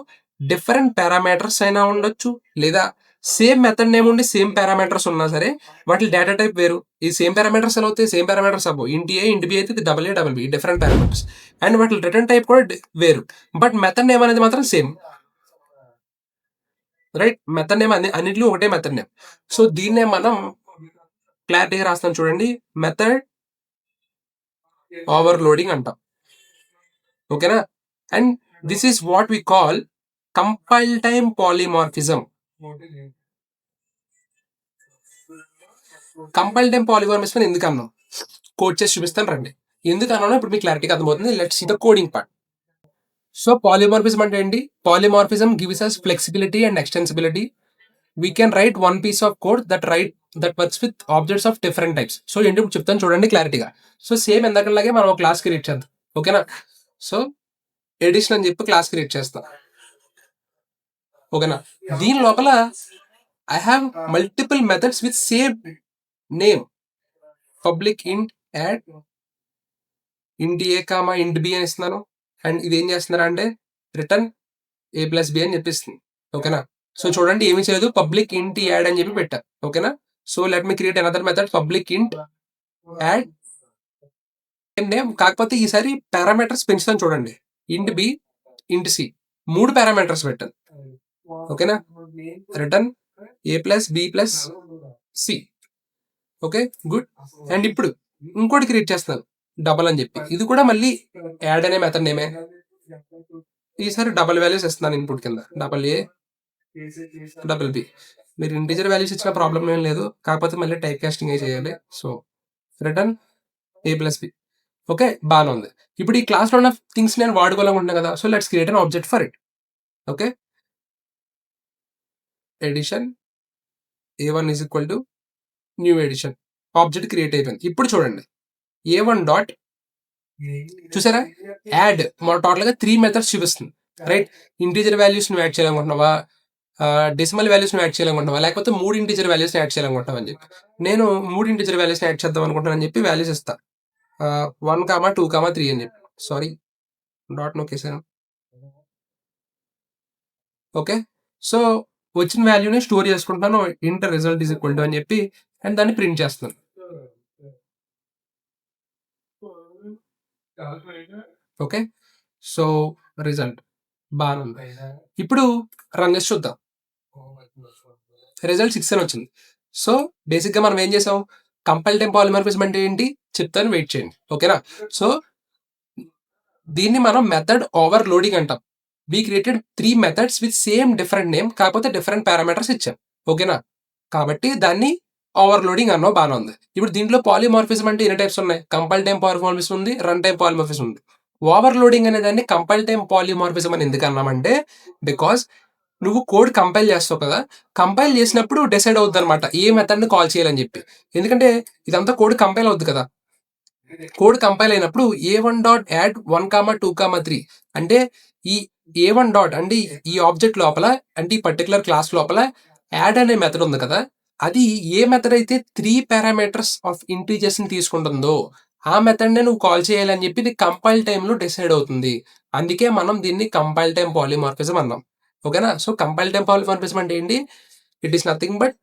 డిఫరెంట్ పారామీటర్స్ అయినా ఉండొచ్చు, లేదా సేమ్ మెథడ్ నేమ్ ఉండి సేమ్ పారామీటర్స్ ఉన్నా సరే వాటి డేటా టైప్ వేరు. ఈ సేమ్ పారామీటర్స్ ఎలా అవుతాయి, సేమ్ పారామీటర్స్ అవ్వవు. ఇంటి ఏ ఇంటి బి అయితే double A double be different parameters and వాటి రిటర్న్ టైప్ కూడా వేరు, బట్ మెథడ్ నేమ్ అనేది మాత్రం సేమ్. రైట్. మెథడ్ నేమ్ అన్నిట్లో ఒకటే మెథడ్ నేమ్. సో దీన్నే మనం క్లారిటీగా రాస్తాం చూడండి, మెథడ్ ఓవర్లోడింగ్ అంటాం. ఓకేనా. And this is what we call compile time polymorphism. Compile time polymorphism ఎందుకు అన్నాం, కోడ్ చేసి చూపిస్తాను రండి. ఎందుకు అన్నానో ఇప్పుడు మీకు క్లారిటీగా అర్థమవుతుంది. Let's see the coding part. So polymorphism అంటే ఏంటి? Polymorphism gives us flexibility and extensibility. We can write one piece of code that works with objects of different types. So ఏంటి ఇప్పుడు చెప్తాను చూడండి క్లారిటీగా. సో సేమ్ ఎందాకలాగే మనం ఒక క్లాస్ క్రియేట్ చేద్దాం. ఓకేనా. సో ఎడిషన్ అని చెప్పి క్లాస్ క్రియేట్ చేస్తాం. ఓకేనా. దీని లోపల I have multiple methods with same name. Public ఇంట్ యాడ్ ఇంట్ ఏ కామా ఇంట్ బి అని ఇస్తున్నాను. అండ్ ఇది ఏం చేస్తున్నారు అంటే రిటర్న్ ఏ ప్లస్ బి అని చెప్పిస్తుంది. ఓకేనా. సో చూడండి ఏమి చేయలేదు, పబ్లిక్ ఇంట్ యాడ్ అని చెప్పి పెట్టా. ఓకేనా. So let me create another method public ఇంట్ యాడ్ నేమ్. కాకపోతే ఈసారి పారామీటర్స్ పెంచుతాను చూడండి. ఇంట్ బి, ఇంట్ సి 3 పారామీటర్స్ పెట్టాను. ఓకేనా. Return a plus b plus c. Okay, good. And ఇప్పుడు ఇంకోటి క్రియేట్ చేస్తున్నాను డబల్ అని చెప్పి. ఇది కూడా మళ్ళీ యాడ్ అనే మెథడ్ నేమే. ఈసారి డబల్ వాల్యూస్ ఇస్తున్నాను ఇన్పుట్ కింద, డబల్ ఏ డబల్ బి. మీరు ఇంటిజర్ వాల్యూస్ ఇచ్చిన ప్రాబ్లం ఏం లేదు, కాకపోతే మళ్ళీ టైప్ కాస్టింగ్ చేయాలి. So return a plus b. Okay, బాగానే ఉంది. ఇప్పుడు ఈ క్లాస్ లో ఉన్న థింగ్స్ నేను వాడుకోవాలనుకుంటున్నాను కదా. So let's create an object for it. Okay, addition A1 is equal to new addition. Object create అయిపోయింది. ఇప్పుడు చూడండి A1 డాట్, చూసారా యాడ్ టోటల్ గా 3 మెథడ్స్ చూపిస్తుంది. రైట్. ఇంటీజర్ వాల్యూస్ నువ్వు యాడ్ చేయాలనుకుంటున్నావా, డెసిమల్ వాల్యూస్ యాడ్ చేయాలనుకుంటున్నావా, లేకపోతే 3 ఇంటీజర్ వాల్యూస్ యాడ్ చేయాలనుకుంటున్నావు అని చెప్పి. నేను 3 ఇంటీజర్ వాల్యూస్ యాడ్ చేద్దాం అనుకుంటున్నాను అని చెప్పి వాల్యూస్ ఇస్తా. 1, 2, 3 అని చెప్పి. సారీ, డాట్ నొక్కేసాను. ఓకే, సో వచ్చిన వాల్యూని స్టోర్ చేసుకుంటున్నాను. ఇంట్ రిజల్ట్ ఈజ్ ఈక్వల్ టు అని చెప్పి అండ్ దాన్ని ప్రింట్ చేస్తాను. ఓకే, సో రిజల్ట్ బాగా ఉంది. ఇప్పుడు రన్ చేసి చూద్దాం. రిజల్ట్ 6 అని వచ్చింది. సో బేసిక్ గా మనం ఏం చేసాం, కంపైల్ టైమ్ పాలిమార్ఫిజం అంటే ఏంటి చెప్తాను, వెయిట్ చేయండి. ఓకేనా. సో దీన్ని మనం మెథడ్ ఓవర్లోడింగ్ అంటాం. We created 3 methods with same different name, కాకపోతే డిఫరెంట్ పారామీటర్స్ ఇచ్చాం. ఓకేనా, కాబట్టి దాన్ని ఓవర్లోడింగ్ అన్నో బాగా ఉంది. ఇప్పుడు దీంట్లో పాలిమార్ఫిజం అంటే ఎన్ని టైప్స్ ఉన్నాయి, కంపైల్ టైమ్ పాలిమార్ఫిజం ఉంది, రన్ టైమ్ పాలిమార్ఫిజం ఉంది. ఓవర్‌లోడింగ్ అనే దాన్ని కంపైల్ టైమ్ పాలిమార్ఫిజం అని ఎందుకన్నామంటే, బికాజ్ నువ్వు కోడ్ కంపైల్ చేస్తావు కదా! కంపైల్ చేసినప్పుడు డిసైడ్ అవుద్దనమాట. ఏ మెథడ్‌ని కాల్ చేయాలని చెప్పి. ఎందుకంటే ఇదంతా కోడ్ కంపైల్ అవుద్ది కదా! కోడ్ కంపైల్ అయినప్పుడు ఏ1 డాట్ యాడ్ 1, 2, 3 అంటే ఈ ఏ1 డాట్ అంటే ఈ ఆబ్జెక్ట్ లోపల అంటే ఈ పర్టిక్యులర్ క్లాస్ లోపల యాడ్ అనే మెథడ్ ఉంది కదా! అది ఏ మెథడ్ అయితే 3 పారామీటర్స్ ఆఫ్ ఇంటీజర్స్‌ని తీసుకుంటుందో, ఆ మెథడ్‌నే నువ్వు కాల్ చేయాలని చెప్పి ఇది కంపైల్ టైమ్‌లో డిసైడ్ అవుతుంది. అందుకే మనం దీన్ని కంపైల్ టైమ్ పాలిమార్ఫిజం అన్నాం. ఓకేనా? సో, కంపైల్ టైమ్ పాలిమార్ఫిజం అంటే ఏంటి? It is nothing but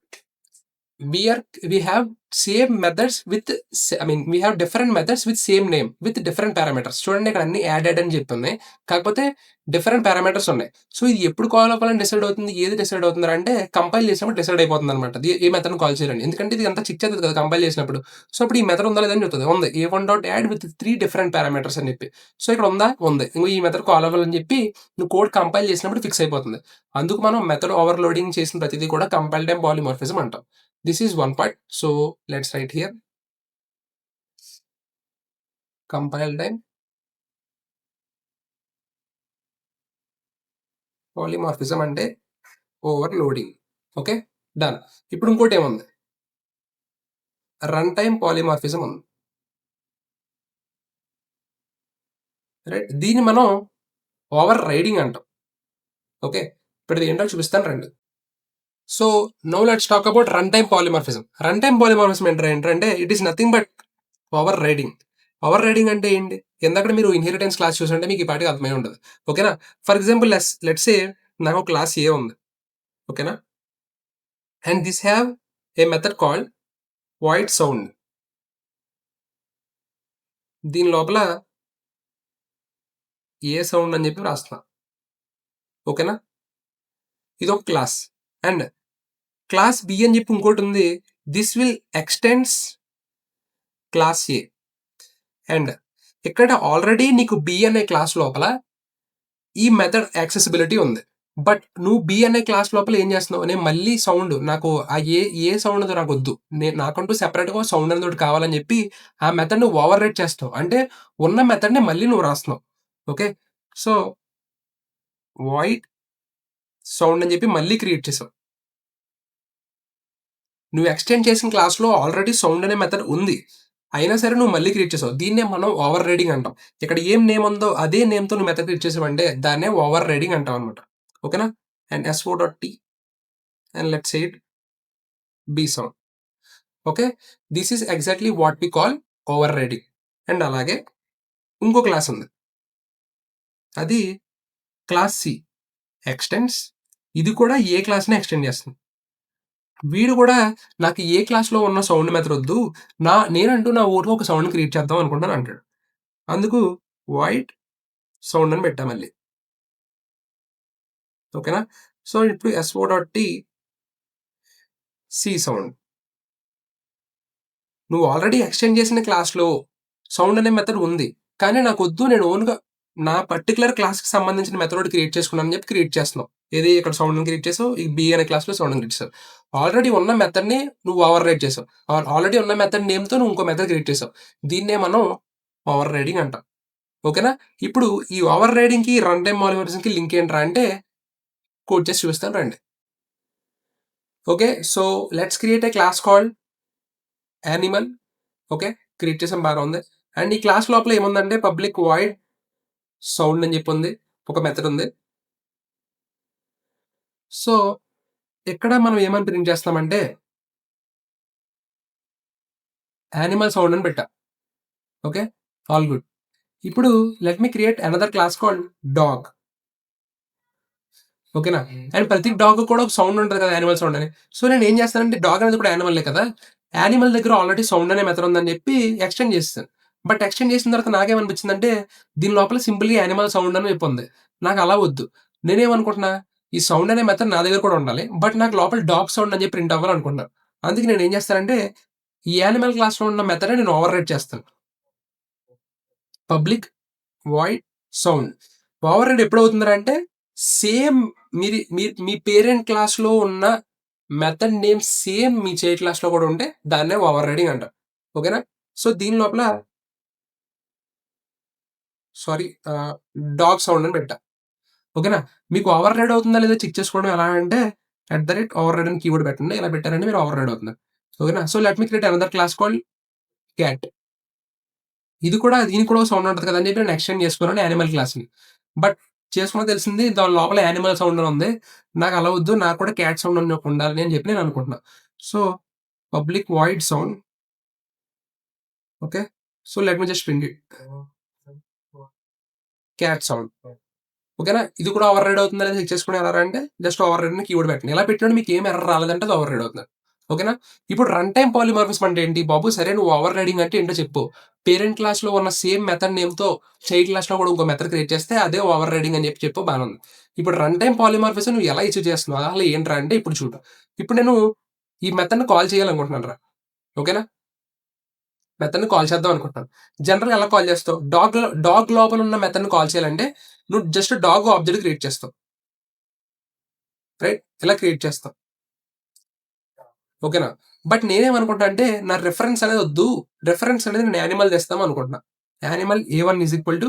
we are we have same methods with I mean we have different methods with same name with different parameters. చూడండి ఇక్కడ అన్ని యాడెడ్ అని చెప్తుంది. కాకపోతే డిఫరెంట్ పారామీటర్స్ ఉన్నాయి. సో ఇది ఎప్పుడు కాల్ అవ్వాలని డిసైడ్ అవుతుంది. ఏది డిసైడ్ అవుతుంది అంటే కంపైల్ చేసినప్పుడు డిసైడ్ అయిపోతుంది అనమాట. ఏ మెథడ్ కాల్ చేయాలని. ఎందుకంటే ఇది అంతా చెక్ చేస్తుంది కదా కంపైల్ చేసినప్పుడు. సో అప్పుడు ఈ మెథడ్ ఉందా లేదని చెప్తుంది. ఉంది A one dot add with 3 different parameters అని చెప్పి. సో ఇక్కడ ఉందా ఉంది. ఇంకో ఈ మెథడ్ కాల్ అవ్వాలని చెప్పి నువ్వు కోడ్ కంపైల్ చేసినప్పుడు ఫిక్స్ అయిపోతుంది. అందుకు మనం మెథడ్ ఓవర్లోడింగ్ చేసిన ప్రతిదీ కూడా కంపైల్ టైమ్ పాలిమార్ఫిజం అంటాం. This is one part. So let's write here compile time polymorphism అంటే ఓవర్లోడింగ్. Okay done. ఇప్పుడు ఇంకోటి ఏముంది? రన్ టైమ్ పాలిమార్ఫిజం ఉంది. రైట్ దీన్ని మనం ఓవర్ రైడింగ్ అంటాం. ఓకే ఇప్పుడు ఇది ఏంటో చూపిస్తాను రండి. So now let's talk about run time polymorphism. Run time polymorphism ఏంటంటే it is nothing but overriding. Overriding అంటే ఏంటి? ఇందాక మీరు ఇన్హెరిటెన్స్ క్లాస్ చూసుంటే మీకు ఈ పాటికి అర్థమై ఉండదు. ఓకేనా? ఫర్ ఎగ్జాంపుల్ లెట్స్ సే నాకు ఒక క్లాస్ ఏ ఉంది. ఓకేనా? And this have a method called void sound. దీని లోపల ఏ సౌండ్ అని చెప్పి రాస్తున్నా. ఓకేనా? ఇదొక క్లాస్. అండ్ క్లాస్ బి అని చెప్పి ఇంకోటి ఉంది. This will extends class A. And ఇక్కడ ఆల్రెడీ నీకు బి అనే క్లాస్ లోపల ఈ మెథడ్ యాక్సెసిబిలిటీ ఉంది. బట్ నువ్వు బి అనే క్లాస్ లోపల ఏం చేస్తున్నావు? నేను మళ్ళీ సౌండ్ నాకు ఆ ఏ సౌండ్ నాకు వద్దు. నాకంటూ సెపరేట్‌గా సౌండ్ అనేది ఒకటి కావాలని చెప్పి ఆ మెథడ్‌ని ఓవర్ రైట్ చేస్తావు. అంటే ఉన్న మెథడ్‌ని మళ్ళీ నువ్వు రాస్తున్నావు. ఓకే. సో వాయిడ్ సౌండ్ అని చెప్పి మళ్ళీ క్రియేట్ చేసావు. నువ్వు ఎక్స్టెండ్ చేసిన క్లాస్‌లో ఆల్రెడీ సౌండ్ అనే మెథడ్ ఉంది. అయినా సరే నువ్వు మళ్ళీ క్రియేట్ చేసావు. దీన్నే మనం ఓవర్ రైడింగ్ అంటాం. ఇక్కడ ఏం నేమ్ ఉందో అదే నేమ్‌తో నువ్వు మెథడ్ క్రియేట్ చేసావంటే దాన్నే ఓవర్ రైడింగ్ అంటాం అనమాట. ఓకేనా? And so.t and let's say it b sound. Okay. This is exactly what we call overriding. And అలాగే ఇంకో క్లాస్ ఉంది. అది క్లాస్ సి ఎక్స్టెండ్స్. ఇది కూడా ఏ క్లాస్‌ని ఎక్స్టెండ్ చేస్తుంది. వీడు కూడా నాకు ఏ క్లాస్‌లో ఉన్న సౌండ్ మెథడ్ వద్దు. నేనంటూ నా ఓన్‌గా ఒక సౌండ్‌ని క్రియేట్ చేద్దాం అనుకుంటున్నాను అంటాడు. అందుకు వాయిడ్ సౌండ్ అని పెట్టా మళ్ళీ. ఓకేనా? సో ఇప్పుడు so.t సి సౌండ్. నువ్వు ఆల్రెడీ ఎక్స్టెండ్ చేసిన క్లాస్‌లో సౌండ్ అనే మెథడ్ ఉంది. కానీ నాకొద్దు నేను ఓన్‌గా నా పర్టిక్యులర్ క్లాస్‌కి సంబంధించిన మెథడ్ ఒకటి క్రియేట్ చేసుకున్నాను అని చెప్పి క్రియేట్ చేస్తున్నావు. ఏది ఇక్కడ సౌండ్‌ని క్రియేట్ చేసావు. ఈ బి అనే క్లాస్‌లో సౌండ్‌ని క్రియేట్ చేసావు. ఆల్రెడీ ఉన్న మెథడ్‌ని నువ్వు ఓవర్ రైడ్ చేసావు. ఆల్రెడీ ఉన్న మెథడ్ నేమ్‌తో నువ్వు ఇంకో మెథడ్ క్రియేట్ చేసావు. దీన్నే మనం ఓవర్ రైడింగ్ అంటాం. ఓకేనా? ఇప్పుడు ఈ ఓవర్ రైడింగ్‌కి రన్ టైమ్ పాలిమార్ఫిజంకి లింక్ ఏంట్రా అంటే కోడ్ చేసి చూపిస్తాను రండి. Okay. So let's create a class called animal. Okay. Create చేసాం బాగా ఉంది. అండ్ ఈ క్లాస్ లోపల ఏముందంటే పబ్లిక్ వాయిడ్ సౌండ్ అని చెప్పి ఉంది. ఒక మెథడ్ ఉంది. సో ఇక్కడ మనం ఏమని ప్రింట్ చేస్తామంటే యానిమల్ సౌండ్ అని పెట్టా. ఓకే. All good. ఇప్పుడు let me create another class called dog. ఓకేనా? అండ్ ప్రతి డాగ్ కూడా ఒక సౌండ్ ఉంటది కదా! యానిమల్ సౌండ్ అని. సో నేను ఏం చేస్తానంటే డాగ్ అనేది కూడా యానిమలే కదా! యానిమల్ దగ్గర ఆల్రెడీ సౌండ్ అనే మెథడ్ ఉందని చెప్పి ఎక్స్‌టెండ్ చేసేసాను. బట్ ఎక్స్‌టెండ్ చేసిన తర్వాత నాకేమనిపించిందంటే దీని లోపల సింపుల్‌గా యానిమల్ సౌండ్ అని చెప్పి ఉంది. నాకు అలా వద్దు. నేనేమనుకుంటున్నా ఈ సౌండ్ అనే మెథడ్ నా దగ్గర కూడా ఉండాలి. బట్ నాకు లోపల డాగ్ సౌండ్ అని చెప్పి ప్రింట్ అవ్వాలనుకుంటున్నాను. అందుకే నేనేం చేస్తానంటే ఈ యానిమల్ క్లాస్‌లో ఉన్న మెథడ్‌ని నేను ఓవర్ రైట్ చేస్తాను. Public void sound. Override ఎప్పుడవుతుందిరా అంటే సేమ్ మీ పేరెంట్ క్లాస్‌లో ఉన్న మెథడ్ నేమ్ సేమ్ మీ చైల్డ్ క్లాస్‌లో కూడా ఉంటే దాన్నే ఓవర్ రైడింగ్ అంటారు. ఓకేనా? సో దీని లోపల సారీ డాగ్ సౌండ్ అని పెట్టా. ఓకేనా? మీకు ఓవర్ రైడ్ అవుతుందా లేదా చెక్ చేసుకోవడం ఎలా అంటే ఓవర్ రైడ్ అని కీవర్డ్ పెట్టండి. ఇలా పెట్టారంటే మీరు ఓవర్ రైడ్ అవుతుంది. ఓకేనా? So, let me create another class called cat. దీనికి కూడా ఒక సౌండ్ ఉంటది కదా! అని చెప్పి నేను ఎక్స్‌టెండ్ చేసుకున్నాను యానిమల్ క్లాస్‌ని. బట్ చేసుకున్నాక తెలిసింది దాని లోపల యానిమల్ సౌండ్ అని ఉంది. నాకు అలా వద్దు. నాకు కూడా క్యాట్ సౌండ్ అని ఒకటి ఉండాలి అని చెప్పి నేను అనుకుంటున్నా. So, public void sound. Okay. So, let me just print it. Cat sound. ఓకేనా? ఇది కూడా ఓవర్ రైడ్ అవుతుందా లేదా చెక్ చేసుకోవడం ఎలారా అంటే జస్ట్ ఓవర్ రైడ్ అని కీవర్డ్ పెట్టండి. ఇలా పెట్టినప్పుడు మీకు ఏం ఎర్రర్ రాలేదంటే అది ఓవర్ రైడ్ అవుతుంది. ఓకేనా? ఇప్పుడు రన్ టైమ్ పాలిమార్ఫిజం అంటే ఏంటి? బాబు సరే నువ్వు ఓవర్ రైడింగ్ అంటే ఏంటో చెప్పు. పేరెంట్ క్లాస్‌లో ఉన్న సేమ్ మెథడ్ నేమ్‌తో చైల్డ్ క్లాస్‌లో కూడా ఇంకో మెథడ్ క్రియేట్ చేస్తే అదే ఓవర్ రైడింగ్ అని చెప్పు బానే ఉంది. ఇప్పుడు రన్ టైమ్ పాలిమార్ఫిజం నువ్వు ఎలా అచీవ్ చేస్తున్నావు? అసలు ఏంట్రా అంటే ఇప్పుడు చూడు. ఇప్పుడు నేను ఈ మెథడ్‌ని కాల్ చేయాలనుకుంటున్నానురా. ఓకేనా? మెథడ్‌ని కాల్ చేద్దాం అనుకుంటున్నాను. జనరల్‌గా ఎలా కాల్ చేస్తావు? డాగ్ లోపల ఉన్న మెథడ్‌ని కాల్ చేయాలంటే నువ్వు జస్ట్ డాగ్ ఆబ్జెక్ట్ క్రియేట్ చేస్తావు. రైట్? ఇలా క్రియేట్ చేస్తాం. ఓకేనా? బట్ నేనేమనుకుంటా అంటే, నా రిఫరెన్స్ అనేది వద్దు. రిఫరెన్స్ అనేది నేను యానిమల్ తెస్తాం అనుకుంటున్నా. Animal A1 is equal to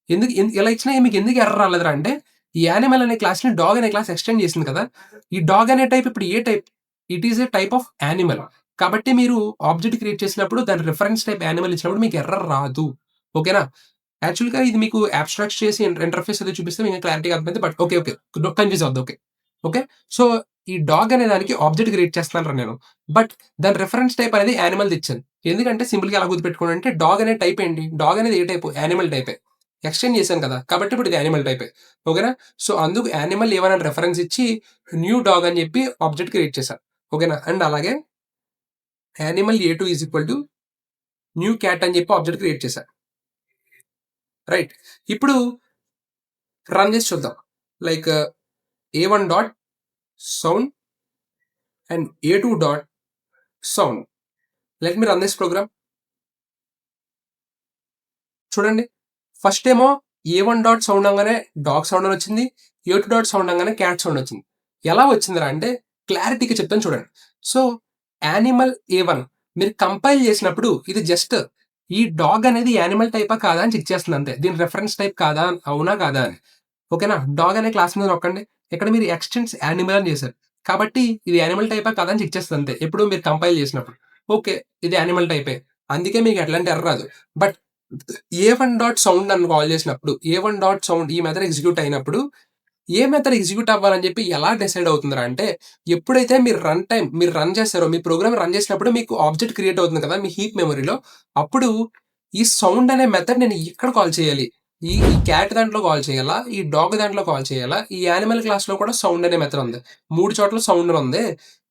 ఎందుకు ఇలా ఇచ్చినా మీకు ఎందుకు ఎర్రర్ రాలేదురా అంటే, ఈ యానిమల్ అనే క్లాస్‌ని డాగ్ అనే క్లాస్ ఎక్స్‌టెండ్ చేసింది కదా! ఈ డాగ్ అనే టైప్ ఇప్పుడు ఏ type? It is a type of animal. కాబట్టి మీరు ఆబ్జెక్ట్ క్రియేట్ చేసినప్పుడు దాని రిఫరెన్స్ టైప్ యానిమల్ ఇచ్చినప్పుడు మీకు ఎర్రర్ రాదు. ఓకేనా? యాక్చువల్‌గా ఇది మీకు అబ్స్ట్రాక్ట్ చేసి ఇంటర్‌ఫేస్ అది చూపిస్తే మీకు క్లారిటీగా అర్థమైద్ది. But okay. ఓకే. కన్‌ఫ్యూజ్ అవ్వద్దు. ఓకే. ఓకే. సో, ఈ డాగ్ అనే దానికి ఆబ్జెక్ట్ క్రియేట్ చేస్తున్నానురా నేను. బట్ దాని రిఫరెన్స్ టైప్ అనేది యానిమల్‌ది ఇచ్చాను. ఎందుకంటే సింపుల్‌గా ఎలా గుర్తుపెట్టుకోండి అంటే డాగ్ అనే టైప్ ఏంటి? డాగ్ అనేది ఏ టైపు? యానిమల్ టైపే. ఎక్స్‌టెండ్ చేశాను కదా! కాబట్టి ఇప్పుడు ఇది యానిమల్ టైపే. ఓకేనా? సో, అందుకు యానిమల్ A1 అని రిఫరెన్స్ ఇచ్చి న్యూ డాగ్ అని చెప్పి ఆబ్జెక్ట్ క్రియేట్ చేశా. ఓకేనా? అండ్ అలాగే animal A2 is equal to new cat అని చెప్పి ఆబ్జెక్ట్ క్రియేట్ చేశా. రైట్. ఇప్పుడు రన్ చేసి చూద్దాం. Like A1 dot sound and A2 dot sound. Let me run this program. చూడండి. ఫస్ట్ ఏమో A1 డాట్ సౌండ్ అనంగానే డాగ్ సౌండ్ అని వచ్చింది. A2 డాట్ సౌండ్ అనంగానే క్యాట్ సౌండ్ వచ్చింది. ఎలా వచ్చిందిరా అంటే క్లారిటీగా చెప్తాను చూడండి. సో, యానిమల్ A1 మీరు కంపైల్ చేసినప్పుడు ఇది జస్ట్ ఈ డాగ్ అనేది యానిమల్ టైపా కాదా అని చెక్ చేస్తుంది అంతే. దీని రిఫరెన్స్ టైప్ కాదా? అవునా? కాదా? అని. ఓకేనా? డాగ్ అనే క్లాస్ మీద నొక్కండి. ఇక్కడ మీరు ఎక్స్‌టెండ్స్ యానిమల్ అని చేశారు. కాబట్టి ఇది యానిమల్ టైపా కాదా అని చెక్ చేస్తది అంతే. ఎప్పుడు మీరు కంపైల్ చేసినప్పుడు. ఓకే. ఇది యానిమల్ టైపే. అందుకే మీకు ఎట్లాంటి ఎర్రర్ రాదు. బట్ A1 డాట్ సౌండ్ అని కాల్ చేసినప్పుడు, A1 డాట్ సౌండ్ ఈ మెథడ్ ఎగ్జిక్యూట్ అయినప్పుడు, ఏ మెథడ్ ఎగ్జిక్యూట్ అవ్వాలని చెప్పి ఎలా డిసైడ్ అవుతుందిరా అంటే, ఎప్పుడైతే మీరు రన్ చేస్తారో, మీ ప్రోగ్రామ్ రన్ చేసినప్పుడు మీకు ఆబ్జెక్ట్ క్రియేట్ అవుతుంది కదా! మీ హీప్ మెమరీలో. అప్పుడు ఈ సౌండ్ అనే మెథడ్ నేను ఎక్కడ కాల్ చేయాలి? ఈ ఈ క్యాట్ దాంట్లో కాల్ చేయాలా? ఈ డాగ్ దాంట్లో కాల్ చేయాలా? ఈ యానిమల్ క్లాస్‌లో కూడా సౌండ్ అనే మెథడ్ ఉంది. 3 చోట్ల సౌండ్ అని ఉంది.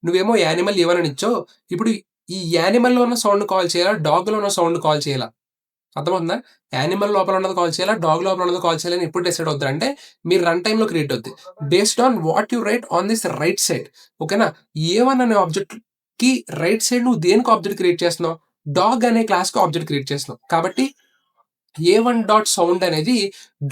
నువ్వేమో యానిమల్ A1 అని ఇచ్చావు. ఇప్పుడు ఈ యానిమల్‌లో ఉన్న సౌండ్ కాల్ చేయాలా? డాగ్‌లో ఉన్న సౌండ్ కాల్ చేయాలా? అర్థమవుతుందా? యానిమల్ లోపల ఉన్నది కాల్ చేయాలా? డాగ్ లోపల ఉన్నది కాల్ చేయాలని ఎప్పుడు డిసైడ్ అవుద్దంటే, మీరు రన్ టైమ్‌లో క్రియేట్ అవుద్ది. Based on what you right on this right side. ఓకేనా? ఏ1 అనే ఆబ్జెక్ట్‌కి రైట్ సైడ్ నువ్వు దేనికి ఆబ్జెక్ట్ క్రియేట్ చేస్తున్నావు? డాగ్ అనే క్లాస్‌కి ఆబ్జెక్ట్ క్రియేట్ చేస్తున్నావు. కాబట్టి ఏ1 డాట్ సౌండ్ అనేది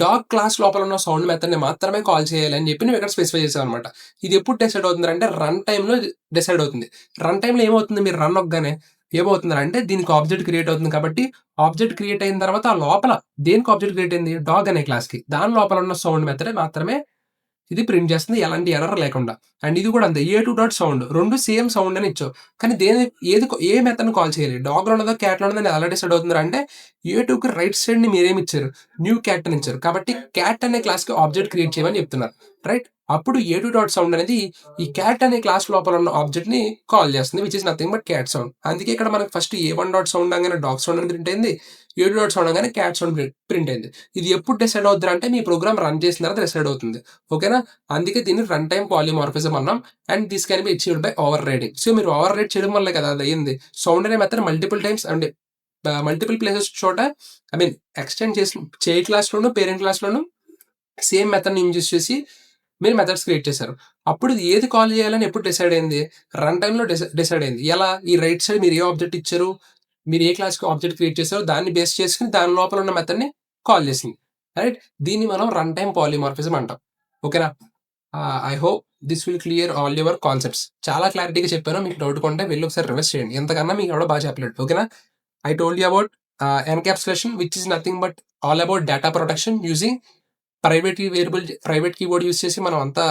డాగ్ క్లాస్ లోపల ఉన్న సౌండ్ మెథడ్‌ని మాత్రమే కాల్ చేయాలి అని చెప్పి నువ్వు ఇక్కడ స్పెసిఫై చేసావన్నమాట. ఇది ఎప్పుడు డిసైడ్ అవుతుందంటే రన్ టైమ్‌లో డిసైడ్ అవుతుంది. రన్ టైమ్‌లో ఏమవుతుంది మీరు రన్ నొక్కగానే ఏమవుతుందంటే దీనికి ఆబ్జెక్ట్ క్రియేట్ అవుతుంది కాబట్టి ఆబ్జెక్ట్ క్రియేట్ అయిన తర్వాత ఆ లోపల దేనికి ఆబ్జెక్ట్ క్రియేట్ అయింది? డాగ్ అనే క్లాస్‌కి. దాని లోపల ఉన్న సౌండ్ మెథడ్ మాత్రమే ఇది ప్రింట్ చేస్తుంది ఎలాంటి ఎర్రర్ లేకుండా. అండ్ ఇది కూడా అంతే ఏ2 డాట్ సౌండ్ 2 సేమ్ సౌండ్ అని ఇచ్చావు. కానీ ఏ మెథడ్‌ని కాల్ చేయాలి? డాగ్‌లో ఉన్నదా? క్యాట్‌లో ఉన్నదా? అని ఎలా డిసైడ్ అవుతుందిరా అంటే ఏ2కి రైట్ సైడ్‌ని మీరేమి ఇచ్చారు? న్యూ క్యాట్ అని ఇచ్చారు. కాబట్టి క్యాట్ అనే క్లాస్‌కి ఆబ్జెక్ట్ క్రియేట్ చేయమని చెప్తున్నారు. రైట్? అప్పుడు ఏ2 డాట్ సౌండ్ అనేది ఈ క్యాట్ అనే క్లాస్ లోపల ఉన్న ఆబ్జెక్ట్‌ని కాల్ చేస్తుంది. Which is nothing but cat sound. అందుకే ఇక్కడ మనకు ఫస్ట్ ఏ1 డాట్ సౌండ్ అనగానే డాగ్ సౌండ్ అని ప్రింట్ అయింది. ఏ2 డాట్ సౌండ్ అనగానే క్యాట్ సౌండ్ ప్రింట్ అయింది. ఇది ఎప్పుడు డిసైడ్ అవుద్దిరా అంటే మీ ప్రోగ్రామ్ రన్ చేసిన తర్వాత డిసైడ్ అవుతుంది. ఓకేనా? అందుకే దీన్ని రన్ టైమ్ పాలిమార్ఫిజం అన్నాం. And this can be achieved by over riding. So, మీరు ఓవర్ రైడ్ చేయడం వల్లే కదా అది అయింది. సౌండ్ అనే method multiple times and multiple places చోట ఐ మీన్ ఎక్స్‌టెండ్ చేసి చైల్డ్ క్లాస్‌లోను, పేరెంట్ క్లాస్‌లోను సేమ్ మెథడ్‌ని యూజ్ చేసి మీరు మెథడ్స్ క్రియేట్ చేశారు. అప్పుడు ఇది ఏది కాల్ చేయాలని ఎప్పుడు డిసైడ్ అయింది? రన్ టైమ్‌లో డిసైడ్ అయింది. ఎలా? ఈ రైట్ సైడ్ మీరు ఏ ఆబ్జెక్ట్ ఇచ్చారు? మీరు ఏ క్లాస్‌కి ఆబ్జెక్ట్ క్రియేట్ చేసారో దాన్ని బేస్ చేసుకొని దాని లోపల ఉన్న మెథడ్‌ని కాల్ చేసింది. రైట్? దీన్ని మనం రన్ టైమ్ పాలిమార్ఫిజం అంటాం. ఓకేనా? I hope this will clear all your concepts. చాలా క్లారిటీగా చెప్పాను. మీకు డౌట్ ఉంటే వెళ్లి ఒకసారి రివైజ్ చేయండి. ఇంతకన్నా మీకు ఎవడో బాగా చెప్పలేడు. ఓకేనా? I told you about encapsulation which is nothing but all about data protection using private keyboard use చేసి మనం అంతా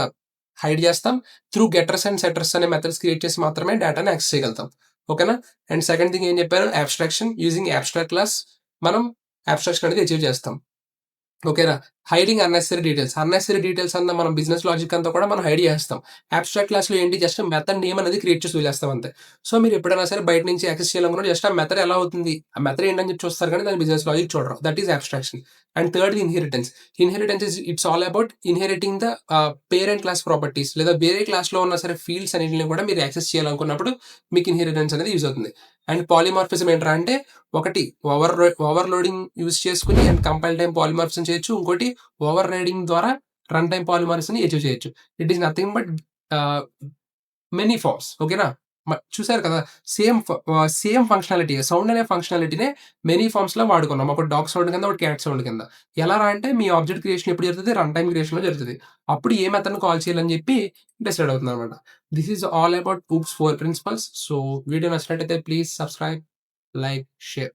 హైడ్ చేస్తాం. త్రూ గెటర్స్ అండ్ సెటర్స్ అనే మెథడ్స్ క్రియేట్ చేసి మాత్రమే డేటాని యాక్సెస్ చేయగలుగుతాం. ఓకేనా? అండ్ సెకండ్ థింగ్ ఏం చెప్పాను, అబ్స్ట్రాక్షన్ యూజింగ్ అబ్స్ట్రాక్ట్ క్లాస్ మనం అబ్స్ట్రాక్షన్ అనేది అచీవ్ చేస్తాం. ఓకేనా? హైడింగ్ అన్నెసెసరీ డీటెయిల్స్ అన్న మనం బిజినెస్ లాజిక్ అంతా కూడా మనం హైడ్ చేస్తాం. అబ్స్ట్రాక్ట్ క్లాస్‌లో ఏంటి జస్ట్ మెథడ్ నేమ్ అనేది క్రియేట్ చేసి వదిలేస్తాం అంతే. సో, మీరు ఎప్పుడైనా సరే బయట నుంచి యాక్సెస్ చేయాలనుకున్నప్పుడు జస్ట్ ఆ మెథడ్ ఎలా అవుతుంది? ఆ మెథడ్ ఏంటని చెప్పి చూస్తారు కానీ దాని బిజినెస్ లాజిక్ చూడరు. That is abstraction. అండ్ థర్డ్‌ది inheritance. Inheritance it's all about inheriting the parent class properties లేదా వేరే క్లాస్‌లో ఉన్న సరే ఫీల్డ్స్ అన్నిటిని కూడా మీరు యాక్సెస్ చేయాలనుకున్నప్పుడు మీకు ఇన్హెరిటెన్స్ అనేది యూజ్ అవుతుంది. అండ్ పాలిమార్ఫిజం ఏంట్రా అంటే ఒకటి ఓవర్‌లోడింగ్ యూజ్ చేసుకొని అండ్ కంపైల్ టైమ్ పాలిమార్ఫిజం చేయొచ్చు. ఇంకోటి ఓవర్ రైడింగ్ ద్వారా రన్ టైమ్ పాలిమర్స్‌ని అచీవ్ చేయొచ్చు. ఇట్ ఈస్ నథింగ్ బట్ ఆహ్, మెనీ ఫార్మ్స్. ఓకేనా? చూసారు కదా! సేమ్ ఫంక్షనాలిటీ సౌండ్ అనే ఫంక్షనాలిటీనే మెనీ ఫార్మ్స్‌లో వాడుకున్నాం. ఒకటి డాగ్ సౌండ్ కింద, ఒకటి క్యాట్ సౌండ్ కింద. ఎలారా అంటే మీ ఆబ్జెక్ట్ క్రియేషన్ ఎప్పుడు జరుగుతది? రన్ టైమ్ క్రియేషన్‌లో జరుగుతది. అప్పుడు ఏ మెథడ్‌ని కాల్ చేయాలని చెప్పి డిసైడ్ అవుతుందనమాట. This is all about OOPS 4 principles. So, video నచ్చినట్టయితే ప్లీజ్ సబ్స్క్రైబ్, లైక్, షేర్.